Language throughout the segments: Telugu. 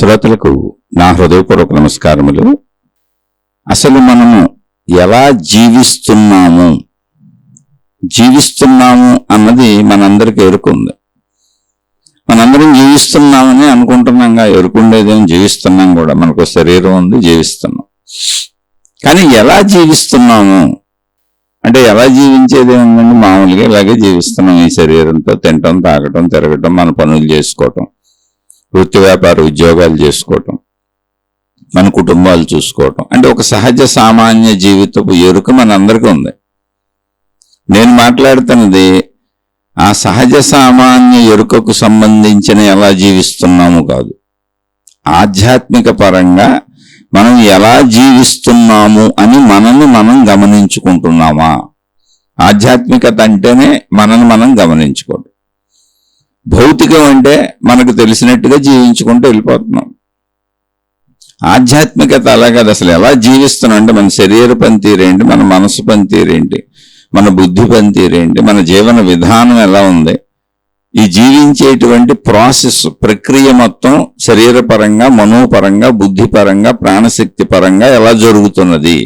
శ్రోతలకు నా హృదయపూర్వక నమస్కారములు. అసలు మనము ఎలా జీవిస్తున్నాము అన్నది మనందరికీ ఎరుకుంది. మనందరం జీవిస్తున్నామని అనుకుంటున్నాంగా, ఎరుకుండేదేం జీవిస్తున్నాం కూడా. మనకు శరీరం ఉంది, జీవిస్తున్నాం. కానీ ఎలా జీవిస్తున్నాము అంటే ఎలా జీవించేది ఉందండి? మామూలుగా ఇలాగే జీవిస్తున్నాం. ఈ శరీరంతో తినటం, తాగటం, తిరగటం, మన పనులు చేసుకోవటం, వృత్తి వ్యాపార ఉద్యోగాలు చేసుకోవటం, మన కుటుంబాలు చూసుకోవటం, అంటే ఒక సహజ సామాన్య జీవితపు ఎరుక మనందరికీ ఉంది. నేను మాట్లాడుతున్నది ఆ సహజ సామాన్య ఎరుకకు సంబంధించిన ఎలా జీవిస్తున్నాము కాదు. ఆధ్యాత్మిక పరంగా మనం ఎలా జీవిస్తున్నాము అని మనల్ని మనం గమనించుకుంటున్నామా? ఆధ్యాత్మికత అంటేనే మనల్ని మనం గమనించుకోవడం. భౌతికం అంటే మనకు తెలిసినట్టుగా జీవించుకుంటూ వెళ్ళిపోతున్నాం. ఆధ్యాత్మికత అలా కాదు. అసలు ఎలా జీవిస్తున్నాం అంటే మన శరీర పనితీరేంటి, మన మనసు పనితీరేంటి, మన బుద్ధి పనితీరేంటి, మన జీవన విధానం ఎలా ఉంది, ఈ జీవించేటువంటి ప్రాసెస్ ప్రక్రియ మొత్తం శరీరపరంగా, మనోపరంగా, బుద్ధిపరంగా, ప్రాణశక్తి పరంగా ఎలా జరుగుతున్నది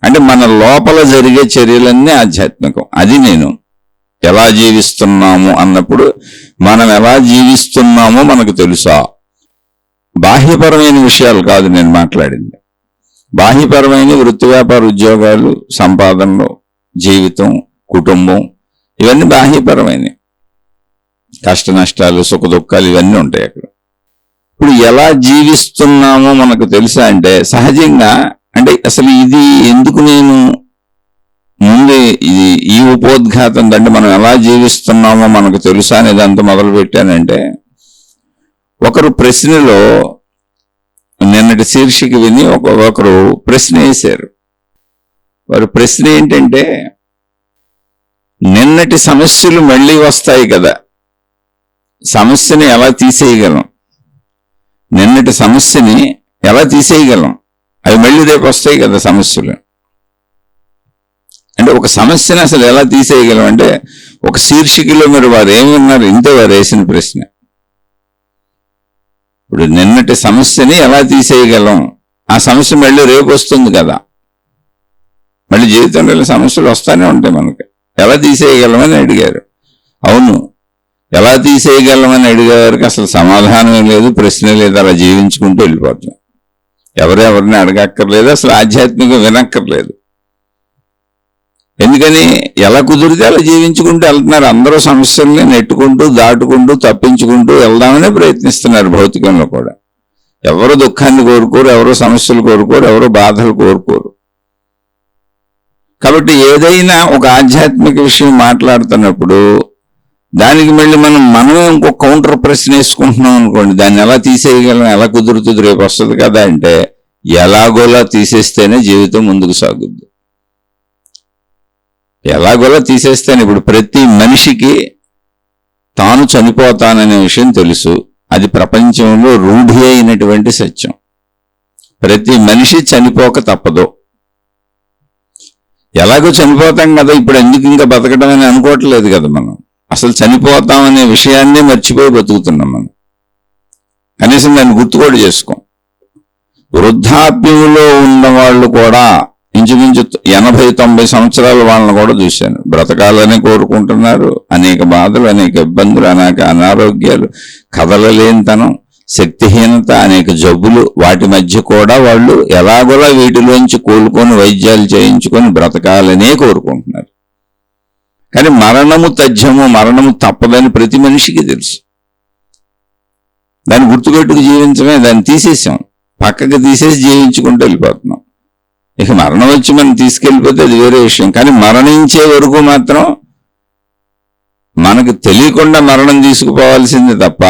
అంటే మన లోపల జరిగే చర్యలన్నీ ఆధ్యాత్మికం. అది నేను ఎలా జీవిస్తున్నాము అన్నప్పుడు మనం ఎలా జీవిస్తున్నామో మనకు తెలుసా? బాహ్యపరమైన విషయాలు కాదు నేను మాట్లాడింది. బాహ్యపరమైన వృత్తి వ్యాపార ఉద్యోగాలు, సంపాదనలు, జీవితం, కుటుంబం, ఇవన్నీ బాహ్యపరమైనవి. కష్ట నష్టాలు, సుఖ దుఃఖాలు ఇవన్నీ ఉంటాయి అక్కడ. ఇప్పుడు ఎలా జీవిస్తున్నామో మనకు తెలుసా అంటే సహజంగా, అంటే అసలు ఇది ఎందుకు నేను ముందు ఈ ఉపోద్ఘాతం అంటే మనం ఎలా జీవిస్తున్నామో మనకు తెలుసా అనేది అంత మొదలు పెట్టానంటే, ఒకరు ప్రశ్నలో నిన్నటి శీర్షిక విని ఒకరు ప్రశ్న వేశారు. వారి ప్రశ్న ఏంటంటే, నిన్నటి సమస్యలు మళ్ళీ వస్తాయి కదా, సమస్యని ఎలా తీసేయగలం? నిన్నటి సమస్యని ఎలా తీసేయగలం? అవి మళ్ళీ రేపు వస్తాయి కదా సమస్యలు. అంటే ఒక సమస్యని అసలు ఎలా తీసేయగలం అంటే ఒక శీర్షికలో మీరు వారు ఏమన్నారు, ఇంతే వారు వేసిన ప్రశ్న. ఇప్పుడు నిన్నటి సమస్యని ఎలా తీసేయగలం? ఆ సమస్య మళ్ళీ రేపు వస్తుంది కదా. మళ్ళీ జీవితంలో సమస్యలు వస్తూనే ఉంటాయి మనకి. ఎలా తీసేయగలమని అడిగారు. అవును, ఎలా తీసేయగలమని అడిగేవారికి అసలు సమాధానం లేదు, ప్రశ్న లేదు. అలా జీవించుకుంటూ వెళ్ళిపోతాం. ఎవరెవరిని అడగక్కర్లేదు, అసలు ఆధ్యాత్మికం వినక్కర్లేదు. ఎందుకని ఎలా కుదిరితే అలా జీవించుకుంటూ వెళ్తున్నారు. అందరూ సమస్యల్ని నెట్టుకుంటూ, దాటుకుంటూ, తప్పించుకుంటూ వెళ్దామనే ప్రయత్నిస్తున్నారు. భౌతికంలో కూడా ఎవరు దుఃఖాన్ని కోరుకోరు, ఎవరు సమస్యలు కోరుకోరు, ఎవరు బాధలు కోరుకోరు. కాబట్టి ఏదైనా ఒక ఆధ్యాత్మిక విషయం మాట్లాడుతున్నప్పుడు దానికి మళ్ళీ మనమే ఇంకొక కౌంటర్ ప్రశ్న వేసుకుంటున్నాం అనుకోండి, దాన్ని ఎలా తీసేయగలం, ఎలా కుదురుతుంది, రేపు వస్తుంది కదా అంటే ఎలాగోలా తీసేస్తేనే జీవితం ముందుకు సాగుద్ది. ఎలాగోలా తీసేస్తేనే. ఇప్పుడు ప్రతి మనిషికి తాను చనిపోతాననే విషయం తెలుసు. అది ప్రపంచంలో రూఢి అయినటువంటి సత్యం. ప్రతి మనిషి చనిపోక తప్పదు. ఎలాగో చనిపోతాం కదా, ఇప్పుడు ఎందుకు ఇంకా బతకడం అని అనుకోవట్లేదు కదా మనం. అసలు చనిపోతామనే విషయాన్నే మర్చిపోయి బతుకుతున్నాం మనం. కనీసం దాన్ని గుర్తు కూడా చేసుకోం. వృద్ధాప్యంలో ఉన్న వాళ్ళు కూడా ఇంచుమించు 80-90 సంవత్సరాల వాళ్ళని కూడా చూశాను. బ్రతకాలని కోరుకుంటున్నారు. అనేక బాధలు, అనేక ఇబ్బందులు, అనేక అనారోగ్యాలు, కదలలేనితనం, శక్తిహీనత, అనేక జబ్బులు, వాటి మధ్య కూడా వాళ్ళు ఎలాగోలా వీటిలోంచి కోలుకొని వైద్యాలు చేయించుకొని బ్రతకాలనే కోరుకుంటున్నారు. కానీ మరణము తథ్యము, మరణము తప్పదని ప్రతి మనిషికి తెలుసు. దాన్ని గుర్తుపెట్టుకు జీవించమే. దాన్ని తీసేసాం, పక్కకి తీసేసి జీవించుకుంటూ వెళ్ళిపోతున్నాం. ఇక మరణం వచ్చి మనం తీసుకెళ్ళిపోతే అది వేరే విషయం. కానీ మరణించే వరకు మాత్రం మనకు తెలియకుండా మరణం తీసుకుపోవాల్సింది తప్ప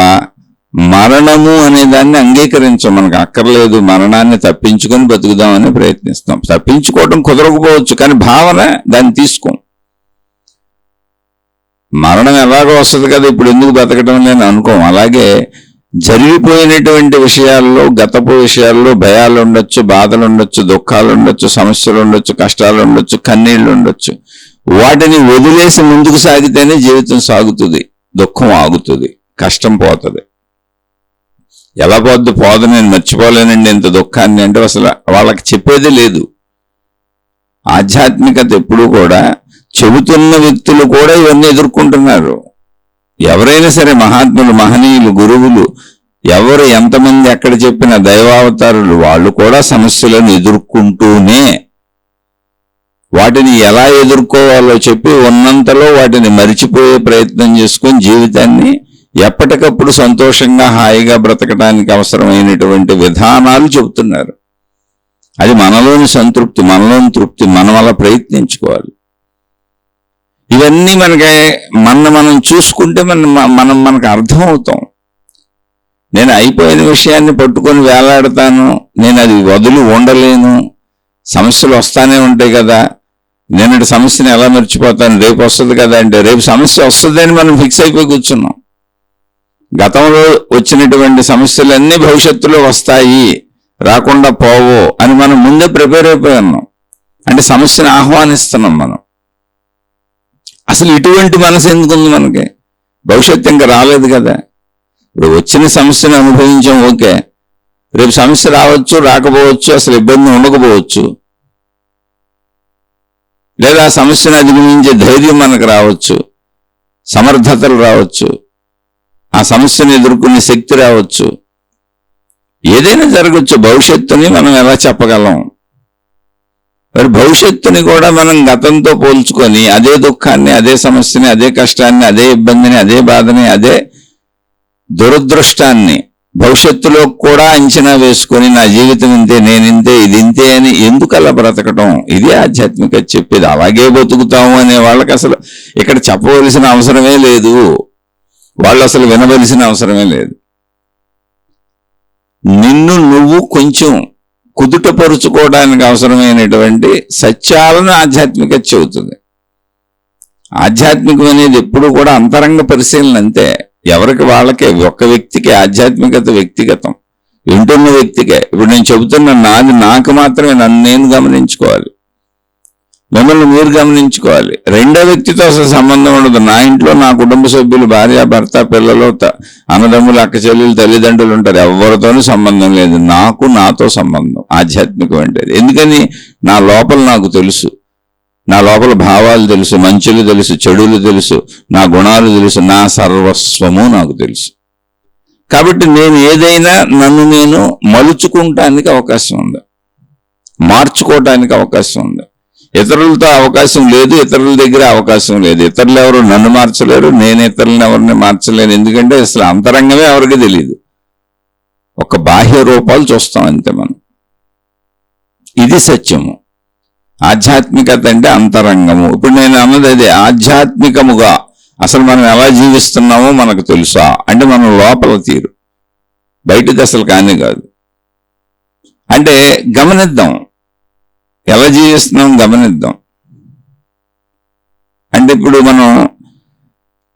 మరణము అనే దాన్ని అంగీకరించాం. మనకు అక్కర్లేదు, మరణాన్ని తప్పించుకొని బతుకుదామని ప్రయత్నిస్తాం. తప్పించుకోవడం కుదరకపోవచ్చు, కానీ భావన దాన్ని తీసుకోం. మరణం ఎలాగో వస్తుంది కదా, ఇప్పుడు ఎందుకు బతకడం లేని అనుకోం. అలాగే జరిగిపోయినటువంటి విషయాల్లో, గతపు విషయాల్లో భయాలు ఉండొచ్చు, బాధలు ఉండొచ్చు, దుఃఖాలు ఉండొచ్చు, సమస్యలు ఉండొచ్చు, కష్టాలు ఉండొచ్చు, కన్నీళ్లు ఉండొచ్చు. వాటిని వదిలేసి ముందుకు సాగితేనే జీవితం సాగుతుంది, దుఃఖం ఆగుతుంది, కష్టం పోతుంది. ఎలా పోదు నేను మర్చిపోలేనండి ఇంత దుఃఖాన్ని అంటే అసలు వాళ్ళకి చెప్పేదే లేదు. ఆధ్యాత్మికత ఎప్పుడు కూడా చెబుతున్న వ్యక్తులు కూడా ఇవన్నీ ఎదుర్కొంటున్నారు. ఎవరైనా సరే మహాత్ములు, మహనీయులు, గురువులు, ఎవరు ఎంతమంది ఎక్కడ చెప్పిన దైవావతారులు, వాళ్ళు కూడా సమస్యలను ఎదుర్కొంటూనే వాటిని ఎలా ఎదుర్కోవాలో చెప్పి ఉన్నంతలో వాటిని మరిచిపోయే ప్రయత్నం చేసుకొని జీవితాన్ని ఎప్పటికప్పుడు సంతోషంగా హాయిగా బ్రతకడానికి అవసరమైనటువంటి విధానాలు చెబుతున్నారు. అది మనలోని సంతృప్తి, మనలోని తృప్తి, మనం అలా ప్రయత్నించుకోవాలి. ఇవన్నీ మనం చూసుకుంటే మనకు అర్థమవుతాం. నేను అయిపోయిన విషయాన్ని పట్టుకొని వేలాడతాను, నేను అది వదిలి ఉండలేను, సమస్యలు వస్తానే ఉంటాయి కదా, నేనటి సమస్యని ఎలా మర్చిపోతాను, రేపు వస్తుంది కదా అంటే రేపు సమస్య వస్తుందని మనం ఫిక్స్ అయిపోయి కూర్చున్నాం. గతంలో వచ్చినటువంటి సమస్యలన్నీ భవిష్యత్తులో వస్తాయి, రాకుండా పోవో అని మనం ముందే ప్రిపేర్ అయిపోయి ఉన్నాం. అంటే సమస్యను ఆహ్వానిస్తున్నాం మనం. అసలు ఇటువంటి మనసు ఎందుకుంది మనకి? భవిష్యత్తు ఇంకా రాలేదు కదా. ఇప్పుడు వచ్చిన సమస్యను అనుభవించాం, ఓకే, రేపు సమస్య రావచ్చు, రాకపోవచ్చు, అసలు ఇబ్బంది ఉండకపోవచ్చు, లేదా సమస్యను అధిగమించే ధైర్యం మనకు రావచ్చు, సమర్థతలు రావచ్చు, ఆ సమస్యను ఎదుర్కొనే శక్తి రావచ్చు, ఏదైనా జరగచ్చు. భవిష్యత్తుని మనం ఎలా చెప్పగలం? మరి భవిష్యత్తుని కూడా మనం గతంతో పోల్చుకొని అదే దుఃఖాన్ని, అదే సమస్యని, అదే కష్టాన్ని, అదే ఇబ్బందిని, అదే బాధని, అదే దురదృష్టాన్ని భవిష్యత్తులో కూడా అంచనా వేసుకొని నా జీవితం ఇంతే, నేనింతే, ఇది ఇంతే అని ఎందుకు అలా బ్రతకటం? ఇది ఆధ్యాత్మికత చెప్పేది. అలాగే బతుకుతాము అనే వాళ్ళకి అసలు ఇక్కడ చెప్పవలసిన అవసరమే లేదు, వాళ్ళు అసలు వినవలసిన అవసరమే లేదు. నిన్ను నువ్వు కొంచెం కుదుటపరుచుకోవడానికి అవసరమైనటువంటి సత్యాలను ఆధ్యాత్మికత చెబుతుంది. ఆధ్యాత్మికం అనేది ఎప్పుడు కూడా అంతరంగ పరిశీలన అంతే. ఎవరికి వాళ్ళకే, ఒక్క వ్యక్తికి ఆధ్యాత్మికత వ్యక్తిగతం, వింటున్న వ్యక్తికే. ఇప్పుడు నేను చెబుతున్న నాది నాకు మాత్రమే, నన్ను నేను గమనించుకోవాలి, మిమ్మల్ని మీరు గమనించుకోవాలి. రెండో వ్యక్తితో అసలు సంబంధం ఉండదు. నా ఇంట్లో నా కుటుంబ సభ్యులు, భార్య, భర్త, పిల్లలు, అన్నదమ్ములు, అక్క చెల్లెలు, తల్లిదండ్రులు ఉంటారు, ఎవరితోనూ సంబంధం లేదు. నాకు నాతో సంబంధం ఆధ్యాత్మికం అంటే. ఎందుకని? నా లోపల నాకు తెలుసు, నా లోపల భావాలు తెలుసు, మంచులు తెలుసు, చెడులు తెలుసు, నా గుణాలు తెలుసు, నా సర్వస్వము నాకు తెలుసు. కాబట్టి నేను ఏదైనా నన్ను నేను మలుచుకుంటానికి అవకాశం ఉంది, మార్చుకోవటానికి అవకాశం ఉంది. ఇతరులతో అవకాశం లేదు, ఇతరుల దగ్గర అవకాశం లేదు. ఇతరులు ఎవరు నన్ను మార్చలేరు, నేను ఇతరులను ఎవరిని మార్చలేను. ఎందుకంటే అసలు అంతరంగమే ఎవరికి తెలియదు, ఒక బాహ్య రూపాలు చూస్తాం అంతే మనం. ఇది సత్యము. ఆధ్యాత్మికత అంటే అంతరంగము. ఇప్పుడు నేను అన్నది అదే, ఆధ్యాత్మికముగా అసలు మనం ఎలా జీవిస్తున్నామో మనకు తెలుసా అంటే మనం లోపల తీరు, బయటది అసలు కానీ కాదు. అంటే గమనిద్దాం, ఎలా జీవిస్తున్నాం గమనిద్దాం. అంటే ఇప్పుడు మనం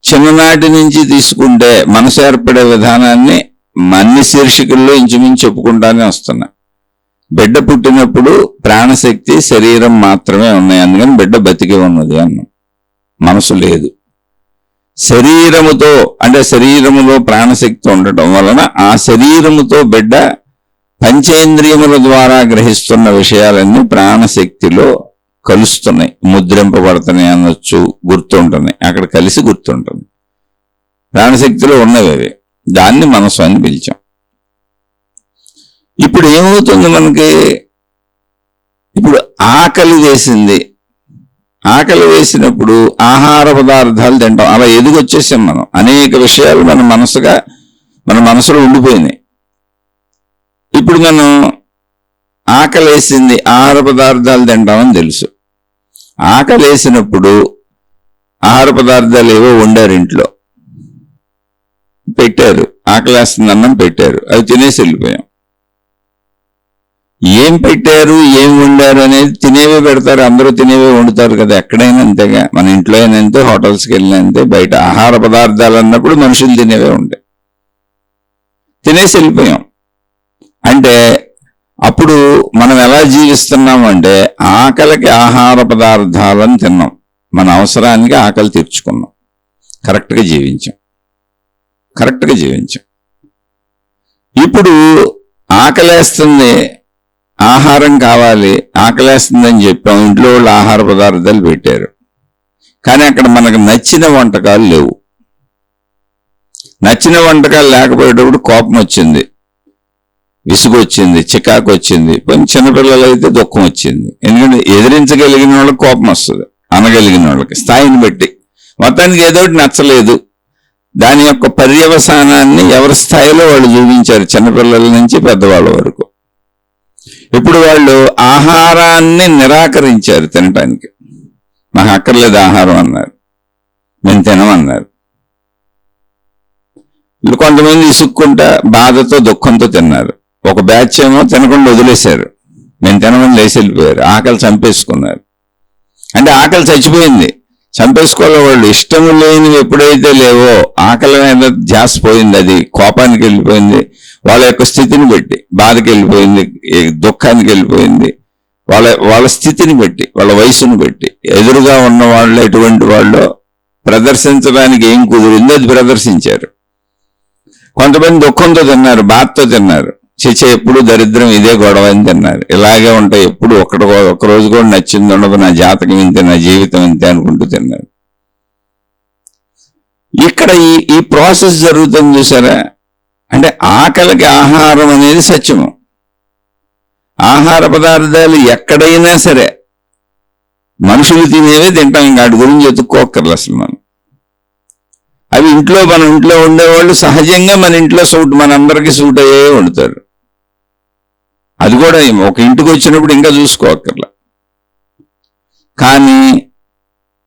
చిన్ననాటి నుంచి తీసుకుంటే మనసు ఏర్పడే విధానాన్ని అన్ని శీర్షికల్లో ఇంచుమించు చెప్పుకుంటానే వస్తున్నా. బిడ్డ పుట్టినప్పుడు ప్రాణశక్తి, శరీరం మాత్రమే ఉన్నాయి, అందుకని బిడ్డ బతికి ఉన్నది అన్నాం. మనసు లేదు. శరీరముతో అంటే శరీరములో ప్రాణశక్తి ఉండటం వలన ఆ శరీరముతో బిడ్డ పంచేంద్రియముల ద్వారా గ్రహిస్తున్న విషయాలన్నీ ప్రాణశక్తిలో కలుస్తున్నాయి, ముద్రింపబడుతున్నాయి అనొచ్చు, గుర్తుంటున్నాయి, అక్కడ కలిసి గుర్తుంటుంది. ప్రాణశక్తిలో ఉన్నవి అవి, దాన్ని మనసు అని పిలిచాం. ఇప్పుడు ఏమవుతుంది మనకి? ఇప్పుడు ఆకలి వేసింది, ఆకలి వేసినప్పుడు ఆహార పదార్థాలు తింటాం, అలా ఎదుగొచ్చేసాం మనం. అనేక విషయాలు మన మనసులో ఉండిపోయినాయి. ఇప్పుడు మనం ఆకలి వేసింది, ఆహార పదార్థాలు తింటామని తెలుసు. ఆకలి వేసినప్పుడు ఆహార పదార్థాలు ఏవో వండారు, ఇంట్లో పెట్టారు, ఆకలి వేస్తుంది అన్నం పెట్టారు, అవి తినేసి వెళ్ళిపోయాం. ఏం పెట్టారు, ఏం వండారు అనేది తినేవే పెడతారు, అందరూ తినేవే వండుతారు కదా. ఎక్కడైనా అంతేగా, మన ఇంట్లో అయినా అంతే, హోటల్స్కి వెళ్ళినా అంతే. బయట ఆహార పదార్థాలు అన్నప్పుడు మనుషులు తినేవే ఉంటాయి, తినేసి వెళ్ళిపోయాం. అంటే అప్పుడు మనం ఎలా జీవిస్తున్నామంటే ఆకలికి ఆహార పదార్థాలను తిన్నాం, మన అవసరానికి ఆకలి తీర్చుకున్నాం, కరెక్ట్గా జీవించాం. ఇప్పుడు ఆకలేస్తుంది, ఆహారం కావాలి, ఆకలేస్తుందని చెప్పాం, ఇంట్లో వాళ్ళు ఆహార పదార్థాలు పెట్టారు, కానీ అక్కడ మనకు నచ్చిన వంటకాలు లేవు. నచ్చిన వంటకాలు లేకపోయేటప్పుడు కోపం వచ్చింది, విసుగు వచ్చింది, చికాకు వచ్చింది. చిన్నపిల్లలు అయితే దుఃఖం వచ్చింది. ఎందుకంటే ఎదిరించగలిగిన వాళ్ళకి కోపం వస్తుంది, అనగలిగిన వాళ్ళకి స్థాయిని బట్టి. మొత్తానికి ఏదో ఒకటి నచ్చలేదు. దాని యొక్క పర్యవసానాన్ని ఎవరి స్థాయిలో వాళ్ళు చూపించారు, చిన్నపిల్లల నుంచి పెద్దవాళ్ళ వరకు. ఇప్పుడు వాళ్ళు ఆహారాన్ని నిరాకరించారు తినటానికి. మాకు అక్కర్లేదు ఆహారం అన్నారు, మేము తినమన్నారు. వీళ్ళు కొంతమంది ఇసుక్కుంటా బాధతో దుఃఖంతో తిన్నారు. ఒక బ్యాచ్ ఏమో తినకుండా వదిలేశారు, మేము తినమని లేచి వెళ్ళిపోయారు, ఆకలి చంపేసుకున్నారు. అంటే ఆకలి చచ్చిపోయింది, చంపేసుకోవాలి. వాళ్ళు ఇష్టం లేనివి ఎప్పుడైతే లేవో ఆకలి మీద ధ్యాస పోయింది, అది కోపానికి వెళ్ళిపోయింది, వాళ్ళ యొక్క స్థితిని బట్టి బాధకి వెళ్ళిపోయింది, దుఃఖానికి వెళ్ళిపోయింది. వాళ్ళ స్థితిని బట్టి, వాళ్ళ వయసుని బట్టి, ఎదురుగా ఉన్న వాళ్ళు ఎటువంటి వాళ్ళు ప్రదర్శించడానికి ఏం కుదిరిందో అది ప్రదర్శించారు. కొంతమంది దుఃఖంతో తిన్నారు, బాధతో తిన్నారు. చిచ్చే ఎప్పుడు దరిద్రం ఇదే గొడవ అని తిన్నారు. ఇలాగే ఉంటాయి ఎప్పుడు, ఒక రోజు కూడా నచ్చింది ఉండదు, నా జాతకం ఇంతే, నా జీవితం ఇంతే అనుకుంటూ తిన్నారు. ఇక్కడ ఈ ప్రాసెస్ జరుగుతుంది చూసారా. అంటే ఆకలికి ఆహారం అనేది సత్యము. ఆహార పదార్థాలు ఎక్కడైనా సరే మనుషులు తినేవే తింటాం, వాటి గురించి ఎత్తుక్కోక్కర్లు అసలు మనం. అవి మన ఇంట్లో ఉండేవాళ్ళు సహజంగా మన ఇంట్లో మనందరికీ సూట్ అయ్యే వండుతారు. అది కూడా ఒక ఇంటికి వచ్చినప్పుడు ఇంకా చూసుకోక్కర్లా. కానీ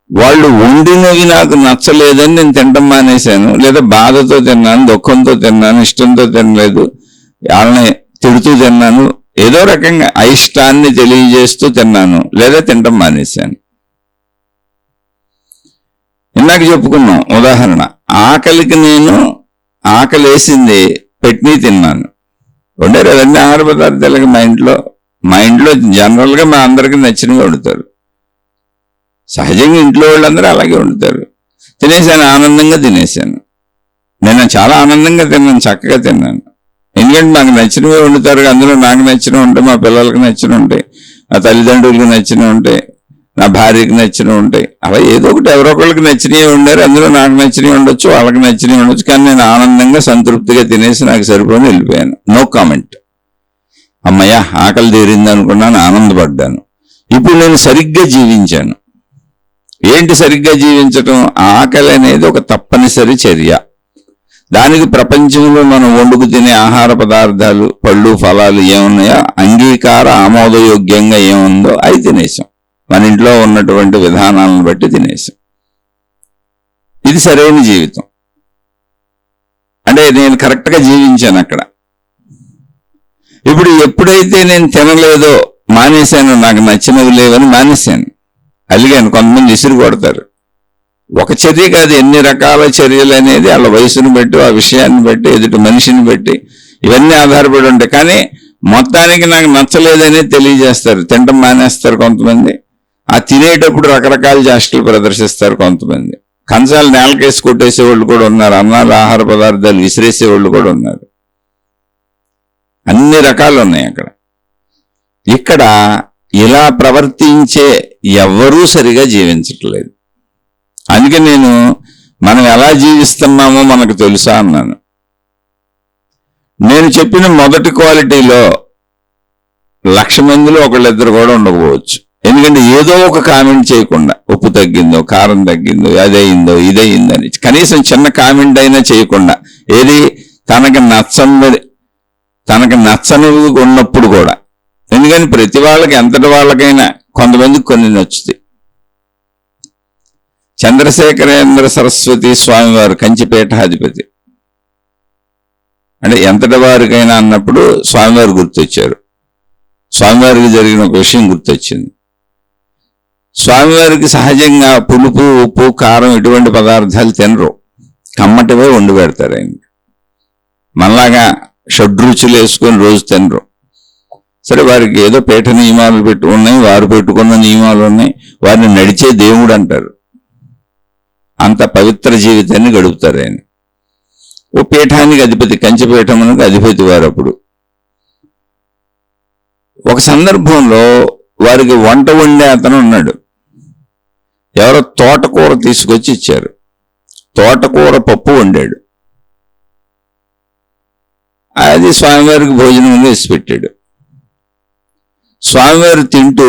వాళ్ళు వండినవి నాకు నచ్చలేదని నేను తినడం మానేశాను, లేదా బాధతో తిన్నాను, దుఃఖంతో తిన్నాను, ఇష్టంతో తినలేదు, వాళ్ళని తిడుతూ తిన్నాను, ఏదో రకంగా అయిష్టాన్ని తెలియజేస్తూ తిన్నాను, లేదా తినడం మానేశాను. ఇందాక చెప్పుకున్నాం ఉదాహరణ, ఆకలికి నేను ఆకలేసింది పెట్టి తిన్నాను. వండారు అవన్నీ ఆహార పదార్థాలకి మా ఇంట్లో జనరల్గా మా అందరికీ నచ్చినవి వండుతారు. సహజంగా ఇంట్లో వాళ్ళందరూ అలాగే వండుతారు. తినేసాను, ఆనందంగా తినేసాను. నేను చాలా ఆనందంగా తిన్నాను, చక్కగా తిన్నాను. ఎందుకంటే నాకు నచ్చినవే వండుతారు, అందులో నాకు నచ్చినవి ఉంటాయి, మా పిల్లలకి నచ్చినవి ఉంటాయి, నా తల్లిదండ్రులకు నచ్చినవి ఉంటాయి, నా భార్యకి నచ్చినవి ఉంటాయి. అలా ఏదో ఒకటి ఎవరో ఒకళ్ళకి నచ్చినవి ఉండారు, అందులో నాకు నచ్చినవి ఉండొచ్చు, వాళ్ళకి నచ్చినవి ఉండొచ్చు. కానీ నేను ఆనందంగా సంతృప్తిగా తినేసి నాకు సరిపోని వెళ్ళిపోయాను. No comment. అమ్మయ్య ఆకలి తీరింది అనుకున్నాను, ఆనందపడ్డాను. ఇప్పుడు నేను సరిగ్గా జీవించాను. ఏంటి సరిగ్గా జీవించటం? ఆకలి అనేది ఒక తప్పనిసరి చర్య. దానికి ప్రపంచంలో మనం వండుకు తినే ఆహార పదార్థాలు, పళ్ళు, ఫలాలు ఏమున్నాయో అంగీకార ఆమోదయోగ్యంగా ఏముందో అవి తినేసాం. మన ఇంట్లో ఉన్నటువంటి విధానాలను బట్టి తినేసాం. ఇది సరైన జీవితం. అంటే నేను కరెక్ట్గా జీవించాను అక్కడ. ఇప్పుడు ఎప్పుడైతే నేను తినలేదో మానేశాను, నాకు నచ్చినవి లేవని మానేశాను, అలిగాను. కొంతమంది విసిరి కొడతారు. ఒక చర్య కాదు, ఎన్ని రకాల చర్యలు అనేది వాళ్ళ వయసుని బట్టి, ఆ విషయాన్ని బట్టి, ఎదుటి మనిషిని బట్టి ఇవన్నీ ఆధారపడి ఉంటాయి. కానీ మొత్తానికి నాకు నచ్చలేదనే తెలియజేస్తారు, తినడం మానేస్తారు కొంతమంది. ఆ తినేటప్పుడు రకరకాల చేష్టలు ప్రదర్శిస్తారు కొంతమంది. కంచాలు నేలకేసి కొట్టేసేవాళ్ళు కూడా ఉన్నారు, అన్నాలు ఆహార పదార్థాలు విసిరేసేవాళ్ళు కూడా ఉన్నారు. అన్ని రకాలు ఉన్నాయి అక్కడ. ఇక్కడ ఇలా ప్రవర్తించే ఎవ్వరూ సరిగా జీవించట్లేదు. అందుకే మనం ఎలా జీవిస్తున్నామో మనకు తెలుసా అన్నాను. నేను చెప్పిన మొదటి క్వాలిటీలో 1,00,000 మందిలో ఒకళ్ళిద్దరు కూడా ఉండకపోవచ్చు. ఎందుకంటే ఏదో ఒక కామెంట్ చేయకుండా, ఉప్పు తగ్గిందో, కారం తగ్గిందో, అదయిందో, ఇదయిందో అని కనీసం చిన్న కామెంట్ అయినా చేయకుండా, ఏది తనకి నచ్చనివి ఉన్నప్పుడు కూడా. ఎందుకని ప్రతి వాళ్ళకి, ఎంతటి వాళ్ళకైనా కొంతమందికి కొన్ని నచ్చుతాయి. చంద్రశేఖరేంద్ర సరస్వతి స్వామి వారు కంచిపీఠాధిపతి, అంటే ఎంతటి వారికైనా అన్నప్పుడు స్వామివారు గుర్తొచ్చారు. స్వామివారికి జరిగిన ఒక విషయం గుర్తొచ్చింది. స్వామివారికి సహజంగా పులుపు, ఉప్పు, కారం ఇటువంటి పదార్థాలు తినరు, కమ్మటివే వండి పెడతారు. ఆయన మనలాగా షడ్రుచులు వేసుకొని రోజు తినరు. సరే, వారికి ఏదో పీఠ నియమాలు ఉన్నాయి, వారు పెట్టుకున్న నియమాలు ఉన్నాయి, వారిని నడిచే దేవుడు అంటారు. అంత పవిత్ర జీవితాన్ని గడుపుతారు ఆయన. ఓ పీఠానికి అధిపతి, కంచిపీఠమునకు అధిపతి వారు. అప్పుడు ఒక సందర్భంలో వారికి వంట వండే అతను ఉన్నాడు. ఎవరో తోటకూర తీసుకొచ్చి ఇచ్చారు. తోటకూర పప్పు వండాడు. అది స్వామివారికి భోజనం వేసి పెట్టాడు. స్వామివారు తింటూ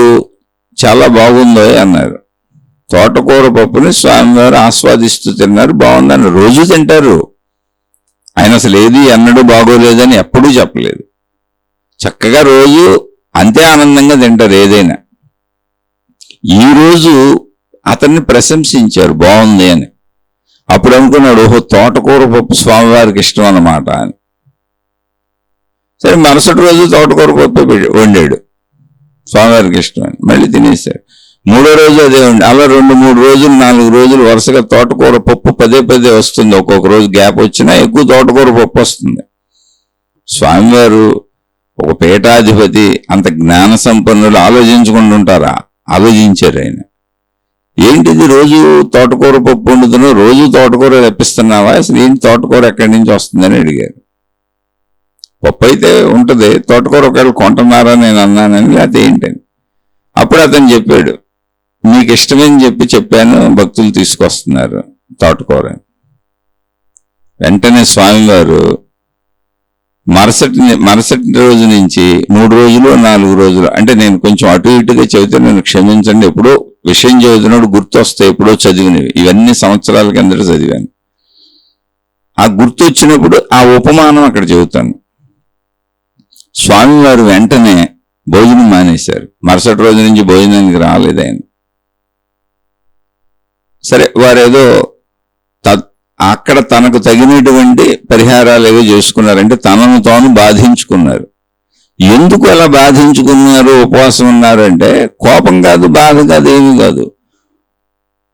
చాలా బాగుందో అన్నారు. తోటకూర పప్పుని స్వామివారు ఆస్వాదిస్తూ తిన్నారు. బాగుందని రోజు తింటారు. ఆయన అసలు ఏది అన్నడు బాగోలేదని ఎప్పుడూ చెప్పలేదు. చక్కగా రోజు అంతే ఆనందంగా తింటారు ఏదైనా. ఈరోజు అతన్ని ప్రశంసించారు బాగుంది అని. అప్పుడు అనుకున్నాడు, ఓహో తోటకూర పప్పు స్వామివారికి ఇష్టం అన్నమాట అని. సరే మరుసటి రోజు తోటకూర పప్పు వండాడు, స్వామివారికి ఇష్టం అని. మళ్ళీ తినేశాడు. మూడో రోజు అదే ఉండి అలా 2-3 రోజులు 4 రోజులు వరుసగా తోటకూర పప్పు పదే వస్తుంది. ఒక్కొక్క రోజు గ్యాప్ వచ్చినా ఎక్కువ తోటకూర పప్పు వస్తుంది. స్వామివారు ఒక పీఠాధిపతి, అంత జ్ఞాన సంపన్నులు ఆలోచించుకుంటూ ఉంటారా? ఆలోచించారు ఆయన. ఏంటిది రోజు తోటకూర పప్పు వండుతున్నావు, రోజు తోటకూర తెప్పిస్తున్నావా, అసలు ఏంటి తోటకూర ఎక్కడి నుంచి వస్తుందని అడిగారు. పప్పు అయితే ఉంటుంది, తోటకూర ఒకవేళ కొంటున్నారా నేను అన్నానని, లేకపోతే ఏంటని. అప్పుడు అతను చెప్పాడు, మీకు ఇష్టమని చెప్పాను, భక్తులు తీసుకొస్తున్నారు తోటకూర. వెంటనే స్వామివారు మరుసటి రోజు నుంచి 3 రోజులు 4 రోజులు, అంటే నేను కొంచెం అటు ఇటుగా చెబితే నేను క్షమించండి, ఎప్పుడో విషయం చదువుతున్నాడు గుర్తు వస్తాయి, ఎప్పుడో చదివినవి, ఇవన్నీ సంవత్సరాల కిందట చదివాను. ఆ గుర్తు వచ్చినప్పుడు ఆ ఉపమానం అక్కడ చెబుతాను. స్వామివారు వెంటనే భోజనం మానేశారు. మరుసటి రోజు నుంచి భోజనానికి రాలేదు ఆయన. సరే వారేదో అక్కడ తనకు తగినటువంటి పరిహారాలు ఏవో చేసుకున్నారంటే తనను తాను బాధించుకున్నారు. ఎందుకు అలా బాధించుకున్నారు, ఉపవాసం ఉన్నారంటే కోపం కాదు, బాధ కాదు, ఏమీ కాదు.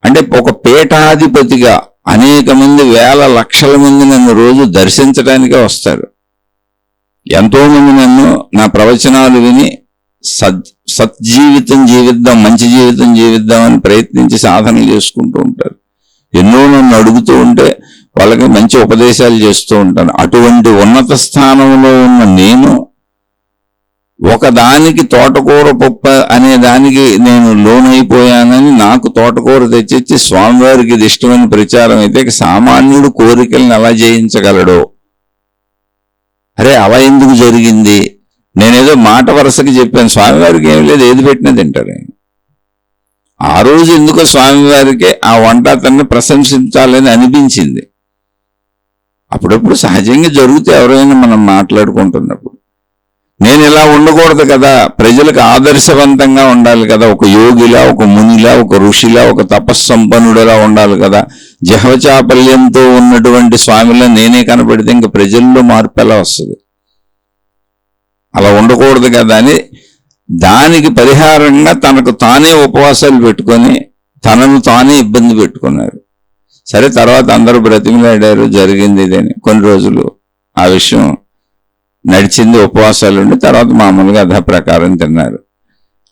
అంటే ఒక పీఠాధిపతిగా అనేక మంది, వేల లక్షల మంది నన్ను రోజు దర్శించడానికే వస్తారు. ఎంతో మంది నన్ను నా ప్రవచనాలు విని సజ్జీవితం జీవిద్దాం, మంచి జీవితం జీవిద్దామని ప్రయత్నించి సాధనలు చేసుకుంటూ ఉంటారు. ఎన్నో నన్ను అడుగుతూ ఉంటే వాళ్ళకి మంచి ఉపదేశాలు చేస్తూ ఉంటాను. అటువంటి ఉన్నత స్థానంలో ఉన్న నేను ఒకదానికి తోటకూర పప్పు అనే దానికి నేను లోనైపోయానని నాకు తోటకూర తెచ్చిచ్చి స్వామివారికి ఇది ఇష్టమైన ప్రచారం అయితే సామాన్యుడు కోరికలను ఎలా జయించగలడో. అరే అలా ఎందుకు జరిగింది, నేనేదో మాట వరుసకి చెప్పాను, స్వామివారికి ఏం లేదు, ఏది పెట్టినా తింటారు ఆయన. ఆ రోజు ఎందుకో స్వామివారికి ఆ వంట అతన్ని ప్రశంసించాలని అనిపించింది. అప్పుడప్పుడు సహజంగా జరిగితే ఎవరైనా మనం మాట్లాడుకుంటున్నప్పుడు, నేను ఇలా ఉండకూడదు కదా, ప్రజలకు ఆదర్శవంతంగా ఉండాలి కదా, ఒక యోగిలా, ఒక మునిలా, ఒక ఋషిలా, ఒక తపస్సంపన్నుడిలా ఉండాలి కదా, జహవచాపల్యంతో ఉన్నటువంటి స్వామిలా నేనే కనపడితే ఇంక ప్రజల్లో మార్పు ఎలా వస్తుంది? అలా ఉండకూడదు కదా అని దానికి పరిహారంగా తనకు తానే ఉపవాసాలు పెట్టుకొని తనను తానే ఇబ్బంది పెట్టుకున్నారు. సరే తర్వాత అందరూ బ్రతిమలాడారు, జరిగింది ఇదని. కొన్ని రోజులు ఆ విషయం నడిచింది, ఉపవాసాలు ఉండి తర్వాత మామూలుగా అదే ప్రకారం తిన్నారు.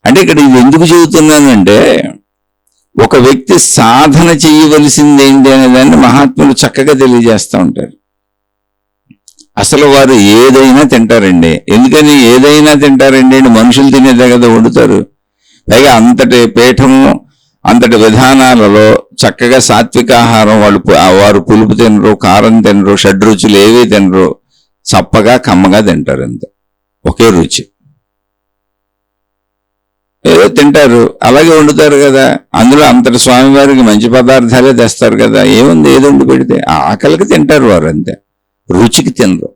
అంటే ఇక్కడ ఇది ఎందుకు చెబుతున్నానంటే, ఒక వ్యక్తి సాధన చేయవలసింది ఏంటి అనే దాన్ని మహాత్ములు చక్కగా తెలియజేస్తూ ఉంటారు. అసలు వారు ఏదైనా తింటారండి. ఎందుకని ఏదైనా తింటారండి అంటే మనుషులు తినేదే కదా వండుతారు. పైగా అంతటి పీఠము, అంతటి విధానాలలో చక్కగా సాత్వికాహారం, వారు పులుపు తినరు, కారం తినరు, షడ్రుచులు ఏవి తినరు, చప్పగా కమ్మగా తింటారు, అంతే, ఒకే రుచి ఏదో తింటారు. అలాగే వండుతారు కదా, అందులో అంతటి స్వామివారికి మంచి పదార్థాలే తెస్తారు కదా, ఏముంది ఏది వండి పెడితే ఆకలికి తింటారు వారు, అంతే, రుచికి తినరు.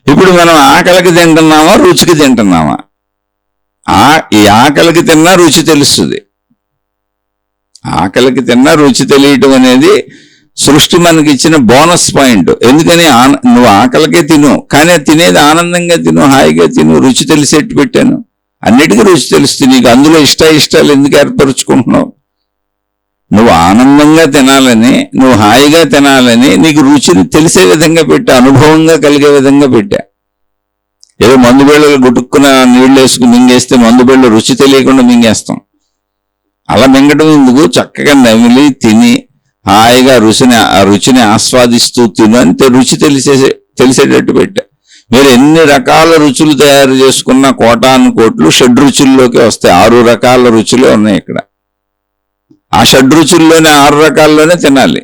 ఇప్పుడు మనం ఆకలికి తింటున్నామా, రుచికి తింటున్నామా? ఈ ఆకలికి తిన్నా రుచి తెలుస్తుంది. ఆకలికి తిన్నా రుచి తెలియటం అనేది సృష్టి మనకి ఇచ్చిన బోనస్ పాయింట్. ఎందుకని నువ్వు ఆకలికే తిను, కానీ తినేది ఆనందంగా తిను, హాయిగా తిను, రుచి తెలిసేట్టు పెట్టాను. అన్నిటికీ రుచి తెలుస్తుంది నీకు. అందులో ఇష్టాలు ఎందుకు ఏర్పరచుకుంటున్నావు? నువ్వు ఆనందంగా తినాలని, నువ్వు హాయిగా తినాలని నీకు రుచిని తెలిసే విధంగా పెట్టా, అనుభవంగా కలిగే విధంగా పెట్టా. ఏదో మందు బిళ్ళలు గుట్టుకున్న నీళ్ళు వేసుకుని మింగేస్తే మందు బిళ్ళ రుచి తెలియకుండా మింగేస్తాం. అలా మింగడం ఎందుకు? చక్కగా నమిలి తిని హాయిగా ఆ రుచిని ఆస్వాదిస్తూ తిను అంటే రుచి తెలిసేటట్టు పెట్టా. మీరు ఎన్ని రకాల రుచులు తయారు చేసుకున్న కోటాను కోట్లు షడ్రుచుల్లోకి వస్తాయి. 6 రకాల రుచులే ఉన్నాయి ఇక్కడ. ఆ షడ్రుచుల్లోనే 6 రకాల్లోనే తినాలి.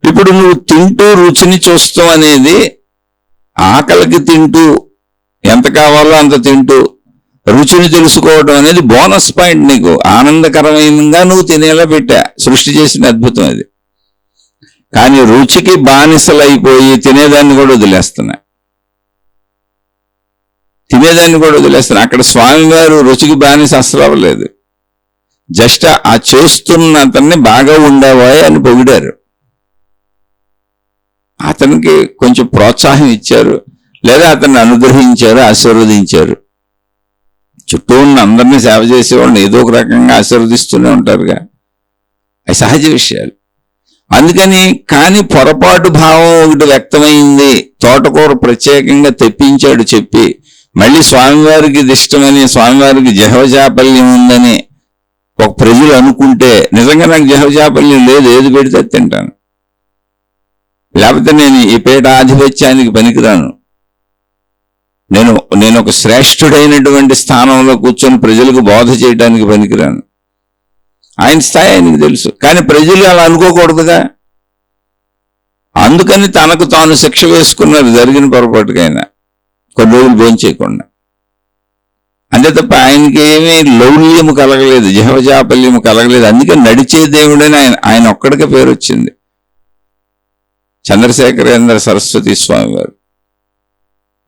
ఇప్పుడు నువ్వు తింటూ రుచిని చూస్తాం అనేది ఆకలికి తింటూ ఎంత కావాలో అంత తింటూ రుచిని తెలుసుకోవడం అనేది బోనస్ పాయింట్. నీకు ఆనందకరమైనగా నువ్వు తినేలా పెట్టా. సృష్టి చేసిన అద్భుతం అది. కానీ రుచికి బానిసలైపోయి తినేదాన్ని కూడా వదిలేస్తున్నా. అక్కడ స్వామివారు రుచికి బానిస అసలు అవ్వలేదు. జస్ట్ ఆ చేస్తున్న అతన్ని బాగా ఉండేవాయి అని పొగిడారు. అతనికి కొంచెం ప్రోత్సాహం ఇచ్చారు, లేదా అతన్ని అనుగ్రహించారు, ఆశీర్వదించారు. చుట్టూ ఉన్న అందరినీ సేవ చేసేవాళ్ళని ఏదో ఒక రకంగా ఆశీర్వదిస్తూనే ఉంటారుగా. అవి సహజ విషయాలు. అందుకని కానీ పొరపాటు భావం ఒకటి వ్యక్తమైంది. తోటకూర ప్రత్యేకంగా తెప్పించాడు చెప్పి, మళ్ళీ స్వామివారికి ఇది ఇష్టమని, స్వామివారికి జహవజాపల్యం ఉందని ఒక ప్రజలు అనుకుంటే, నిజంగా నాకు జహవజాపల్యం లేదు, ఏది పెడితే తింటాను, లేకపోతే నేను ఈ పేట ఆధిపత్యానికి పనికిరాను, నేను ఒక శ్రేష్ఠుడైనటువంటి స్థానంలో కూర్చొని ప్రజలకు బోధ చేయడానికి పనికిరాను. ఆయన స్థాయి ఆయనకు తెలుసు. కానీ ప్రజలు అలా అనుకోకూడదుగా. అందుకని తనకు తాను శిక్ష వేసుకున్నారు జరిగిన పొరపాటుకైనా, కొన్ని రోజులు భోంచేయకుండా. అంతే తప్ప ఆయనకి ఏమీ లౌల్యము కలగలేదు, జహవజాపల్యము కలగలేదు. అందుకే నడిచే దేవుడని ఆయన ఒక్కడికే పేరు వచ్చింది. చంద్రశేఖరేంద్ర సరస్వతి స్వామి వారు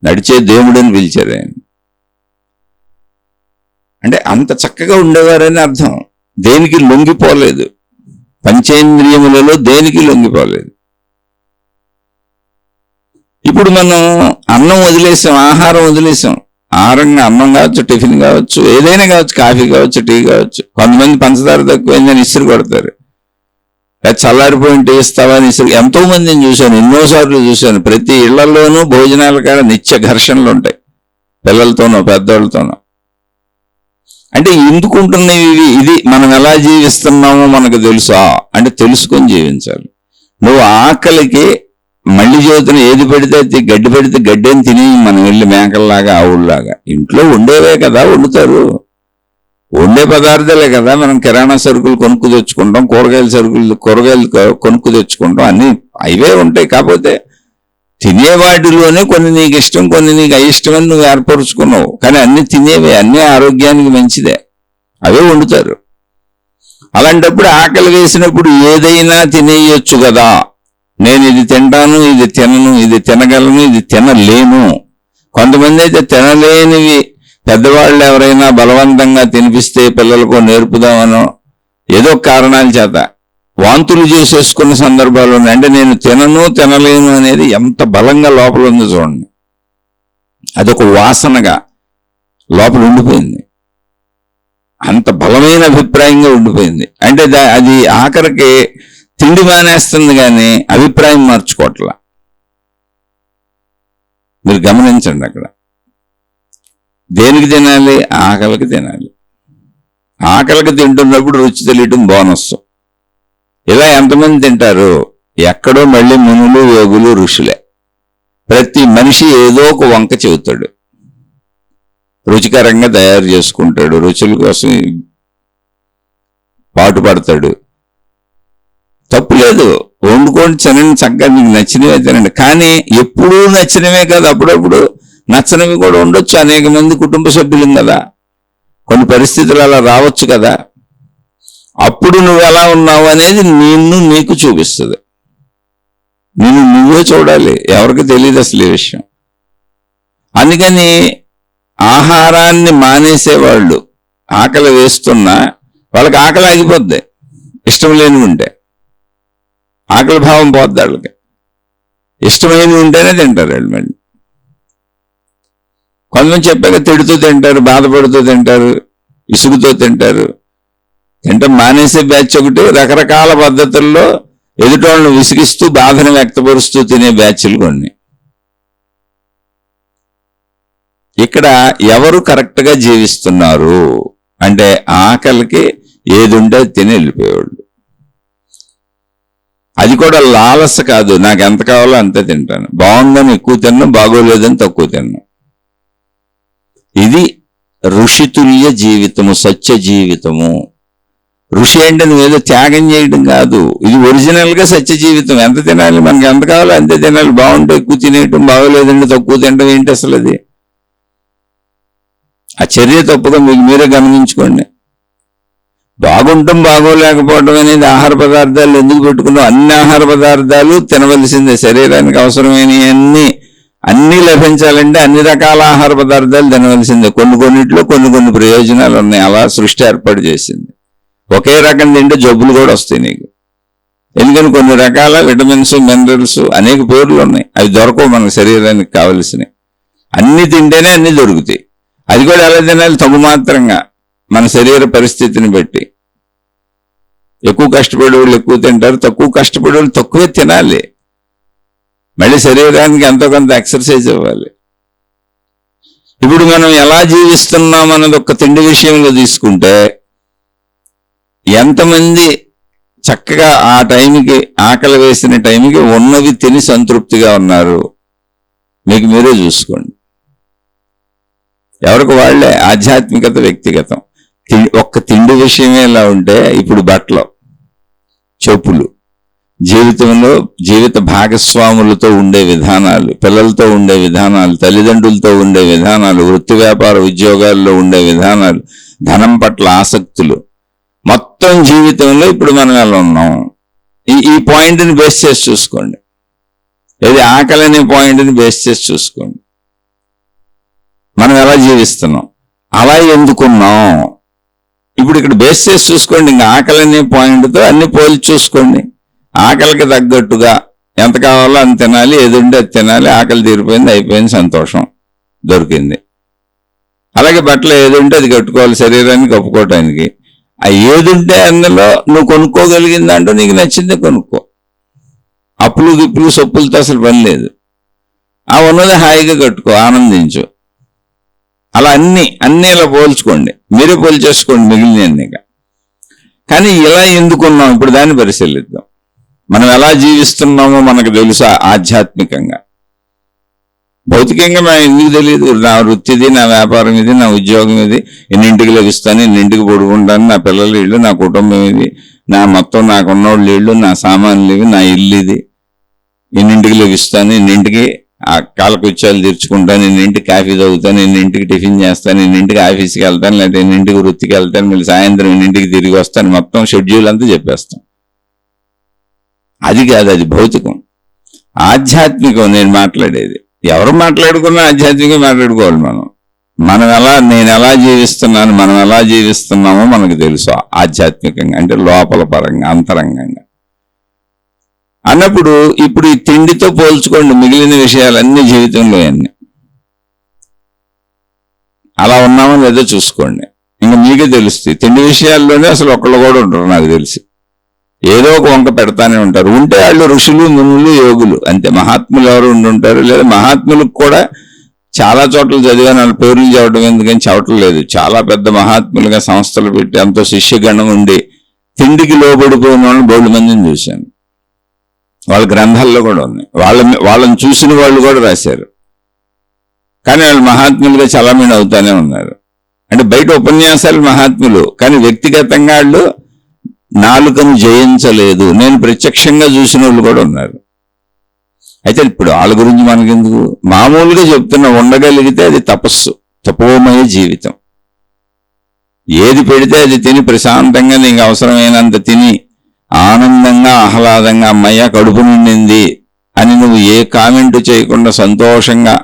నడిచే దేవుడని పిలిచారు ఆయన. అంటే అంత చక్కగా ఉండేవారని అర్థం. దేనికి లొంగిపోలేదు, పంచేంద్రియములలో దేనికి లొంగిపోలేదు. ఇప్పుడు మనం అన్నం వదిలేసాం, ఆహారం వదిలేసాం. ఆహారంగా అన్నం కావచ్చు, టిఫిన్ కావచ్చు, ఏదైనా కావచ్చు, కాఫీ కావచ్చు, టీ కావచ్చు. కొంతమంది పంచదార తక్కువైందని ఇసురు కొడతారు, చల్లారిపోయిన టీ ఇస్తావా అని ఇసురు. ఎంతో మందిని చూశాను, ఎన్నోసార్లు చూశాను. ప్రతి ఇళ్లలోనూ భోజనాల కాడ నిత్య ఘర్షణలు ఉంటాయి, పిల్లలతోనో పెద్దవాళ్ళతోనో. అంటే ఎందుకుంటున్నవి ఇవి? ఇది మనం ఎలా జీవిస్తున్నామో మనకు తెలుసా అంటే తెలుసుకొని జీవించాలి. నువ్వు ఆకలికి మళ్ళీ చదువుతున్న ఏది పెడితే గడ్డి పెడితే గడ్డని తిని మనం వెళ్ళి మేకల్లాగా ఆవుల్లాగా. ఇంట్లో ఉండేవే కదా వండుతారు, వండే పదార్థాలే కదా. మనం కిరాణా సరుకులు కొనుక్కు తెచ్చుకుంటాం, కూరగాయలు కొనుక్కు తెచ్చుకుంటాం, అన్ని అవే ఉంటాయి. కాకపోతే తినేవాటిలోనే కొన్ని నీకు ఇష్టం, కొన్ని నీకు అయిష్టమని నువ్వు ఏర్పరుచుకున్నావు. కానీ అన్ని తినేవే, అన్నీ ఆరోగ్యానికి మంచిదే, అవే వండుతారు. అలాంటప్పుడు ఆకలి వేసినప్పుడు ఏదైనా తినేయొచ్చు కదా. నేను ఇది తింటాను, ఇది తినను, ఇది తినగలను, ఇది తినలేను. కొంతమంది అయితే తినలేనివి పెద్దవాళ్ళు ఎవరైనా బలవంతంగా తినిపిస్తే పిల్లలకు నేర్పుదామనో ఏదో కారణాల చేత వాంతులు చేసేసుకున్న సందర్భాలు ఉన్నాయి. అంటే నేను తినలేను అనేది ఎంత బలంగా లోపల ఉందో చూడండి. అదొక వాసనగా లోపల ఉండిపోయింది, అంత బలమైన అభిప్రాయంగా ఉండిపోయింది. అంటే అది ఆఖరికి తిండి మానేస్తుంది కానీ అభిప్రాయం మార్చుకోవట్లా. మీరు గమనించండి, అక్కడ దేనికి తినాలి? ఆకలికి తినాలి. ఆకలికి తింటున్నప్పుడు రుచి తెలియటం బోనస్. ఇలా ఎంతమంది తింటారు? ఎక్కడో మళ్ళీ మునులు, యోగులు, ఋషులే. ప్రతి మనిషి ఏదో ఒక వంక చెబుతాడు, రుచికరంగా తయారు చేసుకుంటాడు, రుచుల కోసం పాటుపడతాడు. తప్పు లేదు, వండుకొని తినండి, చక్కగా మీకు నచ్చినవే తినండి. కానీ ఎప్పుడూ నచ్చినవే కాదు, అప్పుడప్పుడు నచ్చనివి కూడా ఉండొచ్చు. అనేక మంది కుటుంబ సభ్యులు కదా, కొన్ని పరిస్థితులు అలా రావచ్చు కదా. అప్పుడు నువ్వు ఎలా ఉన్నావు అనేది నీకు చూపిస్తుంది. నువ్వే చూడాలి, ఎవరికి తెలియదు అసలు ఈ విషయం. అందుకని ఆహారాన్ని మానేసేవాళ్ళు ఆకలి వేస్తున్నా వాళ్ళకి ఆకలి ఆగిపోద్ది. ఇష్టం లేని ఉంటే ఆకలి భావం పోద్ది వాళ్ళకి. ఇష్టమైనవి ఉంటేనే తింటారు వాళ్ళు. మళ్ళీ కొంతమంది చెప్పాక తిడుతూ తింటారు, బాధపడుతూ తింటారు, ఇసుగుతో తింటారు. తింటాం మానేసే బ్యాచ్ ఒకటి, రకరకాల పద్ధతుల్లో ఎదుటోళ్ళను విసిగిస్తూ బాధను వ్యక్తపరుస్తూ తినే బ్యాచ్లు కొన్ని. ఇక్కడ ఎవరు కరెక్ట్గా జీవిస్తున్నారు అంటే ఆకలికి ఏది ఉంటే తిని వెళ్ళిపోయేవాళ్ళు. అది కూడా లాలస కాదు, నాకు ఎంత కావాలో అంతే తింటాను, బాగుందని ఎక్కువ తిన్నాను, బాగోలేదని తక్కువ తిన్నాను. ఇది ఋషితుల్య జీవితము, సత్య జీవితము. ఋషి అంటే నువ్వేదో త్యాగం చేయడం కాదు, ఇది ఒరిజినల్ గా సత్య జీవితం. ఎంత తినాలి, మనకి ఎంత కావాలో అంతే తినాలి. బాగుంటే ఎక్కువ తినేయటం, బాగోలేదండి తక్కువ తినడం ఏంటి అసలు? అది ఆ చర్య తప్పుగా మీకు మీరే గమనించుకోండి. బాగుంటాం బాగోలేకపోవడం అనేది ఆహార పదార్థాలు ఎందుకు పెట్టుకున్నాం? అన్ని ఆహార పదార్థాలు తినవలసిందే. శరీరానికి అవసరమైన అన్ని లభించాలంటే అన్ని రకాల ఆహార పదార్థాలు తినవలసిందే. కొన్నిట్లో కొన్ని ప్రయోజనాలు ఉన్నాయి. అలా సృష్టి ఏర్పాటు చేసింది. ఒకే రకం తింటే జబ్బులు కూడా వస్తాయి నీకు. ఎందుకని కొన్ని రకాల విటమిన్స్, మినరల్స్ అనేక పేర్లు ఉన్నాయి. అవి దొరకవు మన శరీరానికి కావలసినవి. అన్ని తింటేనే అన్ని దొరుకుతాయి. అది కూడా ఎలా తినాలి? తగు మాత్రంగా, మన శరీర పరిస్థితిని బట్టి. ఎక్కువ కష్టపడే వాళ్ళు ఎక్కువ తింటారు, తక్కువ కష్టపడే వాళ్ళు తక్కువే తినాలి. మళ్ళీ శరీరానికి ఎంతో కొంత ఎక్సర్సైజ్ ఇవ్వాలి. ఇప్పుడు మనం ఎలా జీవిస్తున్నాం అన్నది ఒక్క తిండి విషయంలో తీసుకుంటే, ఎంతమంది చక్కగా ఆ టైంకి, ఆకలి వేసిన టైంకి ఉన్నవి తిని సంతృప్తిగా ఉన్నారు, మీకు మీరే చూసుకోండి. ఎవరికి వాళ్లే. ఆధ్యాత్మికత వ్యక్తిగతం. ఒక్క తిండి విషయమే ఇలా ఉంటే, ఇప్పుడు బట్టలు, చెప్పులు, జీవితంలో జీవిత భాగస్వాములతో ఉండే విధానాలు, పిల్లలతో ఉండే విధానాలు, తల్లిదండ్రులతో ఉండే విధానాలు, వృత్తి వ్యాపార ఉద్యోగాల్లో ఉండే విధానాలు, ధనం పట్ల ఆసక్తులు, మొత్తం జీవితంలో ఇప్పుడు మనం ఎలా ఉన్నాం, ఈ పాయింట్ని బేస్ చేసి చూసుకోండి. ఏది ఆకలి అనే పాయింట్ని బేస్ చేసి చూసుకోండి. మనం ఎలా జీవిస్తున్నాం, అలా ఎందుకున్నాం, ఇప్పుడు ఇక్కడ బేస్ చేసి చూసుకోండి. ఇంకా ఆకలి అనే పాయింట్తో అన్ని పోల్చి చూసుకోండి. ఆకలికి తగ్గట్టుగా ఎంత కావాలో అంత తినాలి, ఏది ఉంటే అది తినాలి. ఆకలి తీరిపోయింది, అయిపోయింది, సంతోషం దొరికింది. అలాగే బట్టలు ఏది ఉంటే అది కట్టుకోవాలి, శరీరాన్ని కప్పుకోవటానికి. ఆ ఏది ఉంటే అందులో నువ్వు కొనుక్కోగలిగిందంటూ నీకు నచ్చిందే కొనుక్కో. అప్పులు గిప్పులు సొప్పులతో అసలు పని లేదు. ఆ ఉన్నది హాయిగా కట్టుకో, ఆనందించు. అలా అన్ని ఇలా పోల్చుకోండి, మీరే పోల్చేసుకోండి మిగిలినన్నిగా. కానీ ఇలా ఎందుకున్నాం, ఇప్పుడు దాన్ని పరిశీలిద్దాం. మనం ఎలా జీవిస్తున్నామో మనకు తెలుసా? ఆధ్యాత్మికంగా. భౌతికంగా నాకు ఎందుకు తెలియదు? నా వృత్తి ఇది, నా వ్యాపారం ఇది, నా ఉద్యోగం ఇది, ఎన్నింటికి లభిస్తాను, ఎన్నింటికి పడుకుంటాను, నా పిల్లల ఇళ్ళు, నా కుటుంబం ఇది, నా మొత్తం నాకున్నోళ్ళు ఇళ్ళు, నా సామాన్లు ఇవి, నా ఇల్లు ఇది, ఎన్నింటికి లభిస్తాను, ఎన్నింటికి ఆ కాలకృత్యాలు తీర్చుకుంటాను, ఎన్నింటికి కాఫీ తాగుతాను, ఎన్నింటికి టిఫిన్ చేస్తాను, ఎన్నింటికి ఆఫీస్కి వెళ్తాను, లేకపోతే ఎన్నింటికి వృత్తికి వెళ్తాను, మళ్ళీ సాయంత్రం ఎన్నింటికి తిరిగి వస్తాను, మొత్తం షెడ్యూల్ అంతా చెప్పేస్తాం. అది కాదు, అది భౌతికం. ఆధ్యాత్మికం నేను మాట్లాడేది. ఎవరు మాట్లాడుకున్నా ఆధ్యాత్మికంగా మాట్లాడుకోవాలి. నేను ఎలా జీవిస్తున్నాను, మనం ఎలా జీవిస్తున్నామో మనకు తెలుసు ఆధ్యాత్మికంగా, అంటే లోపల పరంగా, అంతరంగంగా అన్నప్పుడు. ఇప్పుడు ఈ తిండితో పోల్చుకోండి మిగిలిన విషయాలన్నీ జీవితంలో అన్ని. అలా ఉన్నామో లేదో చూసుకోండి, ఇంకా మీకే తెలుస్తుంది. తిండి విషయాల్లోనే అసలు ఒక్కళ్ళు కూడా ఉంటారు నాకు తెలిసి. ఏదో ఒక వంక పెడతానే ఉంటారు. ఉంటే వాళ్ళు ఋషులు, మునులు, యోగులు అంతే. మహాత్ములు ఎవరు ఉండుంటారు, లేదా మహాత్ములకు కూడా చాలా చోట్ల చదివాను. వాళ్ళ పేర్లు చెప్పడం ఎందుకని చెప్పటం లేదు. చాలా పెద్ద మహాత్ములుగా సంస్థలు పెట్టి ఎంతో శిష్యగణం ఉండి తిండికి లోబడిపోయిన వాళ్ళని బోల్డ్ మందిని చూశాను. వాళ్ళ గ్రంథాల్లో కూడా ఉన్నాయి. వాళ్ళని చూసిన వాళ్ళు కూడా రాశారు. కానీ వాళ్ళు మహాత్ములుగా చలామణి అవుతానే ఉన్నారు. అంటే బయట ఉపన్యాసాలు మహాత్ములు, కానీ వ్యక్తిగతంగా వాళ్ళు నాలుకను జయించలేదు. నేను ప్రత్యక్షంగా చూసిన వాళ్ళు కూడా ఉన్నారు. అయితే ఇప్పుడు వాళ్ళ గురించి మనకెందుకు, మామూలుగా చెప్తున్నా. ఉండగలిగితే అది తపస్సు, తపోమయ జీవితం. ఏది పెడితే అది తిని ప్రశాంతంగా నీకు అవసరమైనంత తిని ఆనందంగా, ఆహ్లాదంగా, అమ్మయ్య కడుపు నిండింది అని నువ్వు ఏ కామెంట్ చేయకుండా సంతోషంగా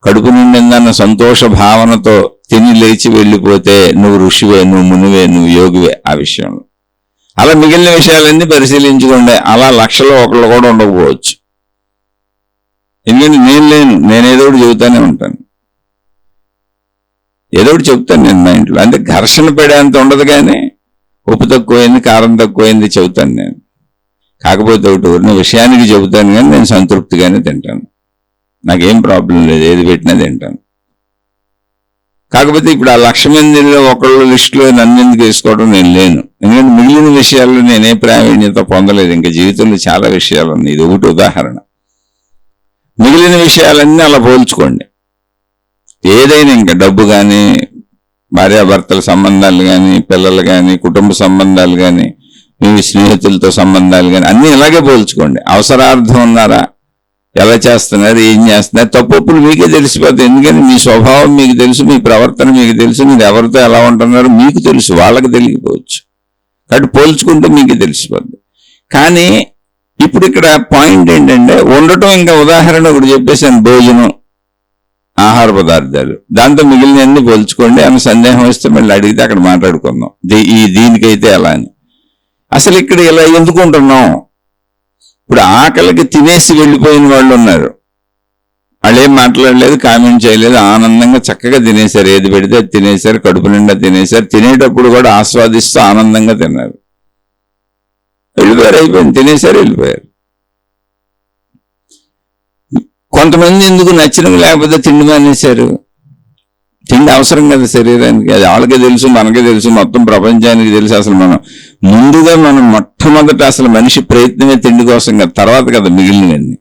కడుపు నిండిందన్న సంతోష భావనతో తిని లేచి వెళ్ళిపోతే నువ్వు ఋషివే, నువ్వు మునివే, నువ్వు యోగివే. ఆ విషయంలో అలా మిగిలిన విషయాలన్నీ పరిశీలించుకోండి. అలా లక్షలో ఒకళ్ళు కూడా ఉండకపోవచ్చు. ఎందుకంటే నేనేదో ఒకటి చెబుతానే ఉంటాను, ఏదో ఒకటి చెప్తాను నేను మా ఇంట్లో. అంటే ఘర్షణ పడేంత ఉండదు, కానీ ఉప్పు తక్కువైంది, కారం తక్కువైంది చెబుతాను నేను. కాకపోతే ఒకటి ఉన్న విషయానికి చెబుతాను, కానీ నేను సంతృప్తిగానే తింటాను. నాకేం ప్రాబ్లం లేదు, ఏది పెట్టినా తింటాను. కాకపోతే ఇప్పుడు ఆ 1,00,000 మందిలో ఒకళ్ళు లిస్టులో నన్ను ఎందుకు వేసుకోవడం నేను లేను. ఎందుకంటే మిగిలిన విషయాల్లో నేనే ప్రావీణ్యత పొందలేదు. ఇంకా జీవితంలో చాలా విషయాలు ఉన్నాయి. ఇది ఒకటి ఉదాహరణ. మిగిలిన విషయాలన్నీ అలా పోల్చుకోండి. ఏదైనా ఇంకా డబ్బు కానీ, భార్యాభర్తల సంబంధాలు కానీ, పిల్లలు కానీ, కుటుంబ సంబంధాలు కానీ, మీ స్నేహితులతో సంబంధాలు కానీ అన్నీ ఇలాగే పోల్చుకోండి. అవసరార్థం ఉన్నారా, ఎలా చేస్తున్నారు, ఏం చేస్తున్నారు, తప్పులు మీకే తెలిసిపోతుంది. ఎందుకని మీ స్వభావం మీకు తెలుసు, మీ ప్రవర్తన మీకు తెలుసు, మీరు ఎవరితో ఎలా ఉంటున్నారో మీకు తెలుసు, వాళ్ళకి తెలియకపోవచ్చు. కాబట్టి పోల్చుకుంటే మీకు తెలిసిపోద్ది. కానీ ఇప్పుడు ఇక్కడ పాయింట్ ఏంటంటే ఉండటం. ఇంకా ఉదాహరణ ఒకటి చెప్పేసాను, భోజనం, ఆహార పదార్థాలు, దాంతో మిగిలిన అన్ని పోల్చుకోండి. అని సందేహం వస్తే మళ్ళీ అడిగితే అక్కడ మాట్లాడుకుందాం దీనికైతే ఎలా అని. అసలు ఇక్కడ ఇలా ఎందుకుంటున్నాం? ఇప్పుడు ఆకలికి తినేసి వెళ్ళిపోయిన వాళ్ళు ఉన్నారు. వాళ్ళు ఏం మాట్లాడలేదు, కామెంట్ చేయలేదు, ఆనందంగా చక్కగా తినేశారు. ఏది పెడితే అది తినేశారు, కడుపు నిండా తినేశారు. తినేటప్పుడు కూడా ఆస్వాదిస్తూ ఆనందంగా తిన్నారు. వెళ్ళిపోయారు, అయిపోయింది, తినేశారు, వెళ్ళిపోయారు. కొంతమంది ఎందుకు నచ్చినవి లేకపోతే తిండి మానేశారు. తిండి అవసరం కదా శరీరానికి, అది వాళ్ళకే తెలుసు, మనకే తెలుసు, మొత్తం ప్రపంచానికి తెలుసు. అసలు మనం మొట్టమొదట అసలు మనిషి ప్రయత్నమే తిండి కోసం కదా, తర్వాత కదా మిగిలినవన్నీ.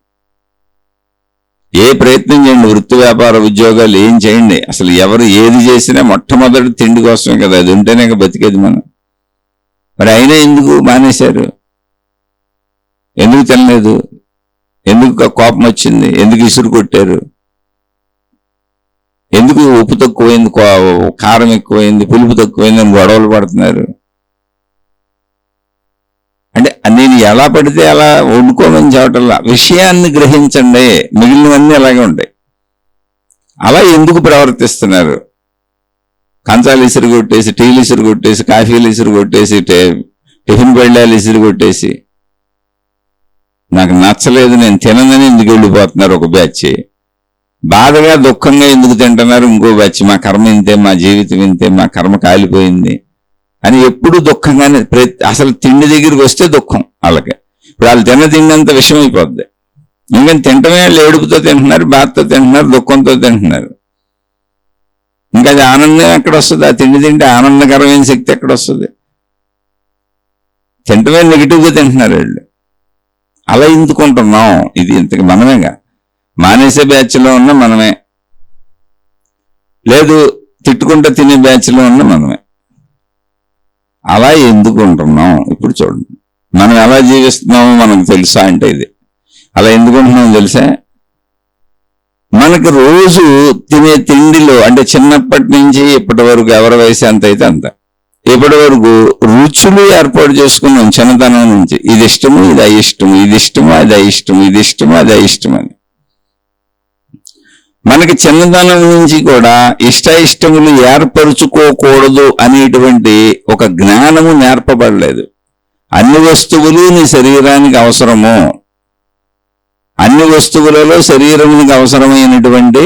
ఏ ప్రయత్నం చేయండి, వృత్తి వ్యాపార ఉద్యోగాలు ఏం చేయండి, అసలు ఎవరు ఏది చేసినా మొట్టమొదటి తిండి కోసమే కదా. అది ఉంటేనే బతికేది మనం. మరి అయినా ఎందుకు మానేశారు? ఎందుకు తినలేదు? ఎందుకు కోపం వచ్చింది? ఎందుకు ఇసురు కొట్టారు? ఎందుకు ఉప్పు తక్కువైంది, కారం ఎక్కువైంది, పులుపు తక్కువైంది అని గొడవలు పడుతున్నారు? అంటే నేను ఎలా పడితే అలా వండుకోమని చెప్పటల్లా, విషయాన్ని గ్రహించండి. మిగిలినవన్నీ అలాగే ఉంటాయి. అలా ఎందుకు ప్రవర్తిస్తున్నారు? కంచాలు ఇసురు కొట్టేసి, టీలు ఇసురు కొట్టేసి, కాఫీలు ఇసురు కొట్టేసి, టిఫిన్ బెళ్ళాలు ఇసురు కొట్టేసి, నాకు నచ్చలేదు నేను తిననని ఎందుకు వెళ్ళిపోతున్నారు ఒక బ్యాచ్. బాధగా దుఃఖంగా ఎందుకు తింటున్నారు ఇంకో బ్యాచ్. మా కర్మ ఇంతే, మా జీవితం ఇంతే, మా కర్మ కాలిపోయింది అని ఎప్పుడు దుఃఖంగానే. అసలు తిండి దగ్గరికి వస్తే దుఃఖం వాళ్ళకి. ఇప్పుడు వాళ్ళు తిండి అంత విషయం అయిపోద్ది. ఎందుకని తింటమే వాళ్ళు ఏడుపుతో తింటున్నారు, బాధతో తింటున్నారు, దుఃఖంతో తింటున్నారు. ఇంకా అది ఆనందం ఎక్కడ వస్తుంది? ఆ తింటే ఆనందకరమైన శక్తి ఎక్కడ వస్తుంది? తింటమే నెగిటివ్గా తింటున్నారు వాళ్ళు. అలా ఎందుకుంటున్నాం? ఇది ఇంతకు మనమేగా. మానేసే బ్యాచ్లో ఉన్న మనమే, లేదు తిట్టుకుంటూ తినే బ్యాచ్లో ఉన్న మనమే. అలా ఎందుకుంటున్నాం? ఇప్పుడు చూడండి, మనం ఎలా జీవిస్తున్నామో మనకు తెలుసా అంటే ఇది. అలా ఎందుకుంటున్నామో తెలుసా? మనకు రోజు తినే తిండిలో, అంటే చిన్నప్పటి నుంచి ఇప్పటి వరకు ఎవరి వయసు ఎంత అయితే అంత, ఇప్పటి వరకు రుచులు ఏర్పాటు చేసుకున్నాం చిన్నతనం నుంచి. ఇది ఇష్టము, ఇది అయిష్టము, ఇది ఇష్టము, అది అయిష్టము, ఇది ఇష్టము, అది అయిష్టము అని. మనకి చిన్నతనం నుంచి కూడా ఇష్టములు ఏర్పరుచుకోకూడదు అనేటువంటి ఒక జ్ఞానము నేర్పబడలేదు. అన్ని వస్తువులు నీ శరీరానికి అవసరము. అన్ని వస్తువులలో శరీరానికి అవసరమైనటువంటి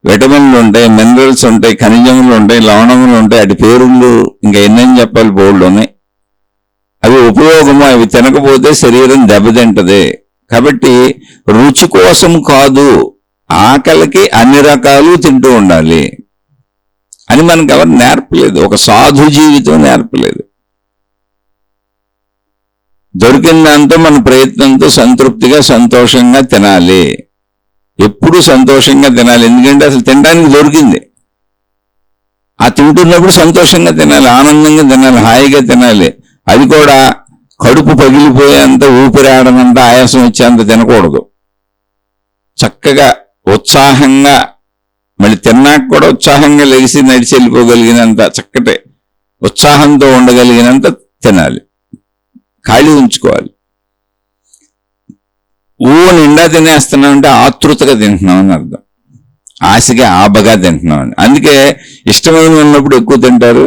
విటమిన్లు ఉంటాయి, మినరల్స్ ఉంటాయి, ఖనిజములు ఉంటాయి, లవణములు ఉంటాయి. అటు పేరుళ్ళు ఇంకా ఎన్నని చెప్పాలి, బోల్డ్ ఉన్నాయి. అవి ఉపయోగము. అవి తినకపోతే శరీరం దెబ్బతింటది. కాబట్టి రుచి కోసం కాదు, ఆకలికి అన్ని రకాలు తింటూ ఉండాలి అని మనకు ఎవరు నేర్పలేదు. ఒక సాధు జీవితం నేర్పలేదు. దొరికిన దాంతో మన ప్రయత్నంతో సంతృప్తిగా సంతోషంగా తినాలి. ఎప్పుడు సంతోషంగా తినాలి. ఎందుకంటే అసలు తినడానికి దొరికింది. ఆ తింటున్నప్పుడు సంతోషంగా తినాలి, ఆనందంగా తినాలి, హాయిగా తినాలి. అది కూడా కడుపు పగిలిపోయేంత, ఊపిరాడనంత, ఆయాసం వచ్చేంత తినకూడదు. చక్కగా ఉత్సాహంగా, మళ్ళీ తిన్నాక కూడా ఉత్సాహంగా లెగిసి నడిచి వెళ్ళిపోగలిగినంత, చక్కటి ఉత్సాహంతో ఉండగలిగినంత తినాలి. ఖాళీ ఉంచుకోవాలి. నిండా తినేస్తున్నాం అంటే ఆతృతగా తింటున్నాం అని అర్థం. ఆశగా ఆబగా తింటున్నాం అని. అందుకే ఇష్టమైన ఉన్నప్పుడు ఎక్కువ తింటారు,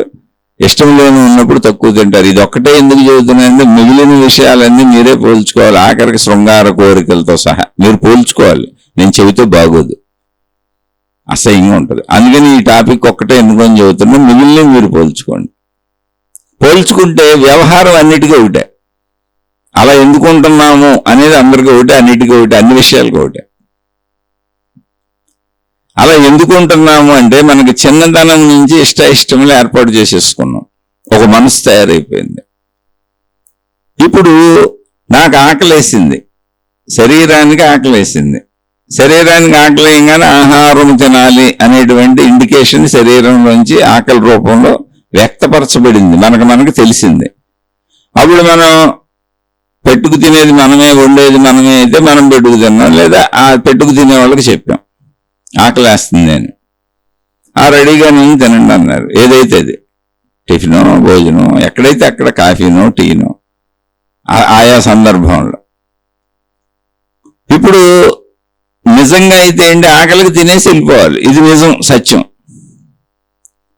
ఇష్టం లేని ఉన్నప్పుడు తక్కువ తింటారు. ఇది ఒక్కటే ఎందుకు చెబుతున్నాయంటే మిగిలిన విషయాలన్నీ మీరే పోల్చుకోవాలి. ఆఖరికి శృంగార కోరికలతో సహా మీరు పోల్చుకోవాలి. నేను చెబితే బాగోదు, అసహ్యంగా ఉంటుంది. అందుకని ఈ టాపిక్ ఒక్కటే ఎందుకని చెబుతున్నా, మిగిలిన మీరు పోల్చుకోండి. పోల్చుకుంటే వ్యవహారం అన్నిటికీ ఒకటే. అలా ఎందుకుంటున్నాము అనేది అందరికీ ఒకటే, అన్నిటికీ ఒకటే, అన్ని విషయాలకు ఒకటే. అలా ఎందుకు ఉంటున్నాము అంటే మనకి చిన్నతనం నుంచి ఇష్టములు ఏర్పాటు చేసేసుకున్నాం, ఒక మనసు తయారైపోయింది. ఇప్పుడు నాకు ఆకలేసింది, శరీరానికి ఆకలేసింది, శరీరానికి ఆకలేయంగానే ఆహారం తినాలి అనేటువంటి ఇండికేషన్ శరీరంలోంచి ఆకలి రూపంలో వ్యక్తపరచబడింది, మనకు తెలిసింది. అప్పుడు మనం పెట్టుకు తినేది మనమే, వండేది మనమే అయితే మనం పెట్టుకు తిన్నాం, లేదా ఆ పెట్టుకు తినే వాళ్ళకి చెప్పాం ఆకలేస్తుంది అని. ఆ రెడీగా నేను తినండి అన్నారు, ఏదైతే అది టిఫినో భోజనం, ఎక్కడైతే అక్కడ కాఫీనో టీనో ఆయా సందర్భంలో. ఇప్పుడు నిజంగా అయితే ఏంటి, ఆకలికి తినేసి వెళ్ళిపోవాలి, ఇది నిజం, సత్యం.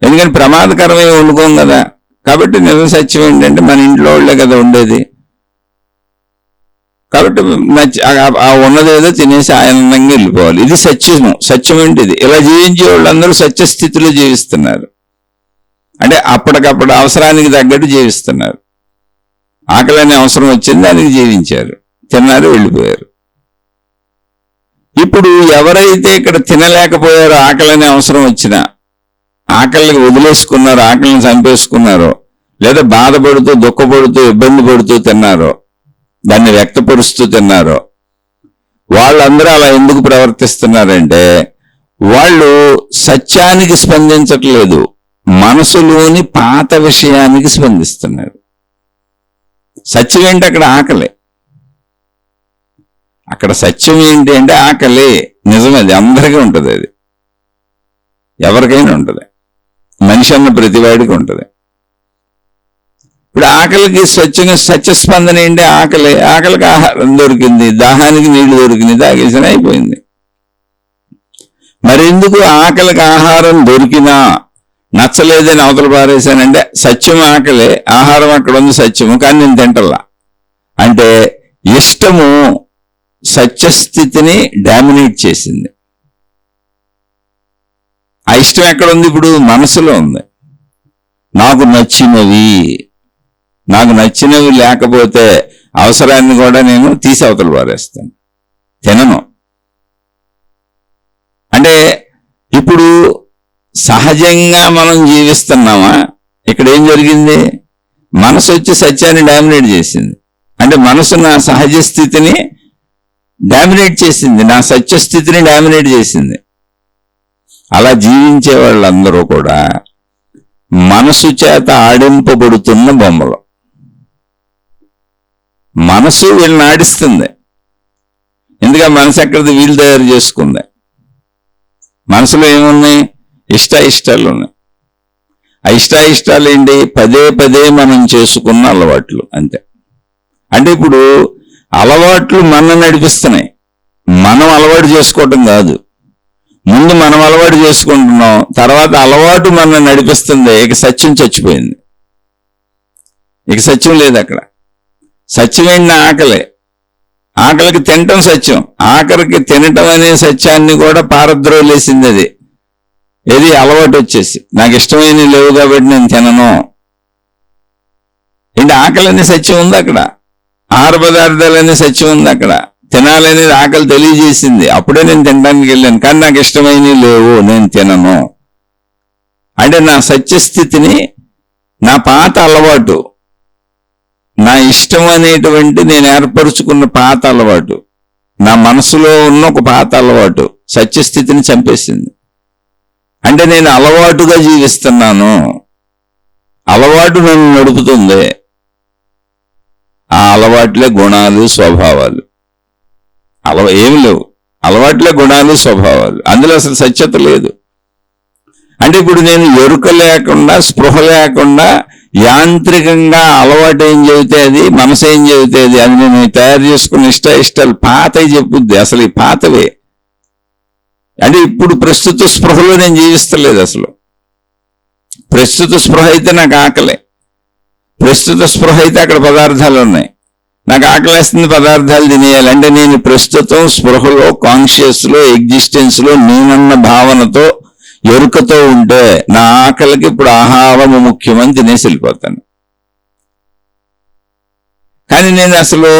ఎందుకంటే ప్రమాదకరమే వండుకోం కదా, కాబట్టి నిజం సత్యం ఏంటంటే మన ఇంట్లో వాళ్ళే కదా ఉండేది, కాబట్టి ఆ ఉన్నదేదో తినేసి ఆనందంగా వెళ్ళిపోవాలి, ఇది సత్యము. సత్యం ఏంటిది? ఇలా జీవించే వాళ్ళందరూ సత్యస్థితిలో జీవిస్తున్నారు, అంటే అప్పటికప్పుడు అవసరానికి తగ్గట్టు జీవిస్తున్నారు. ఆకలి అనే అవసరం వచ్చింది, దానికి జీవించారు, తిన్నారు, వెళ్ళిపోయారు. ఇప్పుడు ఎవరైతే ఇక్కడ తినలేకపోయారో, ఆకలి అనే అవసరం వచ్చినా ఆకలికి వదిలేసుకున్నారో, ఆకలిని చంపేసుకున్నారో, లేదా బాధపడుతూ దుఃఖపడుతూ ఇబ్బంది పడుతూ తిన్నారో, దాన్ని వ్యక్తపరుస్తూ తిన్నారో, వాళ్ళందరూ అలా ఎందుకు ప్రవర్తిస్తున్నారంటే వాళ్ళు సత్యానికి స్పందించట్లేదు, మనసులోని పాత విషయానికి స్పందిస్తున్నారు. సత్యం ఏంటి? అక్కడ ఆకలి. అక్కడ సత్యం ఏంటి అంటే ఆకలి. నిజమది, అందరికీ ఉంటుంది, అది ఎవరికైనా ఉంటుంది, మనిషి అన్న ప్రతివాడికి ఉంటుంది. ఇప్పుడు ఆకలికి సత్యస్పందన ఏంటి? ఆకలి. ఆకలికి ఆహారం దొరికింది, దాహానికి నీళ్లు దొరికింది, తాగేసిన అయిపోయింది. మరెందుకు ఆకలికి ఆహారం దొరికినా నచ్చలేదని అవతల పారేశానంటే సత్యం ఆకలి, ఆహారం అక్కడ ఉంది సత్యము, కానీ నేను తింటల్లా అంటే ఇష్టము సత్యస్థితిని డామినేట్ చేసింది. ఆ ఇష్టం ఎక్కడ ఉంది? ఇప్పుడు మనసులో ఉంది. నాకు నచ్చినవి లేకపోతే అవసరాన్ని కూడా నేను తీసి అవతల పారేస్తాను, తినను. అంటే ఇప్పుడు సహజంగా మనం జీవిస్తున్నామా? ఇక్కడ ఏం జరిగింది? మనసు వచ్చి సత్యాన్ని డామినేట్ చేసింది. అంటే మనసు నా సహజ స్థితిని డామినేట్ చేసింది, నా సత్యస్థితిని డామినేట్ చేసింది. అలా జీవించే వాళ్ళందరూ కూడా మనసు చేత ఆడింపబడుతున్న బొమ్మలు. మనసు వీళ్ళని ఆడిస్తుంది. ఎందుకంటే మనసు ఎక్కడిది? వీళ్ళు తయారు చేసుకుంది. మనసులో ఏమున్నాయి? ఇష్టాలు ఉన్నాయి. ఆ ఇష్టాలు ఏంటి? పదే పదే మనం చేసుకున్న అలవాట్లు, అంతే. అంటే ఇప్పుడు అలవాట్లు మనం నడిపిస్తున్నాయి, మనం అలవాటు చేసుకోవటం కాదు. ముందు మనం అలవాటు చేసుకుంటున్నాం, తర్వాత అలవాటు మనం నడిపిస్తుంది. ఇక సత్యం చచ్చిపోయింది, ఇక సత్యం లేదు అక్కడ. సత్యమైన ఆకలికి తినటం సత్యం, ఆఖరికి తినటం అనే సత్యాన్ని కూడా పారద్రోలేసింది. అది ఏది? అలవాటు వచ్చేసి నాకు ఇష్టమైనవి లేవు కాబట్టి నేను తినను. ఏంటి? ఆకలి అనే సత్యం ఉంది అక్కడ, ఆహార పదార్థాలు అనే సత్యం ఉంది అక్కడ. తినాలనేది ఆకలి తెలియజేసింది, అప్పుడే నేను తినడానికి వెళ్ళాను, కానీ నాకు ఇష్టమైనవి లేవు, నేను తినను. అంటే నా సత్యస్థితిని, నా పాత అలవాటు, నా ఇష్టం అనేటువంటి నేను ఏర్పరుచుకున్న పాత అలవాటు, నా మనసులో ఉన్న ఒక పాత అలవాటు సత్యస్థితిని చంపేసింది. అంటే నేను అలవాటుగా జీవిస్తున్నాను, అలవాటు నన్ను నడుపుతుంది. ఆ అలవాట్లే గుణాలు, స్వభావాలు. ఏమి లేవు, అలవాట్లే గుణాలు, స్వభావాలు. అందులో అసలు సత్యత లేదు. అంటే ఇప్పుడు నేను ఎరుక లేకుండా, స్పృహ లేకుండా యాంత్రికంగా అలవాటు ఏం చెబితే అది, మనసు ఏం చెబితే అది నేను తయారు చేసుకున్న ఇష్టాలు పాతవి చెప్పుద్ది. అసలు ఈ పాతవే. అంటే ఇప్పుడు ప్రస్తుత స్పృహలో నేను జీవిస్తలేదు. అసలు ప్రస్తుత స్పృహ అయితే నాకు ఆకలే, ప్రస్తుత స్పృహ అయితే అక్కడ పదార్థాలు ఉన్నాయి, నాకు ఆకలేస్తుంది, పదార్థాలు తినేయాలి. అంటే నేను ప్రస్తుతం స్పృహలో, కాన్షియస్లో, ఎగ్జిస్టెన్స్లో నేనన్న భావనతో, ఎరుకతో ఉంటే నా ఆకలికి ఇప్పుడు ఆహారము ముఖ్యమని తినేసి వెళ్ళిపోతాను. కానీ నేను అసలు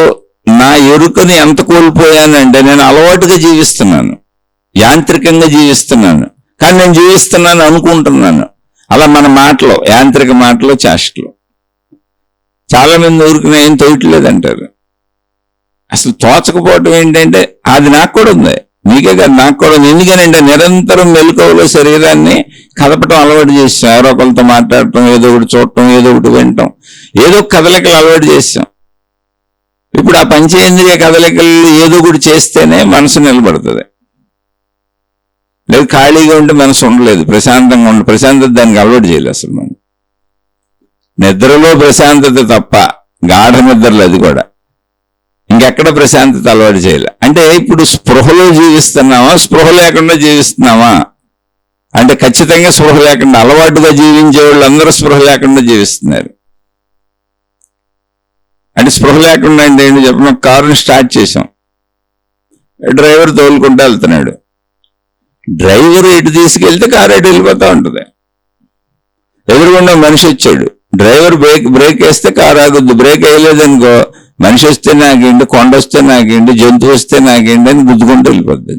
నా ఎరుకని ఎంత కోల్పోయానంటే నేను అలవాటుగా జీవిస్తున్నాను. యాంత్రికంగా జీవిస్తున్నాను, కానీ నేను జీవిస్తున్నాను అనుకుంటున్నాను. అలా మన మాటలో, యాంత్రిక మాటలో, చేష్టలు. చాలా మంది ఊరికి ఏం తోయట్లేదు అంటారు. అసలు తోచకపోవటం ఏంటంటే అది నాకు కూడా ఉంది, మీకే కాదు నాకు కూడా ఉంది. ఎందుకనంటే నిరంతరం మెలకువలో శరీరాన్ని కదపటం అలవాటు చేసాం. ఎవరో ఒకరితో మాట్లాడటం, ఏదో ఒకటి చూడటం, ఏదో ఒకటి వినటం, ఏదో కదలికలు అలవాటు చేసాం. ఇప్పుడు ఆ పంచేంద్రియ కదలికలు ఏదో ఒకటి చేస్తేనే మనసు నిలబడుతుంది. లేదు ఖాళీగా ఉంటే మనసు ఉండలేదు, ప్రశాంతంగా ఉండే ప్రశాంతత దానికి అలవాటు చేయలేదు అసలు. మనం నిద్రలో ప్రశాంతత తప్ప గాఢ నిద్రలు అది కూడా ఇంకెక్కడ ప్రశాంతత అలవాటు చేయాలి. అంటే ఇప్పుడు స్పృహలో జీవిస్తున్నావా, స్పృహ లేకుండా జీవిస్తున్నావా అంటే ఖచ్చితంగా స్పృహ లేకుండా. అలవాటుగా జీవించే వాళ్ళు అందరూ స్పృహ లేకుండా జీవిస్తున్నారు. అంటే స్పృహ లేకుండా అంటే ఏంటి చెప్పిన, కారుని స్టార్ట్ చేసాం, డ్రైవర్ తోలుకుంటూ వెళ్తున్నాడు. డ్రైవర్ ఎటు తీసుకెళ్తే కారు ఎటు వెళ్ళిపోతూ ఉంటుంది. ఎదురుగుండా మనిషి వచ్చాడు, డ్రైవర్ బ్రేక్ వేస్తే కారు ఆగుద్ది. బ్రేక్ వేయలేదనుకో, మనిషి వస్తే నాకేంటి, కొండ వస్తే నాకేంటి, జంతువు వస్తే నాకేంటి అని గుద్దుకుంటూ వెళ్ళిపోద్ది.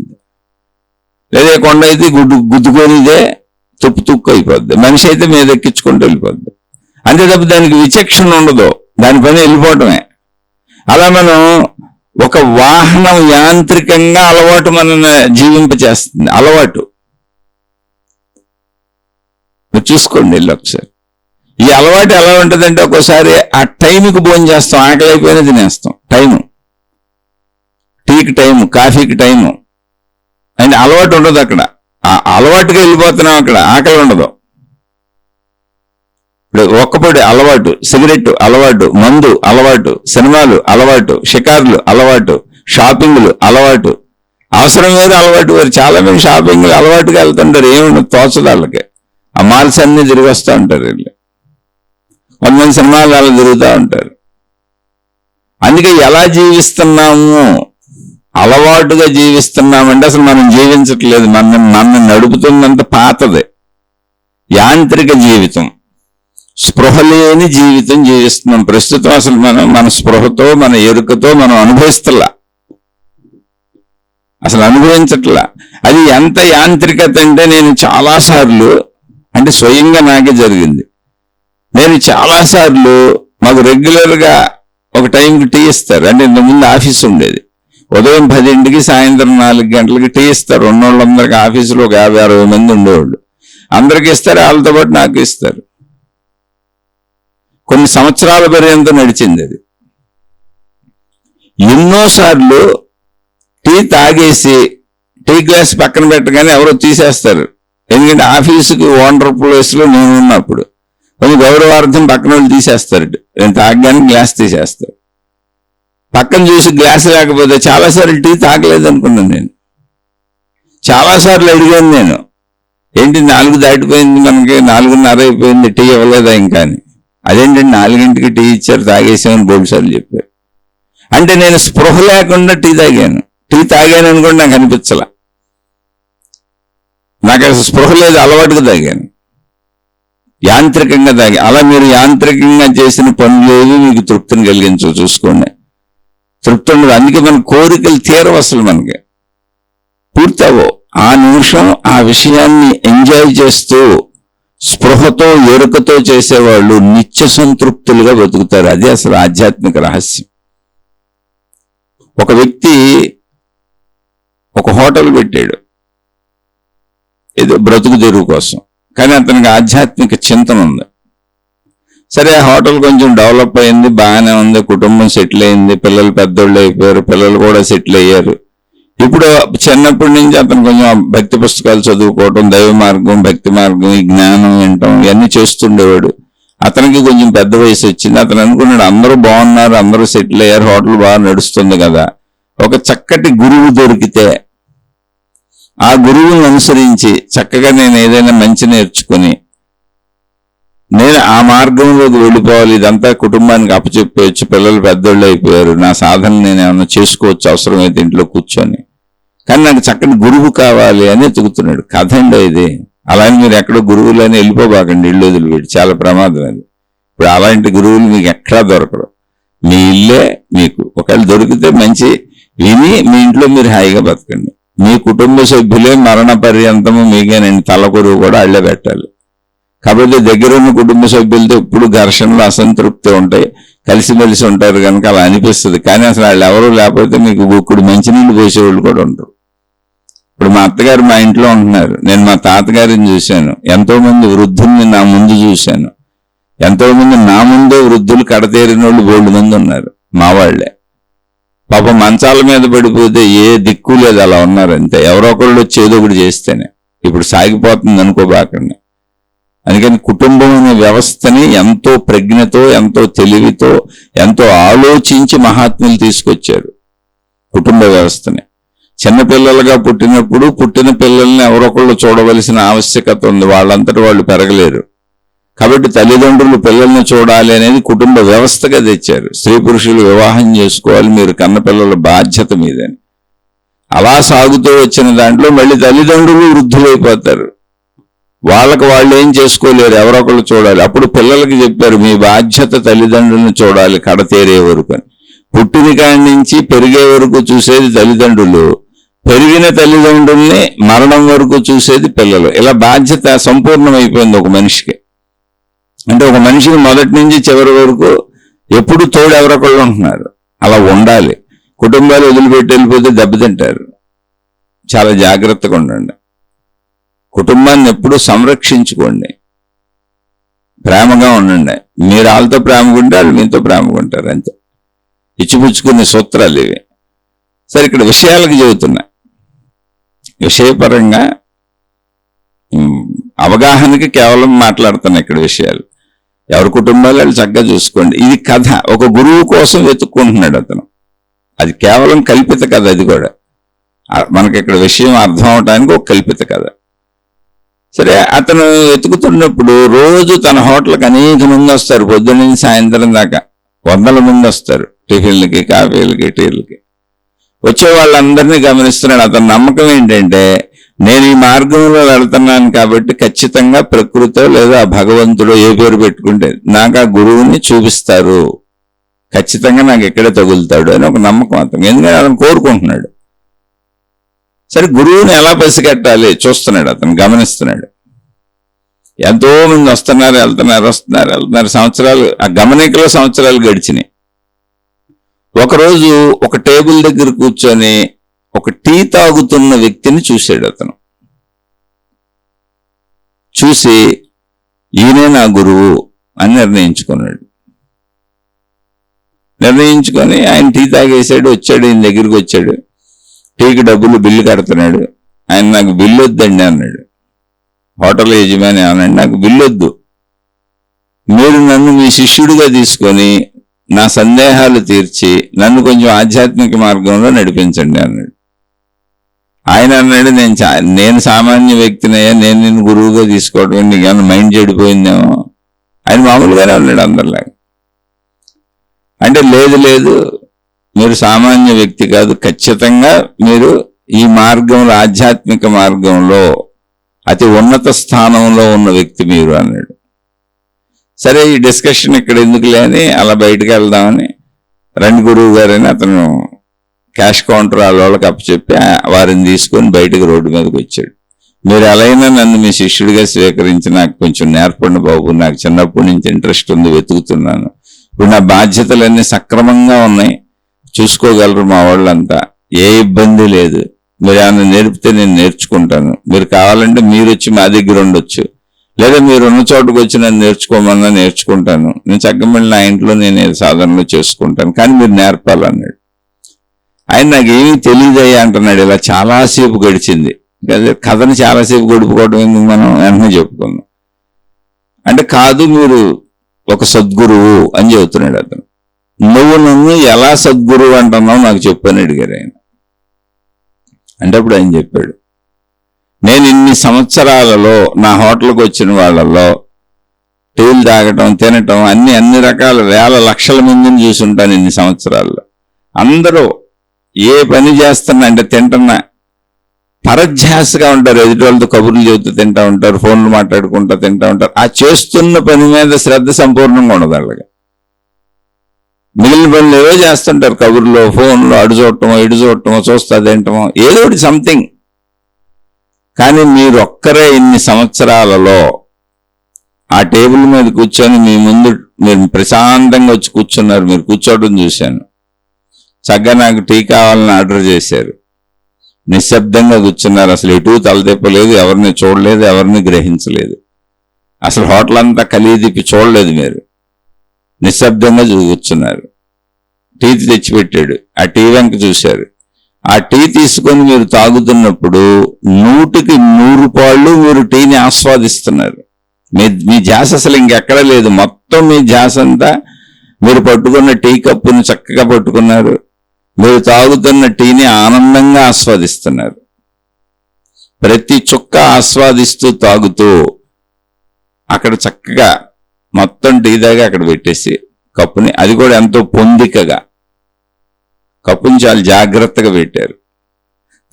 లేదా కొండ అయితే గుద్దుకొనిదే తుక్కు అయిపోద్ది, మనిషి అయితే మీద ఎక్కించుకుంటూ వెళ్ళిపోద్ది. అంతే తప్ప దానికి విచక్షణ ఉండదు, దాని పని వెళ్ళిపోవటమే. అలా మనం ఒక వాహనం యాంత్రికంగా అలవాటు మనల్ని జీవింపచేస్తుంది. అలవాటు చూసుకోండి వెళ్ళి ఒకసారి. ఈ అలవాటు ఎలా ఉంటుందంటే ఒక్కోసారి ఆ టైంకి భోజనం చేస్తాం, ఆకలి అయిపోయినా తినేస్తాం. టైము, టీకి టైము, కాఫీకి టైము, అండ్ అలవాటు ఉండదు అక్కడ. ఆ అలవాటుగా వెళ్ళిపోతున్నాం, అక్కడ ఆకలి ఉండదు. ఇప్పుడు ఒక్కపొడి అలవాటు, సిగరెట్ అలవాటు, మందు అలవాటు, సినిమాలు అలవాటు, షికార్లు అలవాటు, షాపింగ్లు అలవాటు. అవసరం వేరు, అలవాటు వేరు. చాలా మంది షాపింగ్లు అలవాటుగా వెళ్తుంటారు, ఏముండదు తోచదు వాళ్ళకి. ఆ మాల్స్ అన్ని తిరిగి వస్తూ ఉంటారు వీళ్ళు. కొంతమంది సినిమాలు అలా తిరుగుతూ ఉంటారు. అందుకే ఎలా జీవిస్తున్నాము, అలవాటుగా జీవిస్తున్నామంటే అసలు మనం జీవించట్లేదు, మన నడుపుతున్నంత పాతదే యాంత్రిక జీవితం, స్పృహ లేని జీవితం జీవిస్తున్నాం ప్రస్తుతం. అసలు మన స్పృహతో, మన ఎరుకతో మనం అనుభవిస్తలా, అసలు అనుభవించట్లా. అది ఎంత యాంత్రికత అంటే, నేను చాలాసార్లు, అంటే స్వయంగా నాకే జరిగింది, నేను చాలాసార్లు మాకు రెగ్యులర్గా ఒక టైంకి టీ ఇస్తారు. అంటే ఇంతకుముందు ఆఫీస్ ఉండేది, ఉదయం 10 సాయంత్రం 4 గంటలకి టీ ఇస్తారు. ఉన్నోళ్ళందరికీ ఆఫీసులో ఒక 50-60 మంది ఉండేవాళ్ళు, అందరికి ఇస్తారు, వాళ్ళతో పాటు నాకు ఇస్తారు. కొన్ని సంవత్సరాల పర్యంతం నడిచింది అది. ఎన్నోసార్లు టీ తాగేసి టీ గ్లాస్ పక్కన పెట్టగానే ఎవరో తీసేస్తారు. ఎందుకంటే ఆఫీసుకి ఓనర్ ప్లేస్లో నేను ఉన్నప్పుడు కొంచెం గౌరవార్థం పక్కన వాళ్ళు తీసేస్తారు. నేను తాగగానే గ్లాస్ తీసేస్తారు. పక్కన చూసి గ్లాస్ లేకపోతే చాలాసార్లు టీ తాగలేదు అనుకున్నాను నేను. చాలాసార్లు అడిగాను నేను, ఏంటి 4 దాటిపోయింది, మనకి 4:30 అయిపోయింది, టీ ఇవ్వలేదా ఇంకా అని. అదేంటండి 4 గంటలకి టీ ఇచ్చారు, తాగేసామని బోల్సార్లు చెప్పారు. అంటే నేను స్పృహ లేకుండా టీ తాగాను. టీ తాగాను అనుకోండి, నాకు అనిపించలా, నాకు అసలు స్పృహ లేదు, అలవాటుగా తాగాను, యాంత్రికంగా తాగా. అలా మీరు యాంత్రికంగా చేసిన పనులేవి మీకు తృప్తిని కలిగించవు. చూసుకోండి, తృప్తి ఉండదు. అందుకే మన కోరికలు తీరవు, అసలు మనకి పూర్తవో. ఆ నిమిషం ఆ విషయాన్ని ఎంజాయ్ చేస్తూ స్పృహతో, ఎరుకతో చేసేవాళ్ళు నిత్య సంతృప్తులుగా బతుకుతారు. అదే అసలు ఆధ్యాత్మిక రహస్యం. ఒక వ్యక్తి ఒక హోటల్ పెట్టాడు, ఏదో బ్రతుకు తెరువు కోసం, కానీ అతనికి ఆధ్యాత్మిక చింతన ఉంది. సరే, ఆ హోటల్ కొంచెం డెవలప్ అయింది, బాగానే ఉంది, కుటుంబం సెటిల్ అయింది, పిల్లలు పెద్దోళ్ళు అయిపోయారు, పిల్లలు కూడా సెటిల్ అయ్యారు. ఇప్పుడు చిన్నప్పటి నుంచి అతను కొంచెం భక్తి పుస్తకాలు చదువుకోవటం, దైవ మార్గం, భక్తి మార్గం, ఈ జ్ఞానం వినటం ఇవన్నీ చేస్తుండేవాడు. అతనికి కొంచెం పెద్ద వయసు వచ్చింది. అతను అనుకున్నాడు, అందరూ బాగున్నారు, అందరూ సెటిల్ అయ్యారు, హోటల్ బాగా నడుస్తుంది కదా, ఒక చక్కటి గురువు దొరికితే ఆ గురువుని అనుసరించి చక్కగా నేను ఏదైనా మంచి నేర్చుకుని నేను ఆ మార్గంలోకి వెళ్ళిపోవాలి. ఇదంతా కుటుంబానికి అప్పచెప్పవచ్చు, పిల్లలు పెద్దోళ్ళు అయిపోయారు, నా సాధన నేను ఏమన్నా చేసుకోవచ్చు అవసరమైతే ఇంట్లో కూర్చొని, కానీ నాకు చక్కటి గురువు కావాలి అని ఎతుకుతున్నాడు. కథ అండి ఇది. అలానే మీరు ఎక్కడో గురువులని వెళ్ళిపోబాకండి, ఇల్లు వదిలిపెట్టి, చాలా ప్రమాదం అది. ఇప్పుడు అలాంటి గురువులు మీకు ఎక్కడా దొరకరు. మీ ఇల్లే మీకు ఒకవేళ దొరికితే మంచి విని మీ ఇంట్లో మీరు హాయిగా బతకండి. మీ కుటుంబ సభ్యులే మరణ పర్యంతము మీకేనండి, తలకొరువు కూడా అళ్ళే పెట్టాలి. కాబట్టి దగ్గరున్న కుటుంబ సభ్యులతో ఎప్పుడు ఘర్షణలు, అసంతృప్తి ఉంటాయి, కలిసిమెలిసి ఉంటారు కనుక అలా అనిపిస్తుంది. కానీ అసలు వాళ్ళు ఎవరు లేకపోతే మీకు గుక్కుడు మంచినీళ్ళు పోసేవాళ్ళు కూడా ఉంటారు. ఇప్పుడు మా అత్తగారు మా ఇంట్లో ఉంటున్నారు, నేను మా తాతగారిని చూశాను, ఎంతో మంది వృద్ధుల్ని నా ముందు చూశాను, ఎంతో మంది నా ముందే వృద్ధులు కడతేరిన వాళ్ళు 2 మంది ఉన్నారు మా వాళ్లే. పాప మంచాల మీద పడిపోతే ఏ దిక్కు లేదు, అలా ఉన్నారు అంతే. ఎవరో ఒకళ్ళు వచ్చి ఏదో ఒకటి చేస్తేనే ఇప్పుడు సాగిపోతుంది అనుకోబాకండి. అందుకని కుటుంబం అనే వ్యవస్థని ఎంతో ప్రజ్ఞతో, ఎంతో తెలివితో, ఎంతో ఆలోచించి మహాత్ములు తీసుకొచ్చారు కుటుంబ వ్యవస్థని. చిన్నపిల్లలుగా పుట్టినప్పుడు పుట్టిన పిల్లల్ని ఎవరొకళ్ళు చూడవలసిన ఆవశ్యకత ఉంది, వాళ్ళంతటి వాళ్ళు పెరగలేరు. కాబట్టి తల్లిదండ్రులు పిల్లల్ని చూడాలి అనేది కుటుంబ వ్యవస్థగా తెచ్చారు. స్త్రీ పురుషులు వివాహం చేసుకోవాలి, మీరు కన్న పిల్లల బాధ్యత మీదని. అలా సాగుతూ వచ్చిన దాంట్లో మళ్ళీ తల్లిదండ్రులు వృద్ధులైపోతారు, వాళ్ళకు వాళ్ళు ఏం చేసుకోలేరు, ఎవరొకళ్ళు చూడాలి. అప్పుడు పిల్లలకి చెప్పారు, మీ బాధ్యత తల్లిదండ్రులను చూడాలి కడతేరే వరకు అని. పుట్టిన కాడి నుంచి పెరిగే వరకు చూసేది తల్లిదండ్రులు, పెరిగిన తల్లిదండ్రుల్ని మరణం వరకు చూసేది పిల్లలు. ఇలా బాధ్యత సంపూర్ణమైపోయింది ఒక మనిషికి. అంటే ఒక మనిషికి మొదటి నుంచి చివరి వరకు ఎప్పుడు తోడు ఎవరొకళ్ళు ఉంటున్నారు, అలా ఉండాలి. కుటుంబాలు వదిలిపెట్టి వెళ్ళిపోతే దెబ్బతింటారు. చాలా జాగ్రత్తగా ఉండండి. కుటుంబాన్ని ఎప్పుడు సంరక్షించుకోండి, ప్రేమగా ఉండండి. మీరు వాళ్ళతో ప్రేమగా ఉంటే వాళ్ళు మీతో ప్రేమగా ఉంటారు, అంతే. ఇచ్చిపుచ్చుకునే సూత్రాలు ఇవి. సరే, ఇక్కడ విషయాలకు చెబుతున్నా. విషయపరంగా అవగాహనకి కేవలం మాట్లాడుతున్నా ఇక్కడ విషయాలు. ఎవరి కుటుంబాలు వాళ్ళు చక్కగా చూసుకోండి. ఇది కథ, ఒక గురువు కోసం వెతుక్కుంటున్నాడు అతను. అది కేవలం కల్పిత కథ. అది కూడా మనకి ఇక్కడ విషయం అర్థం అవటానికి ఒక కల్పిత కథ. సరే, అతను వెతుకుతున్నప్పుడు రోజు తన హోటల్కి అనేక మంది వస్తారు, పొద్దున్న సాయంత్రం దాకా 100 మంది వస్తారు, టిఫిన్లకి, కాఫీలకి, టీలకి. వచ్చే వాళ్ళందరినీ గమనిస్తున్నాడు. అతని నమ్మకం ఏంటంటే, నేను ఈ మార్గంలో వెళ్తున్నాను కాబట్టి ఖచ్చితంగా ప్రకృతో లేదా భగవంతుడు ఏ పేరు పెట్టుకుంటే నాకు ఆ గురువుని చూపిస్తారు, ఖచ్చితంగా నాకు ఎక్కడే తగులుతాడు అని ఒక నమ్మకం అతను. ఎందుకంటే అతను కోరుకుంటున్నాడు. సరే, గురువుని ఎలా పసిగట్టాలి చూస్తున్నాడు అతను, గమనిస్తున్నాడు. ఎంతో మంది వస్తున్నారు, వెళ్తున్నారు. సంవత్సరాలు, ఆ గమనికలో సంవత్సరాలు గడిచినాయి. ఒకరోజు ఒక టేబుల్ దగ్గర కూర్చొని ఒక టీ తాగుతున్న వ్యక్తిని చూశాడు అతను. చూసి ఈయనే నా గురువు అని నిర్ణయించుకొని ఆయన టీ తాగేశాడు. వచ్చాడు, ఈయన దగ్గరికి వచ్చాడు. టీకి డబ్బులు, బిల్లు కడుతున్నాడు. ఆయన నాకు బిల్లు వద్దండి అన్నాడు. హోటల్ యజమాని అన్నాడు, నాకు బిల్లు వద్దు, మీరు నన్ను మీ శిష్యుడిగా తీసుకొని నా సందేహాలు తీర్చి నన్ను కొంచెం ఆధ్యాత్మిక మార్గంలో నడిపించండి అన్నాడు. ఆయన అన్నాడు, నేను సామాన్య వ్యక్తినయ్యా, నేను నిన్ను గురువుగా తీసుకోవడం నీకు ఏమన్నా మైండ్ చెడిపోయిందేమో. ఆయన మామూలుగానే ఉన్నాడు అందరిలాగా. అంటే లేదు, మీరు సామాన్య వ్యక్తి కాదు, ఖచ్చితంగా మీరు ఈ మార్గంలో, ఆధ్యాత్మిక మార్గంలో అతి ఉన్నత స్థానంలో ఉన్న వ్యక్తి మీరు అన్నాడు. సరే, ఈ డిస్కషన్ ఇక్కడ ఎందుకు లేని అలా బయటకు వెళ్దామని రండి గురువు గారని అతను క్యాష్ కౌంటర్ వాళ్ళకి అప్పచెప్పి వారిని తీసుకొని బయటకు రోడ్డు మీదకి వచ్చాడు. మీరు ఎలాగైనా నన్ను మీ శిష్యుడిగా స్వీకరించి నాకు కొంచెం నేర్పండి బాబు, నాకు చిన్నప్పటి నుంచి ఇంట్రెస్ట్ ఉంది, వెతుకుతున్నాను. ఇప్పుడు నా బాధ్యతలన్నీ సక్రమంగా ఉన్నాయి, చూసుకోగలరు మా వాళ్ళంతా, ఏ ఇబ్బంది లేదు. మీరు ఏమైనా నేర్పితే నేను నేర్చుకుంటాను. మీరు కావాలంటే మీరు వచ్చి మా దగ్గర ఉండొచ్చు, లేదా మీరు ఉన్న చోటుకు వచ్చి నన్ను నేర్చుకోమన్నా నేర్చుకుంటాను. నేను చక్కమల్లి నా ఇంట్లో నేను సాధనలు చేసుకుంటాను, కానీ మీరు నేర్పాలన్నాడు. ఆయన నాకేమీ తెలియదయ్యా అంటున్నాడు. ఇలా చాలాసేపు గడిచింది. కథను చాలాసేపు గడుపుకోవడం ఎందుకు, మనం వెంటనే చెప్పుకుందాం. అంటే కాదు, మీరు ఒక సద్గురువు అని చెబుతున్నాడు అతను. నువ్వు నన్ను ఎలా సద్గురువు అంటున్నావు నాకు చెప్పని అడిగారు ఆయన. అంటే అప్పుడు ఆయన చెప్పాడు, నేను ఇన్ని సంవత్సరాలలో నా హోటల్కి వచ్చిన వాళ్ళలో టీలు తాగటం, తినటం, అన్ని రకాల వేల లక్షల మందిని చూసుంటాను ఇన్ని సంవత్సరాల్లో. అందరూ ఏ పని చేస్తున్నా అంటే తింటున్నా పరధ్యాసగా ఉంటారు, ఎదుటి వాళ్ళతో కబుర్లు చెబుతూ తింటూ ఉంటారు, ఫోన్లు మాట్లాడుకుంటూ తింటూ ఉంటారు. ఆ చేస్తున్న పని మీద శ్రద్ధ సంపూర్ణంగా ఉండదు వాళ్ళకి. మిగిలిన పనులు ఏవో చేస్తుంటారు, కబుర్లో, ఫోన్లో, అడు చూడటమో ఇటు చూడటమో, చూస్తా తింటమో, ఏదో ఒకటి సంథింగ్. కానీ మీరు ఒక్కరే ఇన్ని సంవత్సరాలలో ఆ టేబుల్ మీద కూర్చొని మీ ముందు మీరు ప్రశాంతంగా వచ్చి కూర్చున్నారు. మీరు కూర్చోవడం చూశాను. చక్కగా నాకు టీ కావాలని ఆర్డర్ చేశారు. నిశ్శబ్దంగా కూర్చున్నారు. అసలు ఎటు తలదెప్పలేదు, ఎవరిని చూడలేదు, ఎవరిని గ్రహించలేదు. అసలు హోటల్ అంతా కలిగి తిప్పి చూడలేదు. మీరు నిశ్శబ్దంగా కూర్చున్నారు. టీ తెచ్చిపెట్టాడు. ఆ టీ వెంక చూశారు. ఆ టీ తీసుకొని మీరు తాగుతున్నప్పుడు 100కి 100 పాళ్ళు మీరు టీని ఆస్వాదిస్తున్నారు. మీ ధ్యాస అసలు ఇంకెక్కడ లేదు. మొత్తం మీ ధ్యాస అంతా మీరు పట్టుకున్న టీ కప్పుని చక్కగా పట్టుకున్నారు. మీరు తాగుతున్న టీని ఆనందంగా ఆస్వాదిస్తున్నారు. ప్రతి చుక్క ఆస్వాదిస్తూ తాగుతూ అక్కడ చక్కగా మొత్తం టీ దాకా అక్కడ పెట్టేసి కప్పుని, అది కూడా ఎంతో పొందికగా కప్పుని చాలా జాగ్రత్తగా పెట్టారు.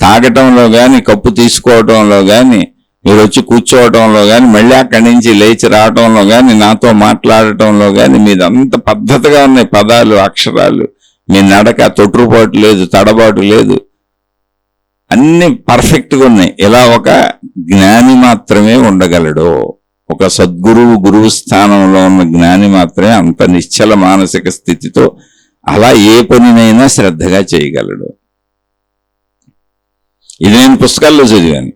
తాగటంలో కానీ, కప్పు తీసుకోవటంలో కానీ, మీరు వచ్చి కూర్చోవటంలో కానీ, మళ్ళీ అక్కడి నుంచి లేచి రావటంలో కానీ, నాతో మాట్లాడటంలో కానీ మీదంత పద్ధతిగా ఉన్నాయి. పదాలు, అక్షరాలు, మీ నడక తొట్టుపాటు లేదు, తడబాటు లేదు, అన్ని పర్ఫెక్ట్గా ఉన్నాయి. ఇలా ఒక జ్ఞాని మాత్రమే ఉండగలడు. ఒక సద్గురువు, గురువు స్థానంలో ఉన్న జ్ఞాని మాత్రమే అంత నిశ్చల మానసిక స్థితితో అలా ఏ పనినైనా శ్రద్ధగా చేయగలడు. ఇది నేను పుస్తకాల్లో చదివాను.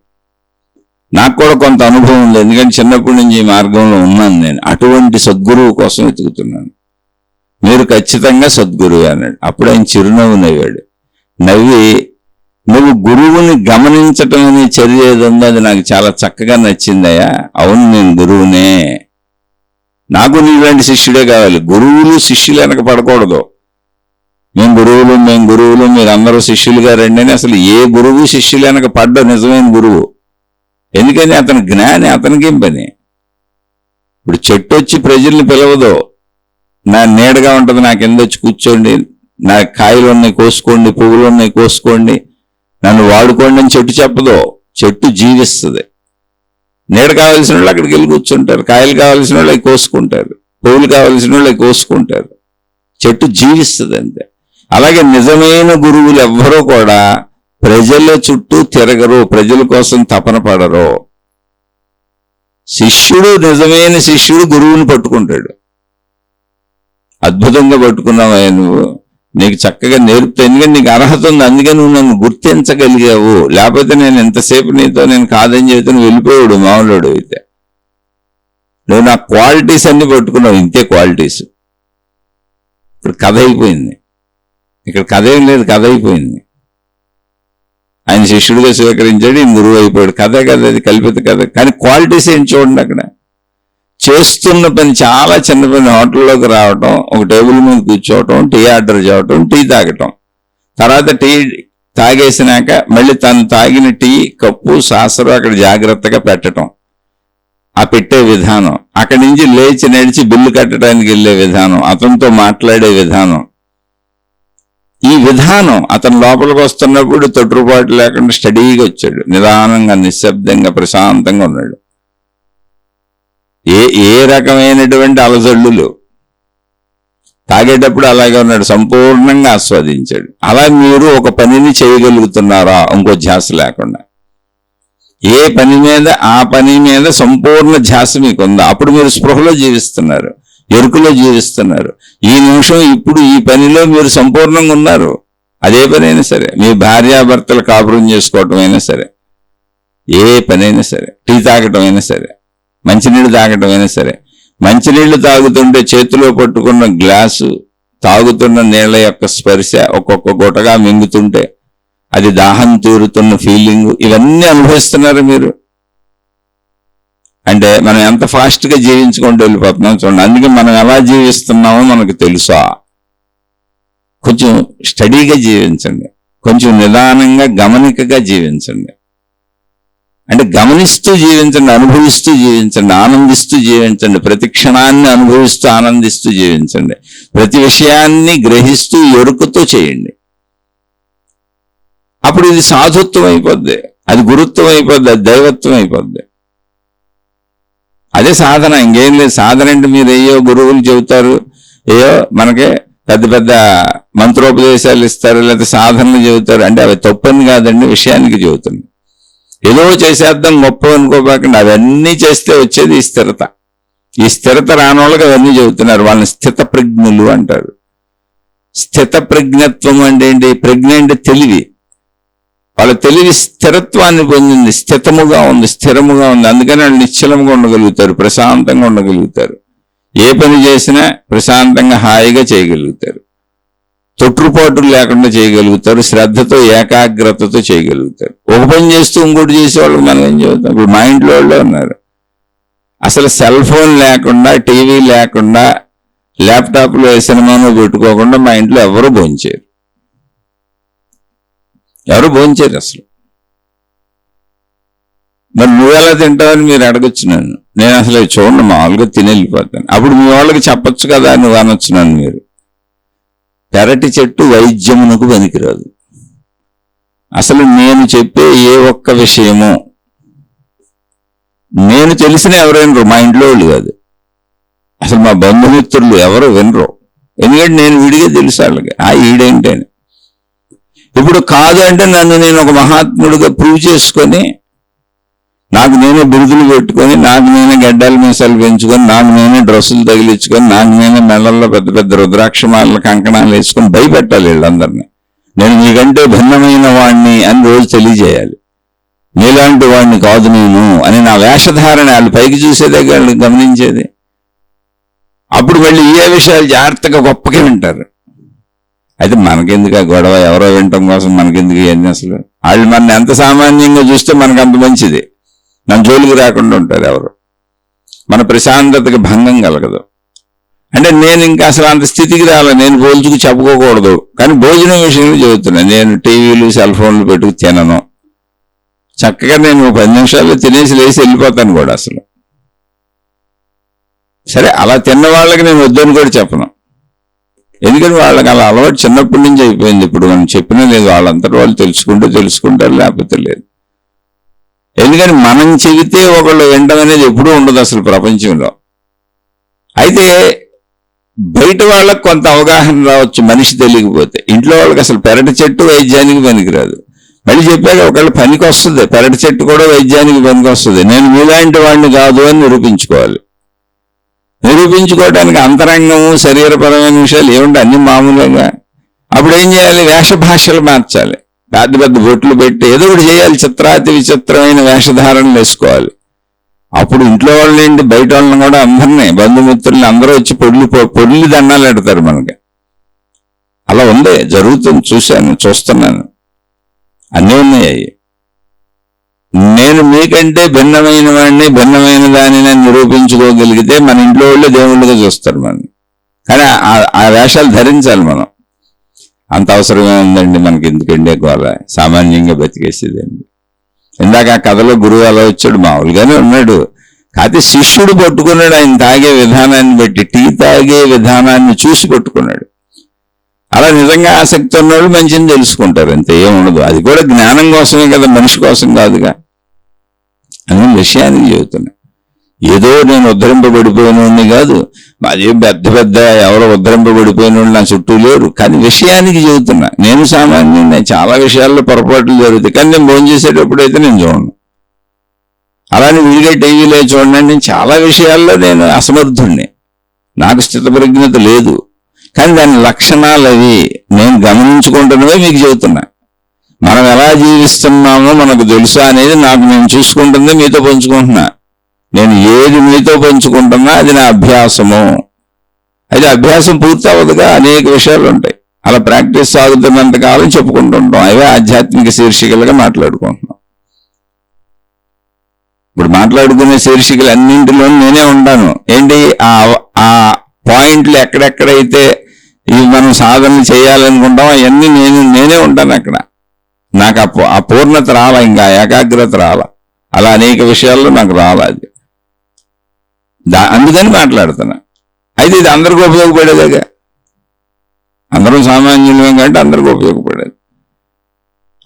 నాకు కూడా కొంత అనుభవం ఉంది, ఎందుకంటే చిన్నప్పటి నుంచి ఈ మార్గంలో ఉన్నాను. నేను అటువంటి సద్గురువు కోసం వెతుకుతున్నాను. మీరు ఖచ్చితంగా సద్గురువు అన్నాడు. అప్పుడు ఆయన చిరునవ్వు నవ్వాడు. నవ్వి, నువ్వు గురువుని గమనించటం అనే చర్య ఏది ఉందో అది నాకు చాలా చక్కగా నచ్చిందయ్యా. అవును, నేను గురువునే. నాకు నీలాంటి శిష్యుడే కావాలి. గురువులు శిష్యులు వెనక పడకూడదు. మేము గురువులు, మీరందరూ శిష్యులుగా రండి అని అసలు ఏ గురువు శిష్యులు వెనక పడ్డ నిజమైన గురువు. ఎందుకని అతని జ్ఞాని, అతనికేం పని. ఇప్పుడు చెట్టు వచ్చి ప్రజల్ని పిలవదు, నా నీడగా ఉంటుంది, నా కింద వచ్చి కూర్చోండి, నా కాయలు ఉన్నాయి కోసుకోండి, పువ్వులు ఉన్నాయి కోసుకోండి, నన్ను వాడుకోండి అని చెట్టు చెప్పదు. చెట్టు జీవిస్తుంది. నీడ కావాల్సిన వాళ్ళు అక్కడికి వెళ్ళి కూర్చుంటారు, కాయలు కావాల్సిన వాళ్ళు అవి కోసుకుంటారు, పువ్వులు కావాల్సిన వాళ్ళు అవి కోసుకుంటారు. చెట్టు జీవిస్తుంది అంతే. అలాగే నిజమైన గురువులు ఎవ్వరూ కూడా ప్రజల చుట్టూ తిరగరు, ప్రజల కోసం తపన పడరు. శిష్యుడు, నిజమైన శిష్యుడు గురువుని పట్టుకుంటాడు. అద్భుతంగా పట్టుకున్నావా నువ్వు, నీకు చక్కగా నేర్పుతా, ఎందుకంటే నీకు అర్హత ఉంది, అందుకే నువ్వు నన్ను గుర్తించగలిగావు. లేకపోతే నేను ఎంతసేపు నీతో నేను కాదని చెబితే నువ్వు వెళ్ళిపోయాడు మామూలుడు అయితే. నువ్వు నా క్వాలిటీస్ అన్ని పట్టుకున్నావు, ఇంతే క్వాలిటీస్. ఇప్పుడు కథ అయిపోయింది. ఇక్కడ కథ ఏం లేదు, కథ అయిపోయింది. ఆయన శిష్యుడిగా స్వీకరించాడు, ఈయన గురువు అయిపోయాడు. కథే కదా, అది కల్పిత కథ. కానీ క్వాలిటీస్ ఏంటి చూడండి. అక్కడ చేస్తున్న పని చాలా చిన్న పని. హోటల్లోకి రావటం, ఒక టేబుల్ మీద కూర్చోవటం, టీ ఆర్డర్ చేయటం, టీ తాగటం, తర్వాత టీ తాగేసినాక మళ్ళీ తను తాగిన టీ కప్పు సాసరు అక్కడ జాగ్రత్తగా పెట్టడం, ఆ పెట్టే విధానం, అక్కడి నుంచి లేచి నడిచి బిల్లు కట్టడానికి వెళ్ళే విధానం, అతనితో మాట్లాడే విధానం, ఈ విధానం అతను లోపలికి వస్తున్నప్పుడు తొట్టుపాటు లేకుండా స్టడీగా వచ్చాడు. నిదానంగా, నిశ్శబ్దంగా, ప్రశాంతంగా ఉన్నాడు. ఏ రకమైనటువంటి అలజడులు, తాగేటప్పుడు అలాగే ఉన్నాడు, సంపూర్ణంగా ఆస్వాదించాడు. అలా మీరు ఒక పనిని చేయగలుగుతున్నారా ఇంకో ధ్యాస లేకుండా? ఏ పని మీద ఆ పని మీద సంపూర్ణ ధ్యాస మీకుందా? అప్పుడు మీరు స్పృహలో జీవిస్తున్నారు, ఎరుకలో జీవిస్తున్నారు. ఈ నిమిషం ఇప్పుడు ఈ పనిలో మీరు సంపూర్ణంగా ఉన్నారు. అదే పనైనా సరే, మీ భార్యాభర్తలు కాపురం చేసుకోవటం అయినా సరే, ఏ పనైనా సరే, టీ తాగటం అయినా సరే, మంచినీళ్ళు తాగటం అయినా సరే, మంచినీళ్లు తాగుతుంటే చేతిలో పట్టుకున్న గ్లాసు, తాగుతున్న నీళ్ల యొక్క స్పర్శ, ఒక్కొక్క గుటగా మింగుతుంటే అది దాహం తీరుతున్న ఫీలింగ్, ఇవన్నీ అనుభవిస్తున్నారు మీరు. అంటే మనం ఎంత ఫాస్ట్గా జీవించుకుంటూ వెళ్ళిపోతున్నాం చూడండి. అందుకే మనం ఎలా జీవిస్తున్నామో మనకు తెలుసా? కొంచెం స్టడీగా జీవించండి, కొంచెం నిదానంగా గమనికగా జీవించండి. అంటే గమనిస్తూ జీవించండి, అనుభవిస్తూ జీవించండి, ఆనందిస్తూ జీవించండి. ప్రతి క్షణాన్ని అనుభవిస్తూ ఆనందిస్తూ జీవించండి. ప్రతి విషయాన్ని గ్రహిస్తూ ఎరుకుతూ చేయండి. అప్పుడు ఇది సాధుత్వం అయిపోద్ది, అది గురుత్వం అయిపోద్ది, అది దైవత్వం అయిపోద్ది. అదే సాధన, ఇంకేం లేదు. సాధన అంటే మీరు ఏయో గురువులు చెబుతారు, ఏయో మనకే పెద్ద పెద్ద మంత్రోపదేశాలు ఇస్తారు, లేకపోతే సాధనలు చెబుతారు. అంటే అవి తప్పని కాదండి, విషయానికి చెబుతుంది. ఏదో చేసేద్దాం గొప్ప అనుకోబాకండి, అవన్నీ చేస్తే వచ్చేది ఈ స్థిరత. ఈ స్థిరత రాని వాళ్ళకి అవన్నీ చెబుతున్నారు. వాళ్ళని స్థిత ప్రజ్ఞులు అంటారు. స్థిత ప్రజ్ఞత్వం అంటే ఏంటి? ప్రజ్ఞ అంటే తెలివి. వాళ్ళ తెలివి స్థిరత్వాన్ని పొందింది, స్థితముగా ఉంది, స్థిరముగా ఉంది. అందుకని వాళ్ళు నిశ్చలముగా ఉండగలుగుతారు, ప్రశాంతంగా ఉండగలుగుతారు. ఏ పని చేసినా ప్రశాంతంగా హాయిగా చేయగలుగుతారు, తొట్టుపాటులు లేకుండా చేయగలుగుతారు, శ్రద్ధతో ఏకాగ్రతతో చేయగలుగుతారు. ఒక పని చేస్తూ ఇంకోటి చేసేవాళ్ళకి మనం ఏం చెబుతాం? ఇప్పుడు మా ఇంట్లో వాళ్ళే ఉన్నారు, అసలు సెల్ ఫోన్ లేకుండా, టీవీ లేకుండా, ల్యాప్టాప్లో సినిమాను పెట్టుకోకుండా మా ఇంట్లో ఎవరు భోంచేయరు, ఎవరు భోంచేయరు అసలు. మరి నువ్వెలా తింటావని మీరు అడగొచ్చు నన్ను. నేను అసలు చూడండి, మామూలుగా తిని వెళ్ళిపోతాను. అప్పుడు మీ వాళ్ళకి చెప్పొచ్చు కదా, నువ్వు అనొచ్చు నన్ను. మీరు పెరటి చెట్టు వైద్యమునకు పనికిరాదు. అసలు నేను చెప్పే ఏ ఒక్క విషయము నేను తెలిసిన ఎవరైనరు, మా ఇంట్లో వాళ్ళు కాదు, అసలు మా బంధుమిత్రులు ఎవరు వినరు. ఎందుకంటే నేను విడిగా తెలుసు వాళ్ళకి ఈడేంటని. ఇప్పుడు కాదు అంటే నన్ను నేను ఒక మహాత్ముడిగా ప్రూవ్ చేసుకొని, నాకు నేనే బిరుదులు పెట్టుకొని, నాకు నేనే గడ్డాల మీసాలు పెంచుకొని, నాకు నేనే డ్రెస్సులు తగిలించుకొని, నాకు నేనే మెళ్ళల్లో పెద్ద పెద్ద రుద్రాక్షమాల కంకణాలు వేసుకొని భయపెట్టాలి వీళ్ళందరినీ. నేను మీకంటే భిన్నమైన వాడిని అని రోజు తెలియజేయాలి. మీలాంటి వాడిని కాదు నేను అని నా వేషధారణ వాళ్ళు పైకి చూసేదే వాళ్ళు గమనించేది. అప్పుడు మళ్ళీ ఏ విషయాలు జాగ్రత్తగా గొప్పగా వింటారు. అయితే మనకెందుకు ఆ గొడవ? ఎవరో వినటం కోసం మనకెందుకు ఇవన్నీ? అసలు వాళ్ళు మన ఎంత సామాన్యంగా చూస్తే మనకు అంత మంచిది. మన జోలికి రాకుండా ఉంటారు ఎవరు. మన ప్రశాంతతకి భంగం కలగదు. అంటే నేను ఇంకా అసలు అంత స్థితికి రాలే, నేను పోల్చుకు చెప్పుకోకూడదు. కానీ భోజనం విషయంలో చెబుతున్నాను. నేను టీవీలు సెల్ ఫోన్లు పెట్టుకు తినను. చక్కగా నేను 10 నిమిషాల్లో తినేసి లేచి వెళ్ళిపోతాను కూడా. అసలు సరే, అలా తిన్న వాళ్ళకి నేను వద్దని కూడా చెప్పను. ఎందుకంటే వాళ్ళకి అలా అలవాటు చిన్నప్పటి నుంచి అయిపోయింది. ఇప్పుడు మనం చెప్పినా లేదు, వాళ్ళంతటా వాళ్ళు తెలుసుకుంటారు, లేకపోతే లేదు. ఎందుకని మనం చెబితే ఒకళ్ళు వినడం అనేది ఎప్పుడూ ఉండదు అసలు ప్రపంచంలో. అయితే బయట వాళ్ళకి కొంత అవగాహన రావచ్చు మనిషి తెలియకపోతే. ఇంట్లో వాళ్ళకి అసలు పెరటి చెట్టు వైద్యానికి పనికిరాదు. మళ్ళీ చెప్పాక ఒకళ్ళు పనికి వస్తుంది, పెరటి చెట్టు కూడా వైద్యానికి పనికి వస్తుంది. నేను మీలాంటి వాడిని కాదు అని నిరూపించుకోవాలి. నిరూపించుకోవడానికి అంతరంగము, శరీరపరమైన విషయాలు ఏముంటే అన్ని మామూలుగా. అప్పుడు ఏం చేయాలి? వేషభాషలు మార్చాలి, పెద్ద పెద్ద బొట్లు పెట్టి ఏదో ఒకటి చేయాలి, చిత్రాతి విచిత్రమైన వేషధారణలు వేసుకోవాలి. అప్పుడు ఇంట్లో వాళ్ళేంటి, బయట వాళ్ళని కూడా అందరినీ, బంధుమిత్రుల్ని అందరూ వచ్చి పొర్లి దండాలు పెడతారు మనకి. అలా ఉంది, జరుగుతుంది, చూస్తున్నాను, అన్నీ ఉన్నాయి. నేను మీకంటే భిన్నమైన వాడిని, భిన్నమైన దానిని నిరూపించుకోగలిగితే మన ఇంట్లో వాళ్ళే దేవుళ్ళుగా చూస్తారు మనని. కానీ ఆ వేషాలు ధరించాలి మనం. అంత అవసరమే ఉందండి మనకి, ఎందుకండి గోల, సామాన్యంగా బతికేసేదండి. ఇందాక ఆ కథలో గురువు అలా వచ్చాడు, మామూలుగానే ఉన్నాడు. కాకపోతే శిష్యుడు పట్టుకున్నాడు ఆయన తాగే విధానాన్ని బట్టి, టీ తాగే విధానాన్ని చూసి పట్టుకున్నాడు. అలా నిజంగా ఆసక్తి ఉన్నవాళ్ళు మంచిని తెలుసుకుంటారు, అంతే, ఏముండదు. అది కూడా జ్ఞానం కోసమే కదా, మనిషి కోసం కాదుగా అనే విషయానికి చెబుతున్నా. ఏదో నేను ఉద్ధరింపబడిపోయినోడిని కాదు, అదే పెద్ద పెద్ద ఎవరో ఉద్ధరింపబడిపోయిన వాళ్ళు నా చుట్టూ లేరు. కానీ విషయానికి చెబుతున్నా. నేను సామాన్యుడిని, చాలా విషయాల్లో పొరపాట్లు జరుగుతాయి. కానీ నేను భోజనం చేసేటప్పుడైతే నేను చూడను. అలానే విడిగా టీవీలో చూడండి, నేను చాలా విషయాల్లో నేను అసమర్థుణ్ణి, నాకు స్థితప్రజ్ఞత లేదు. కానీ దాని లక్షణాలు అవి నేను గమనించుకుంటున్నవే మీకు చెబుతున్నా. మనం ఎలా జీవిస్తున్నామో మనకు తెలుసా అనేది నేను చూసుకుంటుంది, మీతో పంచుకుంటున్నా. నేను ఏది మీతో పంచుకుంటున్నా అది నా అభ్యాసము. అయితే అభ్యాసం పూర్తి అవ్వదుగా, అనేక విషయాలు ఉంటాయి. అలా ప్రాక్టీస్ సాగుతున్నంత కాలం చెప్పుకుంటుంటాం. అవే ఆధ్యాత్మిక శీర్షికలుగా మాట్లాడుకుంటున్నాం. ఇప్పుడు మాట్లాడుకునే శీర్షికలు అన్నింటిలో నేనే ఉంటాను. ఏంటి ఆ పాయింట్లు ఎక్కడెక్కడైతే ఇవి మనం సాధనలు చేయాలనుకుంటాం అవన్నీ నేనే ఉంటాను అక్కడ. నాకు ఆ పూర్ణత రాలా, ఇంకా ఏకాగ్రత రాలా. అలా అనేక విషయాల్లో నాకు రాలా అది. అందుకని మాట్లాడుతున్నా. అయితే ఇది అందరికీ ఉపయోగపడేదేగా, అందరం సామాన్యులమే కంటే అందరికీ ఉపయోగపడేది.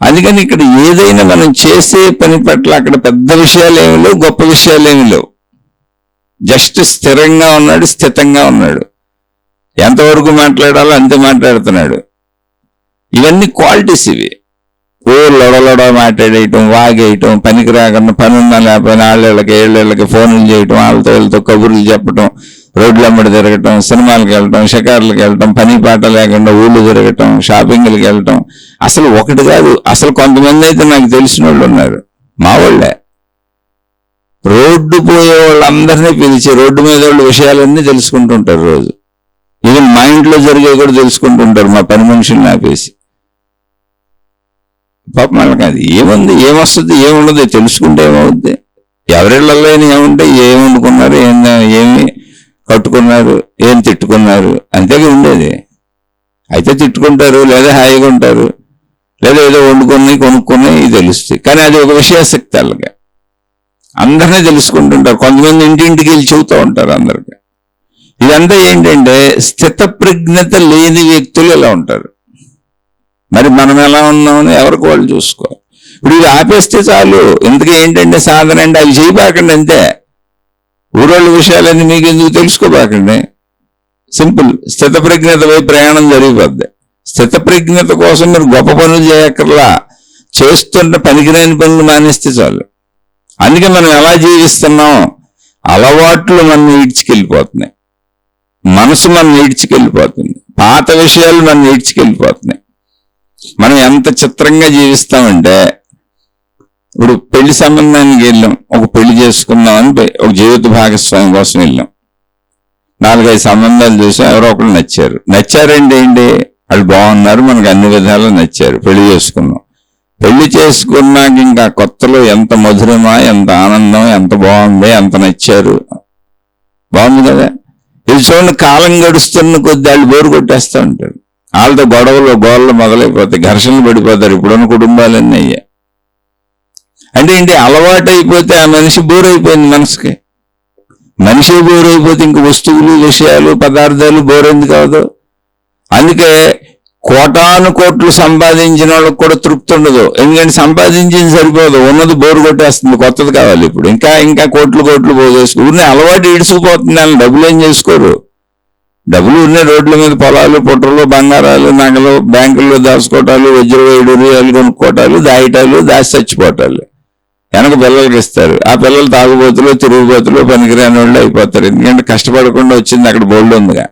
అందుకని ఇక్కడ ఏదైనా మనం చేసే పని పట్ల అక్కడ పెద్ద విషయాలు ఏమి లేవు, గొప్ప విషయాలు ఏమి లేవు. జస్ట్ స్థిరంగా ఉన్నాడు, స్థితంగా ఉన్నాడు. ఎంతవరకు మాట్లాడాలో అంతే మాట్లాడుతున్నాడు. ఇవన్నీ క్వాలిటీస్ ఇవి. ఓ లొడలొడ మాట్లాడేయటం, వాగేయటం, పనికి రాకుండా పనున్నా లేకపోయినా ఏళ్ళకి ఫోన్లు చేయటం, వీళ్ళతో కబుర్లు చెప్పటం, రోడ్లమ్మడి తిరగటం, సినిమాలకు వెళ్ళటం, షికార్లకు వెళ్ళటం, పని పాట లేకుండా ఊళ్ళు తిరగటం, షాపింగ్లకు వెళ్ళటం. అసలు ఒకటి కాదు, అసలు కొంతమంది అయితే నాకు తెలిసిన వాళ్ళు ఉన్నారు, మా వాళ్ళే. రోడ్డు పోయే వాళ్ళందరినీ పిలిచి రోడ్డు మీద వాళ్ళ విషయాలన్నీ తెలుసుకుంటుంటారు రోజు. ఈవెన్ మా ఇంట్లో జరిగే కూడా తెలుసుకుంటుంటారు మా పని మనుషుల్ని ఆపేసి. పాపం వాళ్ళకి అది ఏముంది, ఏమొస్తుంది, ఏముండదు తెలుసుకుంటే ఏమవుద్ది? ఎవరిళ్ళల్లో ఏముంటాయి, ఏమి వండుకున్నారు, ఏమి కట్టుకున్నారు, ఏం తిట్టుకున్నారు, అంతేగా ఉండేది. అయితే తిట్టుకుంటారు, లేదా హాయిగా ఉంటారు, లేదా ఏదో వండుకొని కొనుక్కొని తెలుస్తాయి. కానీ అది ఒక విషయాసక్తి వాళ్ళకి. అందరినీ తెలుసుకుంటుంటారు. కొంతమంది ఇంటింటికి వెళ్ళి చెబుతూ ఉంటారు అందరికి. ఇదంతా ఏంటంటే స్థితప్రజ్ఞత లేని వ్యక్తులు ఇలా ఉంటారు. మరి మనం ఎలా ఉన్నామని ఎవరికి వాళ్ళు చూసుకోవాలి. ఇప్పుడు ఇది ఆపేస్తే చాలు. ఇంతకీ ఏంటంటే సాధన అంటే అవి చేయబాకండి అంతే. ఊరోళ్ళ విషయాలన్నీ మీకు ఎందుకు తెలుసుకోబాకండి. సింపుల్. స్థితప్రజ్ఞత పోయి ప్రయాణం జరిగిపోద్ది. స్థితప్రజ్ఞత కోసం మీరు గొప్ప పనులు చేయక్కర్లా, చేస్తున్న పనికిరాని పనులు మానేస్తే చాలు. అందుకే మనం ఎలా జీవిస్తున్నాం, అలవాట్లు మనం ఈడ్చుకెళ్ళిపోతున్నాయి, మనసు మనం ఈడ్చుకెళ్ళిపోతుంది, పాత విషయాలు మనం ఈడ్చుకెళ్ళిపోతున్నాయి. మనం ఎంత చిత్రంగా జీవిస్తామంటే, ఇప్పుడు పెళ్లి సంబంధానికి వెళ్ళాం, ఒక పెళ్లి చేసుకుందామని ఒక జీవిత భాగస్వామి కోసం వెళ్ళాం. 4-5 సంబంధాలు చూసాం, ఎవరో ఒకరు నచ్చారంటే ఏంటి, వాళ్ళు బాగున్నారు, మనకు అన్ని విధాలు నచ్చారు, పెళ్లి చేసుకున్నాం. పెళ్లి చేసుకున్నాక ఇంకా కొత్తలో ఎంత మధురమా, ఎంత ఆనందం, ఎంత బాగుంది, ఎంత నచ్చారు, బాగుంది కదా. ఇది చూడండి, కాలం గడుస్తున్న కొద్ది వాళ్ళు బోరు కొట్టేస్తూ ఉంటారు. వాళ్ళతో గోళ్ళు మొదలైపోతాయి, ఘర్షణలు పడిపోతారు. ఇప్పుడున్న కుటుంబాలన్నీ అయ్యాయి. అంటే ఏంటి, అలవాటు అయిపోతే ఆ మనిషి బోర్ అయిపోయింది. మనిషి బోర్ అయిపోతే ఇంక వస్తువులు, విషయాలు, పదార్థాలు బోర్ ఎందుకు కాదు. అందుకే కోటాను కోట్లు సంపాదించిన వాళ్ళకి కూడా తృప్తి ఉండదు. ఎందుకంటే సంపాదించింది సరిపోదు, ఉన్నది బోరు కొట్టేస్తుంది, కొత్తది కావాలి. ఇప్పుడు ఇంకా కోట్లు పోసేసుకో. అలవాటు ఈడ్చుకుపోతుంది. వాళ్ళు డబ్బులు ఏం చేసుకోరు. డబ్బులు ఉన్నాయి రోడ్ల మీద, పొలాలు, పుట్రలు, బంగారాలు, నగలు, బ్యాంకుల్లో దాచుకోవటాలు, వజ్రవైడూర్యాలు కొనుక్కోవటాలు, దాయటాలు, దాచి చచ్చిపోవటాలు, వెనక పిల్లలకి ఇస్తారు. ఆ పిల్లలు తాగుబోతులు, తిరుగుబోతులు, పనికిరాని వాళ్ళు అయిపోతారు. ఎందుకంటే కష్టపడకుండా వచ్చింది, అక్కడ బోల్డ్ ఉందిగా.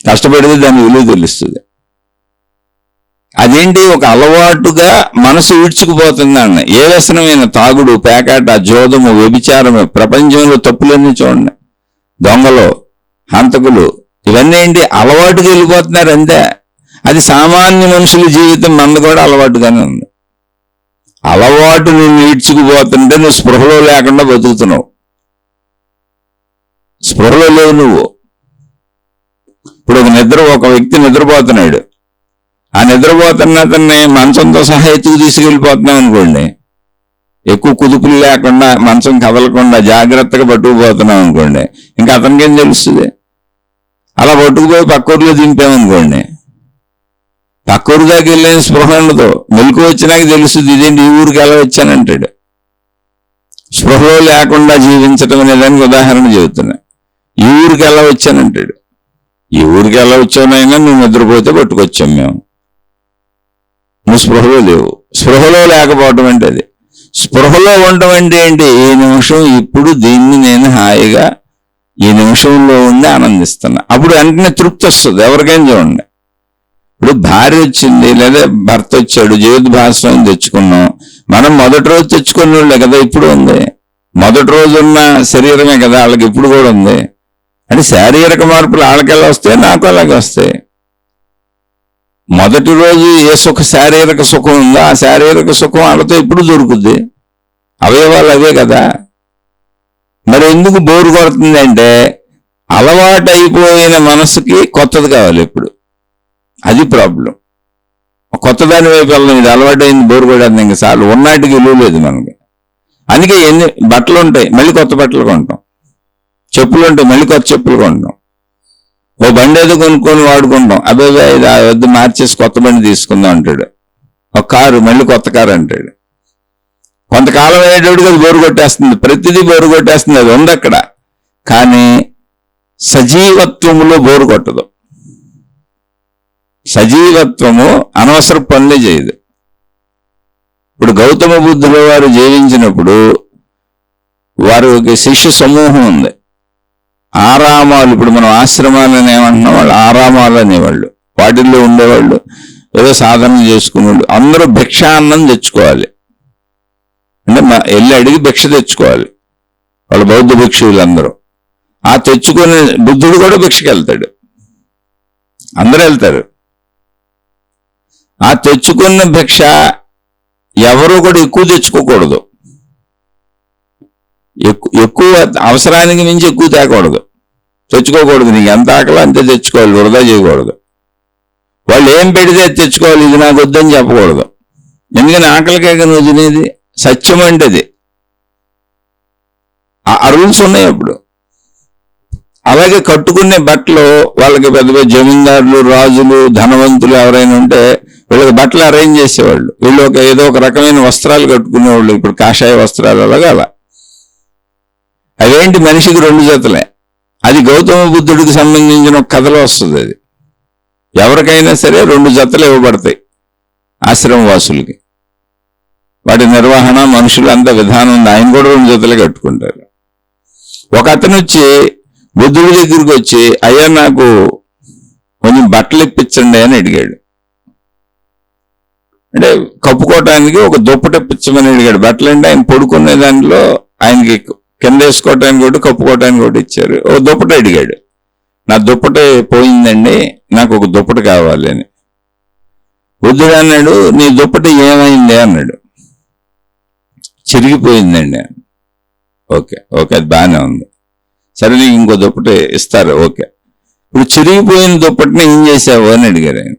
కష్టపడితే దాని విలువ తెలుస్తుంది. అదేంటి, ఒక అలవాటుగా మనసు ఈడ్చుకుపోతుంది అన్న. ఏ వ్యసనమైన తాగుడు, పేకాట, జోదము, వ్యభిచారము, ప్రపంచంలో తప్పులన్నీ చూడండి, దొంగలు, హంతకులు, ఇవన్నీ ఏంటి, అలవాటుగా వెళ్ళిపోతున్నారు అంతే. అది సామాన్య మనుషుల జీవితం, మనది కూడా అలవాటుగానే ఉంది. అలవాటు నువ్వు ఈడ్చుకుపోతుంటే నువ్వు స్పృహలో లేకుండా బతుకుతున్నావు. స్పృహలో లేవు నువ్వు. ఇప్పుడు ఒక వ్యక్తి నిద్రపోతున్నాడు. ఆ నిద్రపోతున్న అతన్ని మంచంతో సహా ఎత్తుకు తీసుకెళ్ళిపోతున్నాం అనుకోండి, ఎక్కువ కుదుపులు లేకుండా, మంచం కదలకుండా జాగ్రత్తగా పట్టుకుపోతున్నాం అనుకోండి, ఇంకా అతనికి ఏం తెలుస్తుంది. అలా పట్టుకుపోయి పక్కూరులో దింపామనుకోండి, పక్కూరు దాకా వెళ్ళిన స్పృహ ఉండదు. మెలకు వచ్చినాక తెలుస్తుంది, ఇదేంటి ఈ ఊరికి ఎలా వచ్చానంటాడు. స్పృహలో లేకుండా జీవించటం అనేదానికి ఉదాహరణ చెబుతున్నా. ఈ ఊరికి ఎలా వచ్చానంటాడు. ఈ ఊరికి ఎలా వచ్చానైనా నువ్వు నిద్రపోతే పట్టుకొచ్చాం మేము. నువ్వు స్పృహలో లేవు. స్పృహలో లేకపోవటం అంటే అది. స్పృహలో ఉండటం అంటే ఏంటి, ఈ నిమిషం ఇప్పుడు దీన్ని నేను హాయిగా ఈ నిమిషంలో ఉండి ఆనందిస్తున్నా. అప్పుడు వెంటనే తృప్తి వస్తుంది. ఎవరికైనా చూడండి, ఇప్పుడు భార్య వచ్చింది లేదా భర్త వచ్చాడు, జీవిత భాగస్వామి తెచ్చుకున్నాం. మనం మొదటి రోజు తెచ్చుకున్న వాళ్ళే కదా ఇప్పుడు ఉంది. మొదటి రోజు ఉన్న శరీరమే కదా వాళ్ళకి ఇప్పుడు కూడా ఉంది. అంటే శారీరక మార్పులు వాళ్ళకి ఎలా వస్తాయి, నాకు అలాగే వస్తాయి. మొదటి రోజు ఏ శారీరక సుఖం ఉందో ఆ శారీరక సుఖం వాళ్ళతో ఇప్పుడు దొరుకుద్ది. అవయవాలు అవే కదా. మరి ఎందుకు బోరు కొడుతుంది అంటే, అలవాటు అయిపోయిన మనసుకి కొత్తది కావాలి ఇప్పుడు. అది ప్రాబ్లం. కొత్త దాని వైపు వెళ్ళడం. ఇది అలవాటు అయింది, బోరు కొట్టేది, ఇంకా చాలు, ఉన్నాటికి విలువ లేదు మనకి. అందుకే ఎన్ని బట్టలు ఉంటాయి, మళ్ళీ కొత్త బట్టలు కొంటాం. చెప్పులు ఉంటాయి, మళ్ళీ కొత్త చెప్పులు కొంటాం. ఓ బండి ఏదో కొనుక్కొని వాడుకుంటాం, అబ్బాయి ఇది వద్దు మార్చేసి కొత్త బండి తీసుకుందాం అంటాడు. ఒక కారు, మళ్ళీ కొత్త కారు అంటాడు. కొంతకాలం అయ్యేటప్పుడు అది బోరు కొట్టేస్తుంది, ప్రతిదీ బోరు కొట్టేస్తుంది. అది ఉంది అక్కడ. కానీ సజీవత్వములో బోరు కొట్టదు. సజీవత్వము అనవసర పనులే చేయదు. ఇప్పుడు గౌతమ బుద్ధుల వారు జీవించినప్పుడు వారికి శిష్య సమూహం ఉంది. ఆరామాలు, ఇప్పుడు మనం ఆశ్రమాలని ఏమంటున్నాం, వాళ్ళు ఆరామాలు అనేవాళ్ళు. వాటిల్లో ఉండేవాళ్ళు, ఏదో సాధన చేసుకునేవాళ్ళు. అందరూ భిక్షాన్నం తెచ్చుకోవాలి, అంటే వెళ్ళి అడిగి భిక్ష తెచ్చుకోవాలి. వాళ్ళ బౌద్ధ భిక్షువులందరూ ఆ తెచ్చుకునే, బుద్ధుడు కూడా భిక్షకి వెళ్తాడు, అందరూ వెళ్తారు. ఆ తెచ్చుకున్న భిక్ష ఎవరు కూడా ఎక్కువ తెచ్చుకోకూడదు, ఎక్కువ అవసరానికి మించి ఎక్కువ తేకూడదు, తెచ్చుకోకూడదు. నీకు ఎంత ఆకలి అంతే తెచ్చుకోవాలి, వృధా చేయకూడదు. వాళ్ళు ఏం పెడితే తెచ్చుకోవాలి, ఇది నాకు వద్దని చెప్పకూడదు. ఎందుకని ఆకలికే నువ్వు తినేది, సత్యం అంటే అది. ఆ రూల్స్ ఉన్నాయి అప్పుడు. అలాగే కట్టుకునే బట్టలు వాళ్ళకి పెద్ద పెద్ద జమీందారులు, రాజులు, ధనవంతులు ఎవరైనా ఉంటే వీళ్ళకి బట్టలు అరేంజ్ చేసేవాళ్ళు. వీళ్ళు ఏదో ఒక రకమైన వస్త్రాలు కట్టుకునేవాళ్ళు. ఇప్పుడు కాషాయ వస్త్రాలు అలాగా అలా. అవేంటి, మనిషికి 2 జతలే. అది గౌతమ బుద్ధుడికి సంబంధించిన ఒక కథలో వస్తుంది. అది ఎవరికైనా సరే 2 జతలు ఇవ్వబడతాయి ఆశ్రమవాసులకి. వాటి నిర్వహణ, మనుషులు అంత విధానం ఉంది. ఆయన కూడా 2 జతలే కట్టుకుంటారు. ఒక అతను వచ్చి బుద్ధుడి దగ్గరికి వచ్చి, అయ్యా నాకు కొంచెం బట్టలు ఇప్పించండి అని అడిగాడు. అంటే కప్పుకోవటానికి ఒక దుప్పటి ఇప్పించమని అడిగాడు. బట్టలు అంటే ఆయన పడుకునే దాంట్లో ఆయనకి కింద వేసుకోవటానికి ఒకటి, కప్పుకోవటానికి ఒకటి ఇచ్చారు. ఒక దుప్పటి అడిగాడు. నా దుప్పటి పోయిందండి, నాకు ఒక దుప్పటి కావాలి అని. బుద్ధుడు అన్నాడు, నీ దుప్పటి ఏమైంది అన్నాడు. చిరిగిపోయిందండి. ఓకే ఓకే, అది బాగానే ఉంది, సరే నీకు ఇంకో దుప్పటి ఇస్తారు. ఓకే, ఇప్పుడు చిరిగిపోయిన దుప్పటిని ఏం చేసావు అని అడిగారు ఆయన.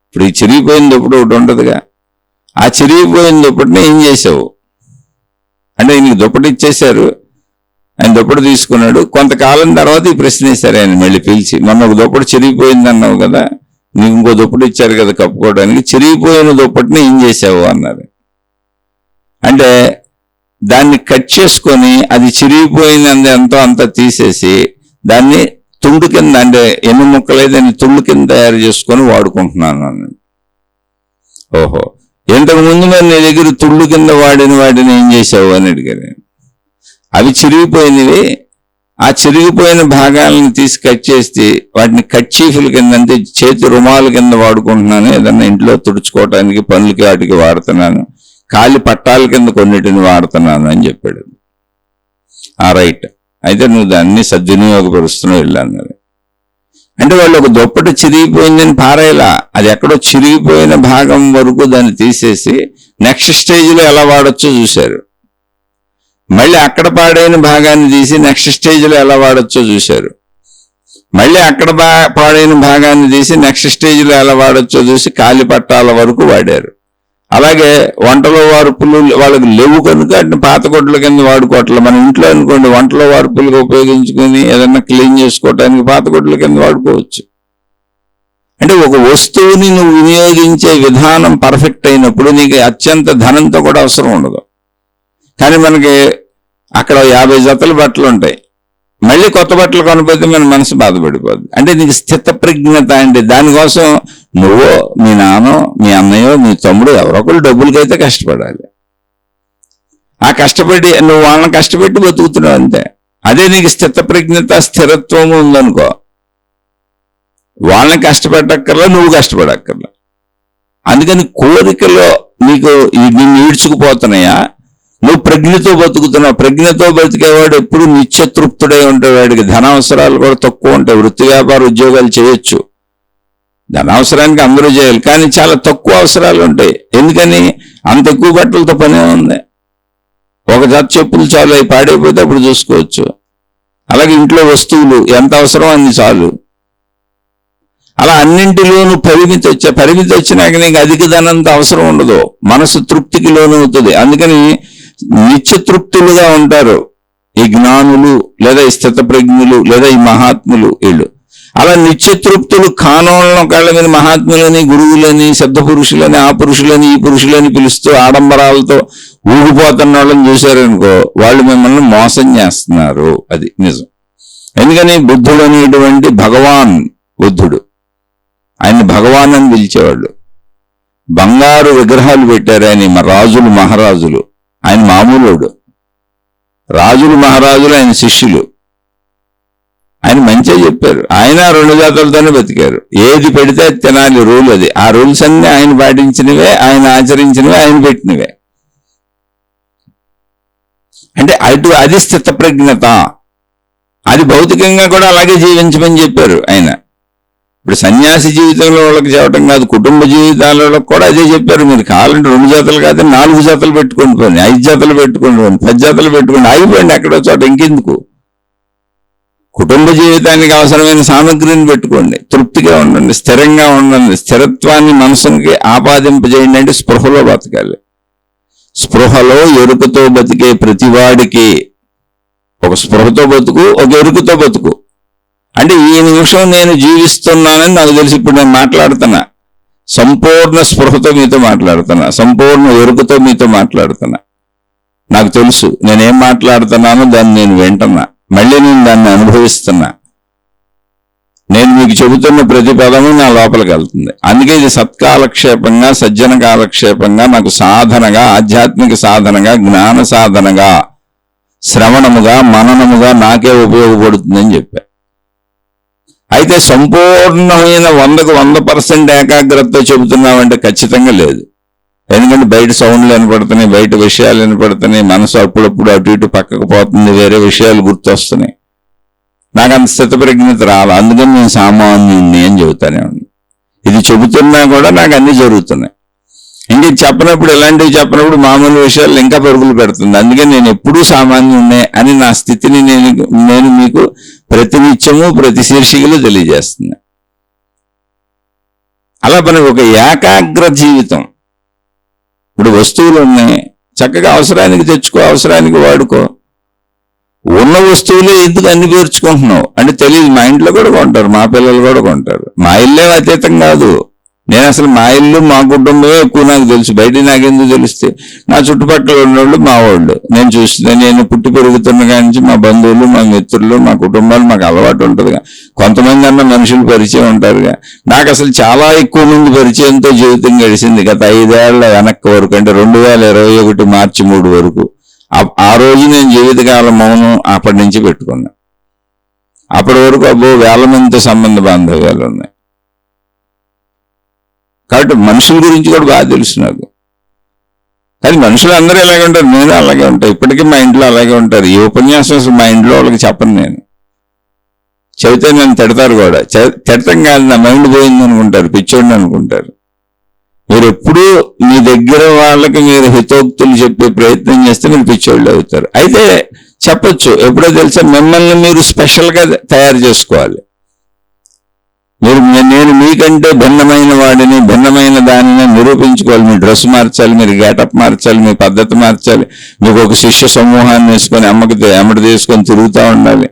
ఇప్పుడు ఈ చిరిగిపోయిన దుప్పటి ఒకటి ఉంటుందిగా, ఆ చిరిగిపోయిన దుప్పటిని ఏం చేసావు అంటే, ఈయనకి దుప్పటి ఇచ్చేశారు. ఆయన దుప్పటి తీసుకున్నాడు. కొంతకాలం తర్వాత ఈ ప్రశ్న వేశారు ఆయన మళ్ళీ పిలిచి, మొన్న ఒక దుప్పటి చిరిగిపోయింది అన్నావు కదా, నీకు ఇంకో దుప్పటి ఇచ్చారు కదా కప్పుకోవడానికి, చిరిగిపోయిన దుప్పటిని ఏం చేసావు అన్నారు. అంటే దాన్ని కట్ చేసుకొని అది చిరిగిపోయినంత ఎంతో అంత తీసేసి దాన్ని తుండు కింద, అంటే ఎన్ని ముక్కలే దాన్ని తుండు కింద తయారు చేసుకొని వాడుకుంటున్నాను అన్నాడు. ఓహో, ఇంతకుముందు మరి నీ దగ్గర తుండు కింద వాడిన వాటిని ఏం చేసావు అని అడిగారు. అవి చిరిగిపోయినవి, ఆ చిరిగిపోయిన భాగాలను తీసి కట్ చేసి వాటిని కర్చీఫ్ల కింద, అంటే చేతి రుమాల కింద వాడుకుంటున్నాను, ఏదన్నా ఇంట్లో తుడుచుకోవటానికి, పనులకి వాటికి వాడుతున్నాను, కాలి పట్టాల కింద కొన్నిటిని వాడుతున్నాను అని చెప్పాడు. ఆ రైట్, అయితే నువ్వు దాన్ని సద్వినియోగపరుస్తున్నావు వెళ్ళన్నారు. అంటే వాళ్ళు ఒక దుప్పటి చిరిగిపోయిందని పారేలా, అది ఎక్కడో చిరిగిపోయిన భాగం వరకు దాన్ని తీసేసి నెక్స్ట్ స్టేజ్లో ఎలా వాడచ్చో చూశారు. మళ్ళీ అక్కడ పాడైన భాగాన్ని తీసి నెక్స్ట్ స్టేజ్లో ఎలా వాడచ్చో చూశారు. మళ్ళీ అక్కడ పాడైన భాగాన్ని తీసి నెక్స్ట్ స్టేజ్లో ఎలా వాడచ్చో చూసి కాలి పట్టాల వరకు వాడారు. అలాగే వంటలో వార్పులు వాళ్ళకి లేవు కనుక అంటే పాత కొట్ల కింద వాడుకోవట్లే. మన ఇంట్లో అనుకోండి, వంటలో వార్పులుగా ఉపయోగించుకుని ఏదన్నా క్లీన్ చేసుకోవటానికి పాత కొట్ల కింద వాడుకోవచ్చు. అంటే ఒక వస్తువుని నువ్వు వినియోగించే విధానం పర్ఫెక్ట్ అయినప్పుడు నీకు అత్యంత ధనంతో కూడా అవసరం ఉండదు. కానీ మనకి అక్కడ 50 జతల బట్టలు ఉంటాయి, మళ్ళీ కొత్త బట్టలు కొనపోతే మన మనసు బాధపడిపోద్ది. అంటే నీకు స్థితప్రజ్ఞత అంటే దానికోసం నువ్వో, మీ నాన్నో, మీ అన్నయ్యో, మీ తమ్ముడు ఎవరో ఒకరు డబ్బులకైతే కష్టపడాలి. ఆ కష్టపడి నువ్వు వాళ్ళని కష్టపెట్టి బతుకుతున్నావు అంతే. అదే నీకు స్థితప్రజ్ఞత, స్థిరత్వము ఉందనుకో, వాళ్ళని కష్టపెట్టక్కర్లా, నువ్వు కష్టపడక్కర్లా. అందుకని కోరికలో నీకు నిన్ను ఈడ్చుకుపోతున్నాయా, నువ్వు ప్రజ్ఞతో బతుకుతున్నావు. ప్రజ్ఞతో బతికేవాడు ఎప్పుడు నిత్యతృప్తుడై ఉంటాడు. వాడికి ధనావసరాలు కూడా తక్కువ ఉంటాయి. వృత్తి వ్యాపార ఉద్యోగాలు చేయొచ్చు, ధనావసరానికి అందరూ చేయాలి, కానీ చాలా తక్కువ అవసరాలు ఉంటాయి. ఎందుకని, అంత ఎక్కువ బట్టలతో పనే ఉంది. ఒక జత చెప్పులు చాలు, అవి పాడైపోతే అప్పుడు చూసుకోవచ్చు. అలాగే ఇంట్లో వస్తువులు ఎంత అవసరం అన్ని చాలు. అలా అన్నింటిలోనూ పరిమితి వచ్చినాక నీకు అధిక ధనంత అవసరం ఉండదు, మనసు తృప్తికి లోనవుతుంది. అందుకని నిత్యతృప్తులుగా ఉంటారు ఈ జ్ఞానులు, లేదా ఈ స్థితప్రజ్ఞులు, లేదా ఈ మహాత్ములు. వీళ్ళు అలా నిత్యతృప్తులు కానోళ్ళను ఒకళ్ళ మీద మహాత్ములని, గురువులని, సిద్ధ పురుషులని, ఆ పురుషులని, ఈ పురుషులని పిలుస్తూ ఆడంబరాలతో ఊగిపోతున్న వాళ్ళని చూశారనుకో, వాళ్ళు మిమ్మల్ని మోసం చేస్తున్నారు. అది నిజం. ఎందుకని బుద్ధుడు అనేటువంటి భగవాన్, బుద్ధుడు ఆయన్ని భగవాన్ అని పిలిచేవాళ్ళు. బంగారు విగ్రహాలు పెట్టారు ఆయన రాజులు, మహారాజులు. ఆయన మామూలుడు. రాజులు, మహారాజులు ఆయన శిష్యులు. ఆయన మంచిగా చెప్పారు. ఆయన 2 జాతులతోనే బతికారు. ఏది పెడితే అది తినాలి, రూల్ అది. ఆ రూల్స్ అన్ని ఆయన పాటించినవే, ఆయన ఆచరించినవే, ఆయన పెట్టినవే. అంటే అది స్థితప్రజ్ఞత. అది భౌతికంగా కూడా అలాగే జీవించమని చెప్పారు ఆయన. ఇప్పుడు సన్యాసి జీవితంలో వాళ్ళకి చెప్పడం కాదు, కుటుంబ జీవితాలలో కూడా అదే చెప్పారు. మీరు కావాలంటే 2 జాతలు కాదు, 4 జాతలు పెట్టుకోండి, పోండి 5 జాతలు పెట్టుకోండి, 10 జాతలు పెట్టుకోండి, అయిపోయింది ఎక్కడో చోట. ఇంకెందుకు? కుటుంబ జీవితానికి అవసరమైన సామగ్రిని పెట్టుకోండి, తృప్తిగా ఉండండి, స్థిరంగా ఉండండి. స్థిరత్వాన్ని మనసుకి ఆపాదింపజేయండి. అంటే స్పృహలో బతకాలి. స్పృహలో ఎరుకతో బతికే ప్రతివాడికి ఒక స్పృహతో బతుకు, ఒక ఎరుకతో బతుకు. అంటే ఈ నిమిషం నేను జీవిస్తున్నానని నాకు తెలిసి ఇప్పుడు నేను మాట్లాడుతున్నా. సంపూర్ణ స్పృహతో మీతో మాట్లాడుతున్నా, సంపూర్ణ ఎరుకతో మీతో మాట్లాడుతున్నా. నాకు తెలుసు నేనేం మాట్లాడుతున్నానో దాన్ని నేను వింటున్నా, మళ్ళీ నేను దాన్ని అనుభవిస్తున్నా. నేను మీకు చెబుతున్న ప్రతి పదము నా లోపలికి వెళ్తుంది. అందుకే ఇది సత్కాలక్షేపంగా, సజ్జన కాలక్షేపంగా, నాకు సాధనగా, ఆధ్యాత్మిక సాధనగా, జ్ఞాన సాధనగా, శ్రవణముగా, మననముగా నాకే ఉపయోగపడుతుందని చెప్పా. అయితే సంపూర్ణమైన 100కు 100% ఏకాగ్రతతో చెబుతున్నామంటే ఖచ్చితంగా లేదు. ఎందుకంటే బయట సౌండ్లు వినపడుతున్నాయి, బయట విషయాలు వినపడుతున్నాయి, మనసు అప్పుడప్పుడు అటు ఇటు పక్కకు పోతుంది, వేరే విషయాలు గుర్తొస్తున్నాయి. నాకు అంత స్థితప్రజ్ఞత రాలి. అందుకని నేను సామాన్యుణ్ణి అని చెబుతానే ఉన్నా. ఇది చెబుతున్నా కూడా నాకు అన్ని జరుగుతున్నాయి. ఇంక చెప్పినప్పుడు, ఇలాంటివి చెప్పినప్పుడు మామూలు విషయాలు ఇంకా పరుగులు పెడుతుంది. అందుకని నేను ఎప్పుడూ సామాన్యుణ్ణే అని నా స్థితిని నేను మీకు ప్రతినిత్యము ప్రతి శీర్షికలు తెలియజేస్తున్నా. అలా మనకు ఒక ఏకాగ్ర జీవితం. ఇప్పుడు వస్తువులు ఉన్నాయి, చక్కగా అవసరానికి తెచ్చుకో, అవసరానికి వాడుకో. ఉన్న వస్తువులే ఎందుకు అన్ని పేర్చుకుంటున్నావు అంటే తెలియదు. మా ఇంట్లో కూడా కొంటారు, మా పిల్లలు కూడా కొంటారు. మా ఇల్లే అతీతం కాదు. నేను అసలు మా ఇల్లు, మా కుటుంబమే ఎక్కువ నాకు తెలుసు. బయట నాకెందుకు తెలిస్తే? నా చుట్టుపక్కల ఉన్నోళ్ళు, మా వాళ్ళు నేను చూస్తే, నేను పుట్టి పెరుగుతున్న కానించి మా బంధువులు, మా మిత్రులు, మా కుటుంబాలు మాకు అలవాటు ఉంటుందిగా. కొంతమంది అన్న మనుషులు పరిచయం ఉంటారుగా. నాకు అసలు చాలా ఎక్కువ మంది పరిచయంతో జీవితం గడిచింది గత 5 ఏళ్ల వెనక్కి వరకు. అంటే 2021 మార్చి 3 వరకు. ఆ రోజు నేను జీవితకాలం మౌనం అప్పటి నుంచి పెట్టుకున్నా. అప్పటి వరకు అబ్బో వేల మందితో సంబంధ బాంధవ్యాలు ఉన్నాయి. కాబట్టి మనుషుల గురించి కూడా బాగా తెలుసు నాకు. కానీ మనుషులు అందరూ ఎలాగే ఉంటారు, నేను అలాగే ఉంటాను. ఇప్పటికీ మా ఇంట్లో అలాగే ఉంటారు. ఈ ఉపన్యాసం అసలు మా ఇంట్లో వాళ్ళకి చెప్పను. నేను చెబితే నన్ను తిడతారు కూడా. తిడతాం కాదు, నా మైండ్ పోయింది అనుకుంటారు, పిచ్చోడిని అనుకుంటారు. మీరు ఎప్పుడూ మీ దగ్గర వాళ్ళకి మీరు హితోక్తులు చెప్పే ప్రయత్నం చేస్తే మీరు పిచ్చోళ్ళు అవుతారు. అయితే చెప్పొచ్చు, ఎప్పుడో తెలుసా, మిమ్మల్ని మీరు స్పెషల్గా తయారు చేసుకోవాలి. నేను మీకంటే భిన్నమైన వాడిని, భిన్నమైన దానిని నిరూపించుకోవాలి. మీ డ్రెస్ మార్చాలి, మీరు గేటప్ మార్చాలి, మీ పద్ధతి మార్చాలి. మీకు ఒక శిష్య సమూహాన్ని వేసుకొని ఎమ్మడి తీసుకొని తిరుగుతూ ఉండాలి.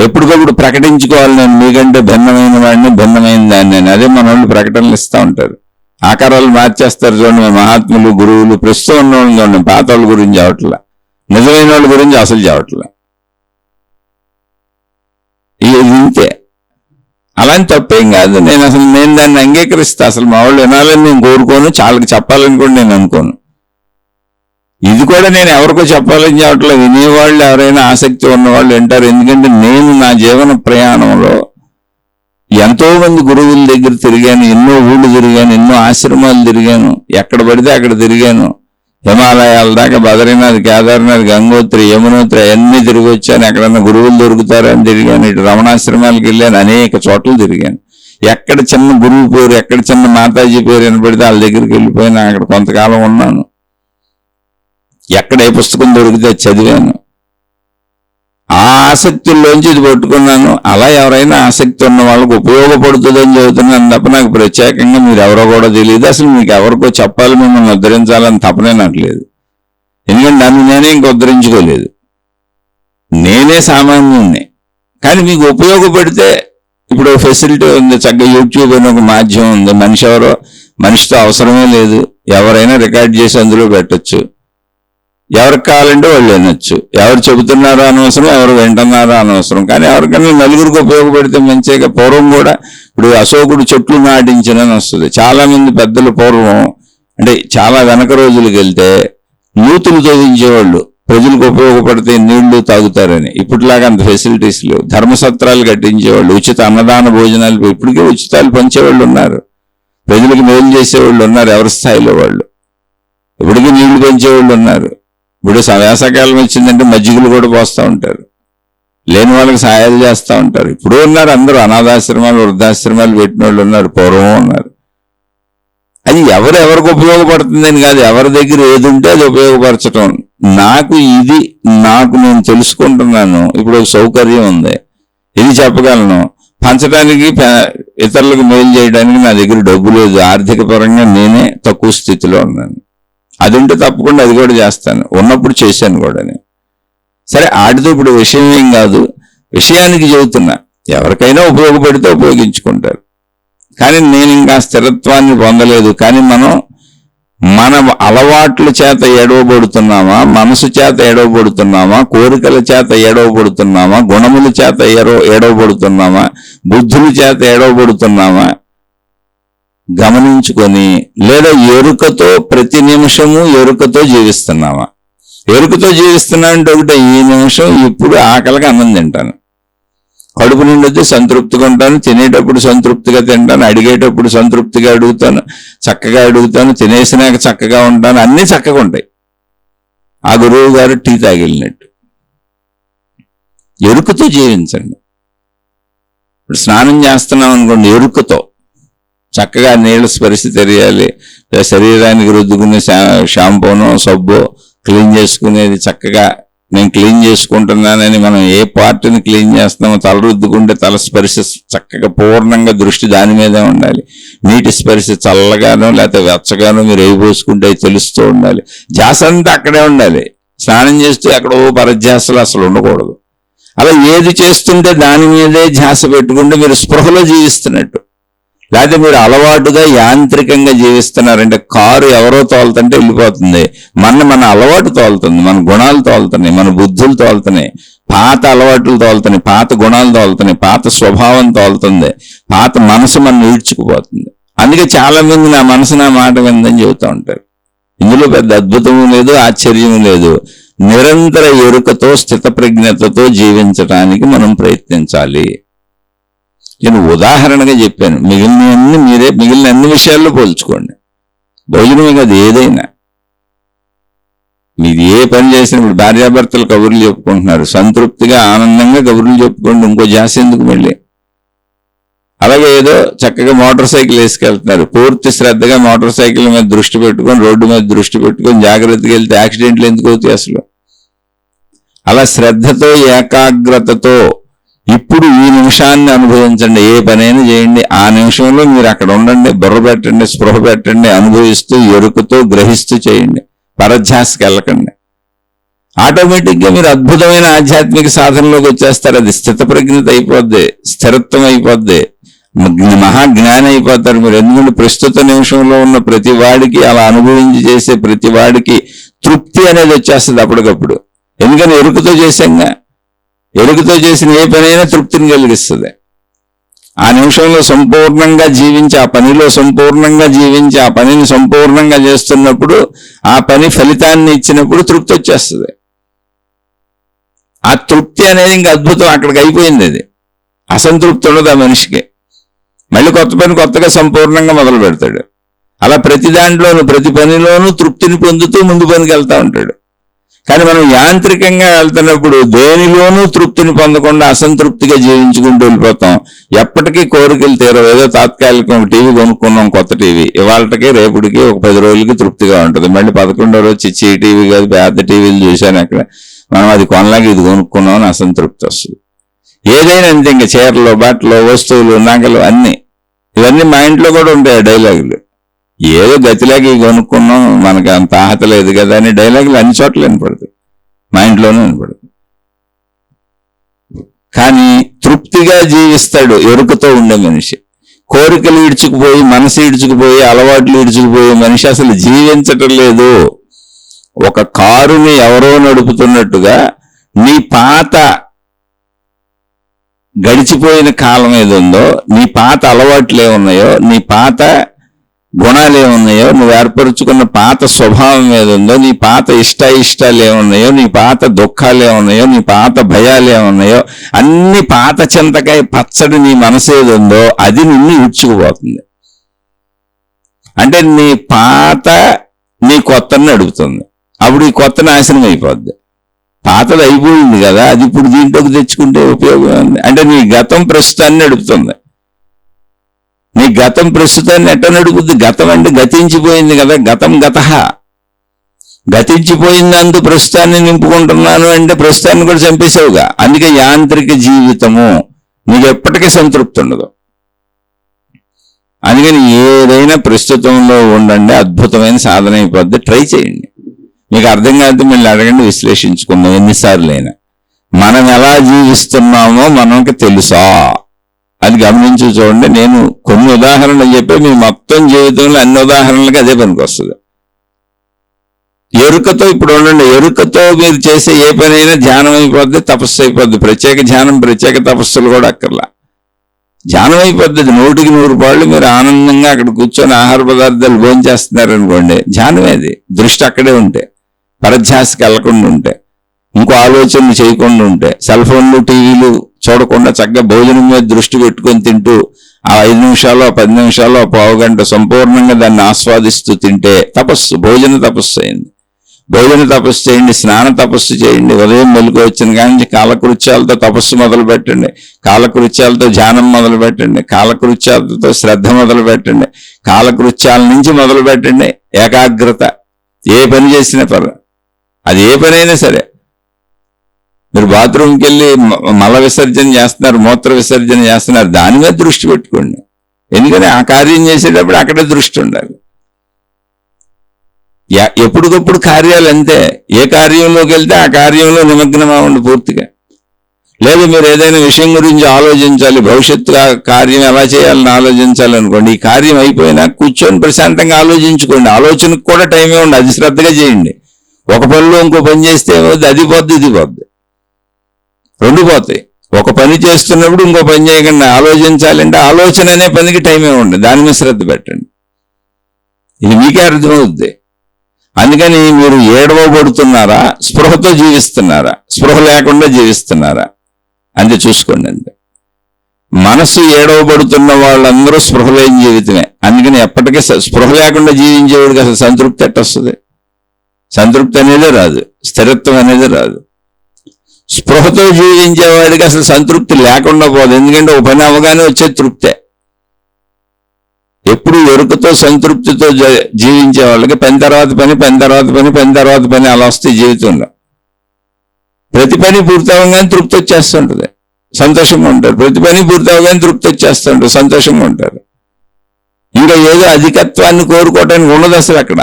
ఎప్పటికప్పుడు ప్రకటించుకోవాలి, నేను మీకంటే భిన్నమైన వాడిని, భిన్నమైన దాన్ని. అదే మన వాళ్ళు ప్రకటనలు ఇస్తూ ఉంటారు, ఆకారాలు మార్చేస్తారు. చూడండి మహాత్ములు, గురువులు. ప్రస్తుతం ఉన్న వాళ్ళు చూడండి, పాత వాళ్ళ గురించి అవట్లా, నిజమైన వాళ్ళ గురించి అసలు చెప్పట్లా. ఇది ఇంతే. అలాంటి తప్పేం కాదు. నేను దాన్ని అంగీకరిస్తా. అసలు మా వాళ్ళు వినాలని నేను కోరుకోను, చాలకి చెప్పాలని కూడా నేను అనుకోను. ఇది కూడా నేను ఎవరికో చెప్పాలని చెప్పట్లేదు. వినేవాళ్ళు ఎవరైనా ఆసక్తి ఉన్నవాళ్ళు వింటారు. ఎందుకంటే నేను నా జీవన ప్రయాణంలో ఎంతో మంది గురువుల దగ్గర తిరిగాను, ఎన్నో ఊళ్ళు తిరిగాను, ఎన్నో ఆశ్రమాలు తిరిగాను, ఎక్కడ పడితే అక్కడ తిరిగాను. హిమాలయాల దాకా, బద్రీనాథ్, కేదార్నాథ్, గంగోత్రి, యమునోత్రి అన్నీ తిరిగి వచ్చాను. ఎక్కడన్నా గురువులు దొరుకుతారని తిరిగాను. ఇటు రమణాశ్రమాలకు వెళ్ళాను, అనేక చోట్ల తిరిగాను. ఎక్కడ చిన్న గురువు పేరు, ఎక్కడ చిన్న మాతాజీ పేరు వినపడితే వాళ్ళ దగ్గరికి వెళ్ళిపోయినా అక్కడ కొంతకాలం ఉన్నాను. ఎక్కడ ఏ పుస్తకం దొరికితే చదివాను. ఆ ఆసక్తుల్లోంచి ఇది పట్టుకున్నాను. అలా ఎవరైనా ఆసక్తి ఉన్న వాళ్ళకు ఉపయోగపడుతుందని చెబుతున్నాను తప్ప నాకు ప్రత్యేకంగా మీరు ఎవరో కూడా తెలియదు. అసలు మీకు ఎవరికో చెప్పాలి, మిమ్మల్ని ఉద్ధరించాలని తప్పనే నాకు లేదు. ఎందుకంటే నన్ను నేనే ఇంక ఉద్ధరించుకోలేదు. నేనే సామాన్యుణ్ణి. కానీ మీకు ఉపయోగపడితే ఇప్పుడు ఫెసిలిటీ ఉంది, చక్కగా యూట్యూబ్ అని ఒక మాధ్యమం ఉంది. మనిషితో అవసరమే లేదు, ఎవరైనా రికార్డ్ చేసి అందులో పెట్టచ్చు. ఎవరికి కావాలంటే వాళ్ళు వినొచ్చు. ఎవరు చెబుతున్నారో అనవసరం, ఎవరు వింటున్నారో అనవసరం. కానీ ఎవరికైనా నలుగురికి ఉపయోగపడితే మంచిగా. పూర్వం కూడా ఇప్పుడు అశోకుడు చెట్లు నాటించినని వస్తుంది. చాలా మంది పెద్దలు పూర్వం అంటే చాలా వెనక రోజులకు వెళ్తే నూతులు తవ్వించేవాళ్ళు, ప్రజలకు ఉపయోగపడితే నీళ్లు తాగుతారని. ఇప్పటిలాగా అంత ఫెసిలిటీస్ లేవు. ధర్మసత్రాలు కట్టించేవాళ్ళు, ఉచిత అన్నదాన భోజనాలు, ఇప్పటికే ఉచితాలు పంచేవాళ్ళు ఉన్నారు, ప్రజలకు మేలు చేసేవాళ్ళు ఉన్నారు, ఎవరి స్థాయిలో వాళ్ళు. ఇప్పటికీ నీళ్లు పెంచేవాళ్ళు ఉన్నారు. ఇప్పుడు వేసవకాలం వచ్చిందంటే మజ్జిగలు కూడా పోస్తూ ఉంటారు, లేని వాళ్ళకి సహాయాలు చేస్తూ ఉంటారు. ఇప్పుడు ఉన్నారు అందరూ, అనాథాశ్రమాలు వృద్ధాశ్రమాలు పెట్టిన వాళ్ళు ఉన్నారు, పూర్వం ఉన్నారు. అది ఎవరికి ఉపయోగపడుతుందని కాదు, ఎవరి దగ్గర ఏది ఉంటే అది ఉపయోగపరచటం. నాకు నేను తెలుసుకుంటున్నాను, ఇప్పుడు ఒక సౌకర్యం ఉంది, ఇది చెప్పగలను. పంచడానికి, ఇతరులకు మేలు చేయడానికి నా దగ్గర డబ్బు లేదు, ఆర్థిక పరంగా నేనే తక్కువ స్థితిలో ఉన్నాను. అది ఉంటే తప్పకుండా అది కూడా చేస్తాను, ఉన్నప్పుడు చేశాను కూడా. సరే, ఆటితో ఇప్పుడు విషయం ఏం కాదు, విషయానికి చెబుతున్నా. ఎవరికైనా ఉపయోగపడితే ఉపయోగించుకుంటారు. కానీ నేను ఇంకా స్థిరత్వాన్ని పొందలేదు. కానీ మన అలవాట్ల చేత ఎడవబడుతున్నామా, మనసు చేత ఎడవబడుతున్నామా, కోరికల చేత ఎడవబడుతున్నామా, గుణముల చేత ఎడవబడుతున్నామా, బుద్ధుల చేత ఎడవబడుతున్నామా గమనించుకొని, లేదా ఎరుకతో ప్రతి నిమిషము ఎరుకతో జీవిస్తున్నామా. ఎరుకతో జీవిస్తున్నా అంటే ఒకటే, ఈ నిమిషం ఇప్పుడు ఆకలిగా అన్నం తింటాను, కడుపు నిండితే సంతృప్తిగా ఉంటాను, తినేటప్పుడు సంతృప్తిగా తింటాను, అడిగేటప్పుడు సంతృప్తిగా అడుగుతాను, చక్కగా అడుగుతాను, తినేసినాక చక్కగా ఉంటాను, అన్నీ చక్కగా ఉంటాయి. ఆ గురువు గారు టీ తాగిలినట్టు ఎరుకతో జీవించండి. ఇప్పుడు స్నానం చేస్తున్నాం అనుకోండి, ఎరుకతో చక్కగా నీళ్ళ స్పర్శ తెలియాలి, శరీరానికి రుద్దుకునే షాంపూనో సబ్బో క్లీన్ చేసుకునేది చక్కగా నేను క్లీన్ చేసుకుంటున్నానని. మనం ఏ పార్ట్ని క్లీన్ చేస్తున్నామో, తల రుద్దుకుంటే తల స్పర్శ చక్కగా పూర్ణంగా దృష్టి దాని మీదే ఉండాలి. నీటి స్పర్శ చల్లగానో లేకపోతే వెచ్చగానో మీరు వేయిపోసుకుంటే తెలుస్తూ ఉండాలి. ధ్యాస అంతా అక్కడే ఉండాలి. స్నానం చేస్తూ ఎక్కడో పరధ్యాసలు అసలు ఉండకూడదు. అలా ఏది చేస్తుంటే దాని మీదే ధ్యాస పెట్టుకుంటే మీరు స్పృహలో జీవిస్తున్నట్టు. లేకపోతే మీరు అలవాటుగా యాంత్రికంగా జీవిస్తున్నారంటే, కారు ఎవరో తోలుతుంటే వెళ్ళిపోతుంది, మన అలవాటు తోలుతుంది, మన గుణాలు తోలుతున్నాయి, మన బుద్ధులు తోలుతున్నాయి, పాత అలవాట్లు తోలుతున్నాయి, పాత గుణాలు తోలుతున్నాయి, పాత స్వభావం తోలుతుంది, పాత మనసు మనం ఈడ్చుకుపోతుంది. అందుకే చాలా మంది నా మనసు నా మాట విందని చెబుతూ ఉంటారు. ఇందులో పెద్ద అద్భుతము లేదు, ఆశ్చర్యము లేదు. నిరంతర ఎరుకతో స్థితప్రజ్ఞతతో జీవించడానికి మనం ప్రయత్నించాలి. నేను ఉదాహరణగా చెప్పాను, మిగిలిన అన్ని విషయాల్లో పోల్చుకోండి. భోజనమే కాదు, ఏదైనా మీరు ఏ పని చేసినప్పుడు భార్యాభర్తలు కబుర్లు చెప్పుకుంటున్నారు, సంతృప్తిగా ఆనందంగా కబుర్లు చెప్పుకోండి, ఇంకో జాస్తి ఎందుకు మళ్ళీ. అలాగే ఏదో చక్కగా మోటార్ సైకిల్ వేసుకెళ్తున్నారు, పూర్తి శ్రద్ధగా మోటార్ సైకిల్ మీద దృష్టి పెట్టుకొని, రోడ్డు మీద దృష్టి పెట్టుకొని జాగ్రత్తగా వెళ్తే యాక్సిడెంట్లు ఎందుకు అవుతాయి అసలు. అలా శ్రద్ధతో ఏకాగ్రతతో ఇప్పుడు ఈ నిమిషాన్ని అనుభవించండి. ఏ పనైనా చేయండి, ఆ నిమిషంలో మీరు అక్కడ ఉండండి, బుర్ర పెట్టండి, స్పృహ పెట్టండి, అనుభవిస్తూ ఎరుకుతో గ్రహిస్తూ చేయండి, పరధ్యాసకి వెళ్ళకండి. ఆటోమేటిక్గా మీరు అద్భుతమైన ఆధ్యాత్మిక సాధనలోకి వచ్చేస్తారు. అది స్థితప్రజ్ఞత అయిపోద్ది, స్థిరత్వం అయిపోద్ది, మహాజ్ఞానం అయిపోతారు మీరు. ఎందుకంటే ప్రస్తుత నిమిషంలో ఉన్న ప్రతి వాడికి, అలా అనుభవించి చేసే ప్రతి వాడికి తృప్తి అనేది వచ్చేస్తుంది అప్పటికప్పుడు. ఎందుకని ఎరుకుతో చేశాంగా. ఎరుకుతో చేసిన ఏ పనైనా తృప్తిని కలిగిస్తుంది. ఆ నిమిషంలో సంపూర్ణంగా జీవించి, ఆ పనిలో సంపూర్ణంగా జీవించి, ఆ పనిని సంపూర్ణంగా చేస్తున్నప్పుడు, ఆ పని ఫలితాన్ని ఇచ్చినప్పుడు తృప్తి వచ్చేస్తుంది. ఆ తృప్తి అనేది ఇంకా అద్భుతం, అక్కడికి అయిపోయింది. అది అసంతృప్తి ఉండదు ఆ మనిషికి. మళ్ళీ కొత్త పని కొత్తగా సంపూర్ణంగా మొదలు పెడతాడు. అలా ప్రతి దాంట్లోనూ, ప్రతి పనిలోనూ తృప్తిని పొందుతూ ముందు పనికి వెళ్తూ ఉంటాడు. కానీ మనం యాంత్రికంగా వెళ్తున్నప్పుడు దేనిలోనూ తృప్తిని పొందకుండా అసంతృప్తిగా జీవించుకుంటూ వెళ్ళిపోతాం. ఎప్పటికీ కోరికలు తీరవు. ఏదో తాత్కాలికం టీవీ కొనుక్కున్నాం, కొత్త టీవీ, ఇవాళకి రేపటికి ఒక 10 రోజులకి తృప్తిగా ఉంటుంది. మళ్ళీ 11వ రోజు చిచ్చి టీవీ కాదు, పెద్ద టీవీలు చూశాను అక్కడ, మనం అది కొనలాగా ఇది కొనుక్కున్నాం అని అసంతృప్తి వస్తుంది. ఏదైనా అంతే, ఇంకా చీరలు, బట్టలు, వస్తువులు, నగలు అన్నీ. ఇవన్నీ మా ఇంట్లో కూడా ఉంటాయి డైలాగులు. ఏదో గతిలాగా కొనుక్కున్నాం, మనకు అంత ఆహత లేదు కదా అని డైలాగులు అన్ని చోట్ల వినపడుతుంది, మా ఇంట్లోనే వినపడుతుంది. కానీ తృప్తిగా జీవిస్తాడు ఎరుకతో ఉండే మనిషి. కోరికలు ఈడ్చుకుపోయి, మనసు ఈడ్చుకుపోయి, అలవాట్లు ఈడ్చుకుపోయే మనిషి అసలు జీవించటం లేదు. ఒక కారుని ఎవరో నడుపుతున్నట్టుగా నీ పాత గడిచిపోయిన కాలం ఏదుందో, నీ పాత అలవాట్లు ఏమున్నాయో, నీ పాత గుణాలు ఏమున్నాయో, నువ్వు ఏర్పరుచుకున్న పాత స్వభావం ఏదుందో, నీ పాత ఇష్టాలు ఏమున్నాయో, నీ పాత దుఃఖాలు ఏమున్నాయో, నీ పాత భయాలు ఏమున్నాయో, అన్ని పాత చింతకాయ పచ్చడి నీ మనసు ఏదుందో అది నిన్ను ఈడ్చుకుపోతుంది. అంటే నీ పాత నీ కొత్తని నడుపుతుంది. అప్పుడు ఈ కొత్త నాశనం అయిపోద్ది. పాతది అయిపోయింది కదా, అది ఇప్పుడు దీంట్లోకి తెచ్చుకుంటే ఉపయోగం ఉంది. అంటే నీ గతం ప్రస్తుతాన్ని నడుపుతుంది. నీ గతం ప్రస్తుతాన్ని ఎట్ట నడుపుద్ది? గతం అంటే గతించిపోయింది కదా, గతం గతః. గతించిపోయిందందు ప్రస్తుతాన్ని నింపుకుంటున్నాను అంటే ప్రస్తుతాన్ని కూడా చంపేసావుగా. అందుకే యాంత్రిక జీవితము, నీకు ఎప్పటికీ సంతృప్తి ఉండదు. అందుకని ఏదైనా ప్రస్తుతంలో ఉండండి, అద్భుతమైన సాధన అయిపోద్ది. ట్రై చేయండి. మీకు అర్థం కాదు మళ్ళీ అడగండి, విశ్లేషించుకుందాం ఎన్నిసార్లైనా. మనం ఎలా జీవిస్తున్నామో మనకి తెలుసా అది గమనించి చూడండి. నేను కొన్ని ఉదాహరణలు చెప్పి మీ మొత్తం జీవితంలో అన్ని ఉదాహరణలకి అదే పనికి వస్తుంది. ఎరుకతో ఇప్పుడు ఉండండి. ఎరుకతో మీరు చేసే ఏ పనైనా ధ్యానం అయిపోద్ది, తపస్సు అయిపోద్ది. ప్రత్యేక ధ్యానం, ప్రత్యేక తపస్సులు కూడా అక్కర్లా. ధ్యానం అయిపోద్ది. 100కి 100 పాళ్ళు మీరు ఆనందంగా అక్కడ కూర్చొని ఆహార పదార్థాలు భోంచేస్తున్నారనుకోండి, ధ్యానమేది. దృష్టి అక్కడే ఉంటే, పరధ్యాసకి వెళ్లకుండా ఉంటే, ఇంకో ఆలోచనలు చేయకుండా ఉంటే, సెల్ ఫోన్లు టీవీలు చూడకుండా చక్కగా భోజనం మీద దృష్టి పెట్టుకొని తింటూ ఆ 5 నిమిషాలు, 10 నిమిషాలు, పావు గంట సంపూర్ణంగా దాన్ని ఆస్వాదిస్తూ తింటే తపస్సు, భోజన తపస్సు అయింది. భోజన తపస్సు చేయండి, స్నాన తపస్సు చేయండి. ఉదయం మెలుగు వచ్చిన కానీ కాలకృత్యాలతో తపస్సు మొదలు పెట్టండి, కాలకృత్యాలతో ధ్యానం మొదలు పెట్టండి, కాలకృత్యాలతో శ్రద్ధ మొదలు పెట్టండి, కాలకృత్యాల నుంచి మొదలు పెట్టండి. ఏకాగ్రత. ఏ పని చేసినా పర్వాలేదు, అది ఏ పనైనా సరే. మీరు బాత్రూమ్కి వెళ్ళి మల విసర్జన చేస్తున్నారు, మూత్ర విసర్జన చేస్తున్నారు, దాని మీద దృష్టి పెట్టుకోండి. ఎందుకని ఆ కార్యం చేసేటప్పుడు అక్కడే దృష్టి ఉండాలి. ఎప్పటికప్పుడు కార్యాలు అంతే. ఏ కార్యంలోకి వెళ్తే ఆ కార్యంలో నిమగ్నం అవ్వండి పూర్తిగా. లేదు మీరు ఏదైనా విషయం గురించి ఆలోచించాలి, భవిష్యత్తు కార్యం ఎలా చేయాలని ఆలోచించాలి అనుకోండి, ఈ కార్యం అయిపోయినా కూర్చొని ప్రశాంతంగా ఆలోచించుకోండి. ఆలోచనకు కూడా టైమే ఉండి అది శ్రద్ధగా చేయండి. ఒక పనిలో ఇంకో పని చేస్తే అది పోద్ది, ఇది పోద్ది, రెండు పోతాయి. ఒక పని చేస్తున్నప్పుడు ఇంకో పని చేయకుండా ఆలోచించాలంటే ఆలోచన అనే పనికి టైమే ఉండి దాని మీద శ్రద్ధ పెట్టండి. ఇది మీకే అర్థమవుద్ది. అందుకని మీరు ఏడవబడుతున్నారా, స్పృహతో జీవిస్తున్నారా, స్పృహ లేకుండా జీవిస్తున్నారా అంతే చూసుకోండి. అంతే. మనసు ఏడవబడుతున్న వాళ్ళందరూ స్పృహ లేని జీవితమే. అందుకని ఎప్పటికీ స్పృహ లేకుండా జీవించేవాడికి అసలు సంతృప్తి ఎట్టొస్తుంది? సంతృప్తి అనేది రాదు, స్థిరత్వం అనేది రాదు. స్పృహతో జీవించేవాడికి అసలు సంతృప్తి లేకుండా పోదు. ఎందుకంటే ఒక పని అవగానే వచ్చే తృప్తే. ఎప్పుడు ఎరుకతో సంతృప్తితో జీవించే వాళ్ళకి పని తర్వాత పని, పని తర్వాత పని, పని తర్వాత పని అలా వస్తాయి జీవితంలో. ప్రతి పని పూర్తవగానే తృప్తి వచ్చేస్తుంటుంది, సంతోషంగా ఉంటారు. ప్రతి పని పూర్తవగానే తృప్తి వచ్చేస్తుంటారు, సంతోషంగా ఉంటారు. ఇంకా ఏదో అధికత్వాన్ని కోరుకోవటానికి ఉండదు అసలు. అక్కడ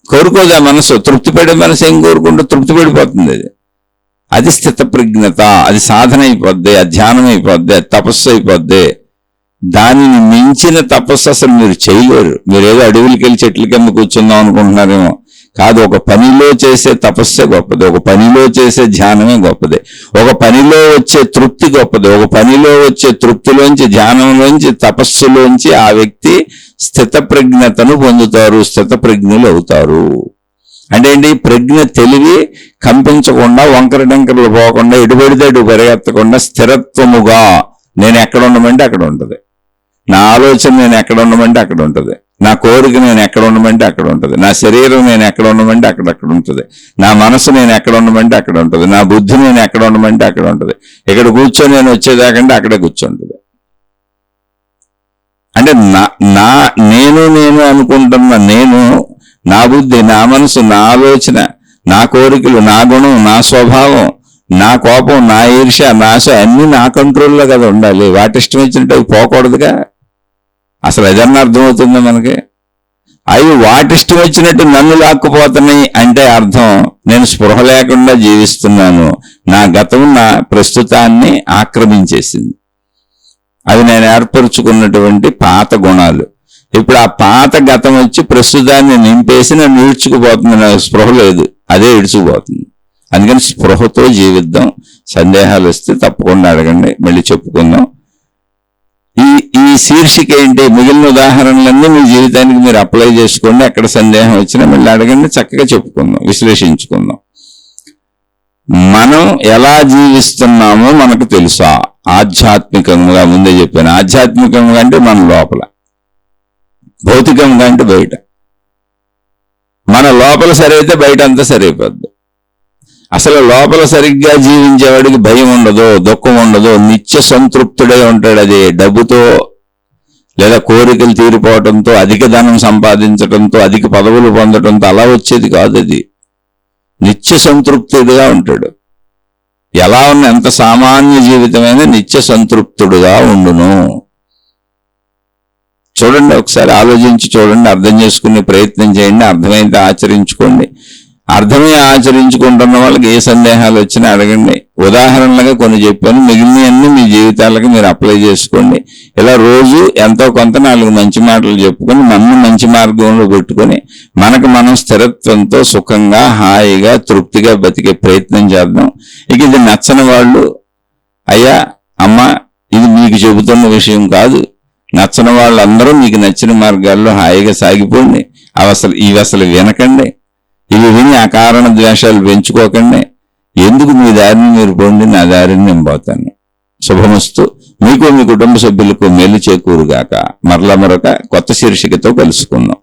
కోరుకోదు ఆ మనసు. తృప్తిపడే మనసు ఏం కోరుకుంటూ తృప్తిపడిపోతుంది. అది స్థితప్రజ్ఞత, అది సాధన అయిపోద్ది, అది ధ్యానం అయిపోద్ది, అది తపస్సు అయిపోద్ది. దానిని మించిన తపస్సు అసలు మీరు చేయలేరు. మీరేదో అడవులకి వెళ్ళి చెట్ల కింద కూర్చుందాం అనుకుంటున్నారేమో. కాదు, ఒక పనిలో చేసే తపస్సే గొప్పది, ఒక పనిలో చేసే ధ్యానమే గొప్పది, ఒక పనిలో వచ్చే తృప్తి గొప్పది. ఒక పనిలో వచ్చే తృప్తిలోంచి, ధ్యానంలోంచి, తపస్సులోంచి ఆ వ్యక్తి స్థితప్రజ్ఞతను పొందుతారు, స్థితప్రజ్ఞులు అవుతారు. అంటే ఏంటి? ప్రజ్ఞ, తెలివి కంపించకుండా, వంకర టెంకరలు పోకుండా, ఎటుపడితే అటు పరిగెత్తకుండా స్థిరత్వముగా నేను ఎక్కడ ఉండమంటే అక్కడ ఉంటుంది. నా ఆలోచన నేను ఎక్కడ ఉండమంటే అక్కడ ఉంటుంది. నా కోరిక నేను ఎక్కడ ఉండమంటే అక్కడ ఉంటుంది. నా శరీరం నేను ఎక్కడ ఉండమంటే అక్కడక్కడ ఉంటుంది. నా మనసు నేను ఎక్కడ ఉండమంటే అక్కడ ఉంటుంది. నా బుద్ధి నేను ఎక్కడ ఉండమంటే అక్కడ ఉంటుంది. ఇక్కడ కూర్చొని నేను వచ్చేదాకంటే అక్కడే కూర్చుంటుంది. అంటే నేను అనుకుంటున్న నేను, నా బుద్ధి, నా మనసు, నా ఆలోచన, నా కోరికలు, నా గుణం, నా స్వభావం, నా కోపం, నా ఈర్ష్య, నా ఆశ అన్నీ నా కంట్రోల్లో కదా ఉండాలి. వాటి ఇష్టం వచ్చినట్టు అవి పోకూడదుగా. అసలు ఏదన్నా అర్థమవుతుందా మనకి? అవి వాటిష్టం వచ్చినట్టు నన్ను లాక్కుపోతున్నాయి అంటే అర్థం నేను స్పృహ లేకుండా జీవిస్తున్నాను, నా గతం నా ప్రస్తుతాన్ని ఆక్రమించేసింది. అవి నేను ఏర్పరచుకున్నటువంటి పాత గుణాలు. ఇప్పుడు ఆ పాత గతం వచ్చి ప్రస్తుతాన్ని నింపేసి నన్ను ఈడ్చుకుపోతుంది. నాకు స్పృహ లేదు, అదే ఈడ్చుకుపోతుంది. అందుకని స్పృహతో జీవిద్దాం. సందేహాలు వస్తే తప్పకుండా అడగండి, మళ్ళీ చెప్పుకుందాం. ఈ శీర్షిక ఏంటి? మిగిలిన ఉదాహరణలన్నీ మీ జీవితానికి మీరు అప్లై చేసుకోండి. ఎక్కడ సందేహం వచ్చినా మళ్ళీ అడగండి, చక్కగా చెప్పుకుందాం, విశ్లేషించుకుందాం. మనం ఎలా జీవిస్తున్నామో మనకు తెలుసా? ఆధ్యాత్మికంగా ముందే చెప్పాను. ఆధ్యాత్మికంగా అంటే మన లోపల, భౌతికంగా అంటే బయట. మన లోపల సరైతే బయట అంతా సరైపోద్ది. అసలు లోపల సరిగ్గా జీవించేవాడికి భయం ఉండదు, దుఃఖం ఉండదు, నిత్య సంతృప్తుడే ఉంటాడు. అది డబ్బుతో లేదా కోరికలు తీరిపోవడంతో, అధిక ధనం సంపాదించడంతో, అధిక పదవులు పొందడంతో అలా వచ్చేది కాదు. అది నిత్య సంతృప్తుడిగా ఉంటాడు. ఎలా ఉన్న ఎంత సామాన్య జీవితమైనా నిత్య సంతృప్తుడుగా ఉండును. చూడండి, ఒకసారి ఆలోచించి చూడండి, అర్థం చేసుకునే ప్రయత్నం చేయండి, అర్థమైతే ఆచరించుకోండి. అర్థమే ఆచరించుకుంటున్న వాళ్ళకి ఏ సందేహాలు వచ్చినా అడగండి. ఉదాహరణలుగా కొన్ని చెప్పాను, మిగిలినవన్నీ మీ జీవితాలకు మీరు అప్లై చేసుకోండి. ఇలా రోజు ఎంతో కొంత 4 మంచి మాటలు చెప్పుకొని మనం మంచి మార్గంలో పెట్టుకొని మనకు మనం స్థిరత్వంతో సుఖంగా హాయిగా తృప్తిగా బతికే ప్రయత్నం చేద్దాం. ఇక ఇది నచ్చని వాళ్ళు, అయ్యా అమ్మ ఇది మీకు చెబుతున్న విషయం కాదు, నచ్చని వాళ్ళందరూ మీకు నచ్చిన మార్గాల్లో హాయిగా సాగిపోండి. ఇవి అసలు వినకండి. ఇవి విని అకారణ ద్వేషాలు పెంచుకోకండి. ఎందుకు మీ దారిని మీరు పోండి, నా దారిని నేను పోతాను. శుభమస్తు. మీకు మీ కుటుంబ సభ్యులకు మేలు చేకూరుగాక. మరలా మరొక కొత్త శీర్షికతో కలుసుకుందాం.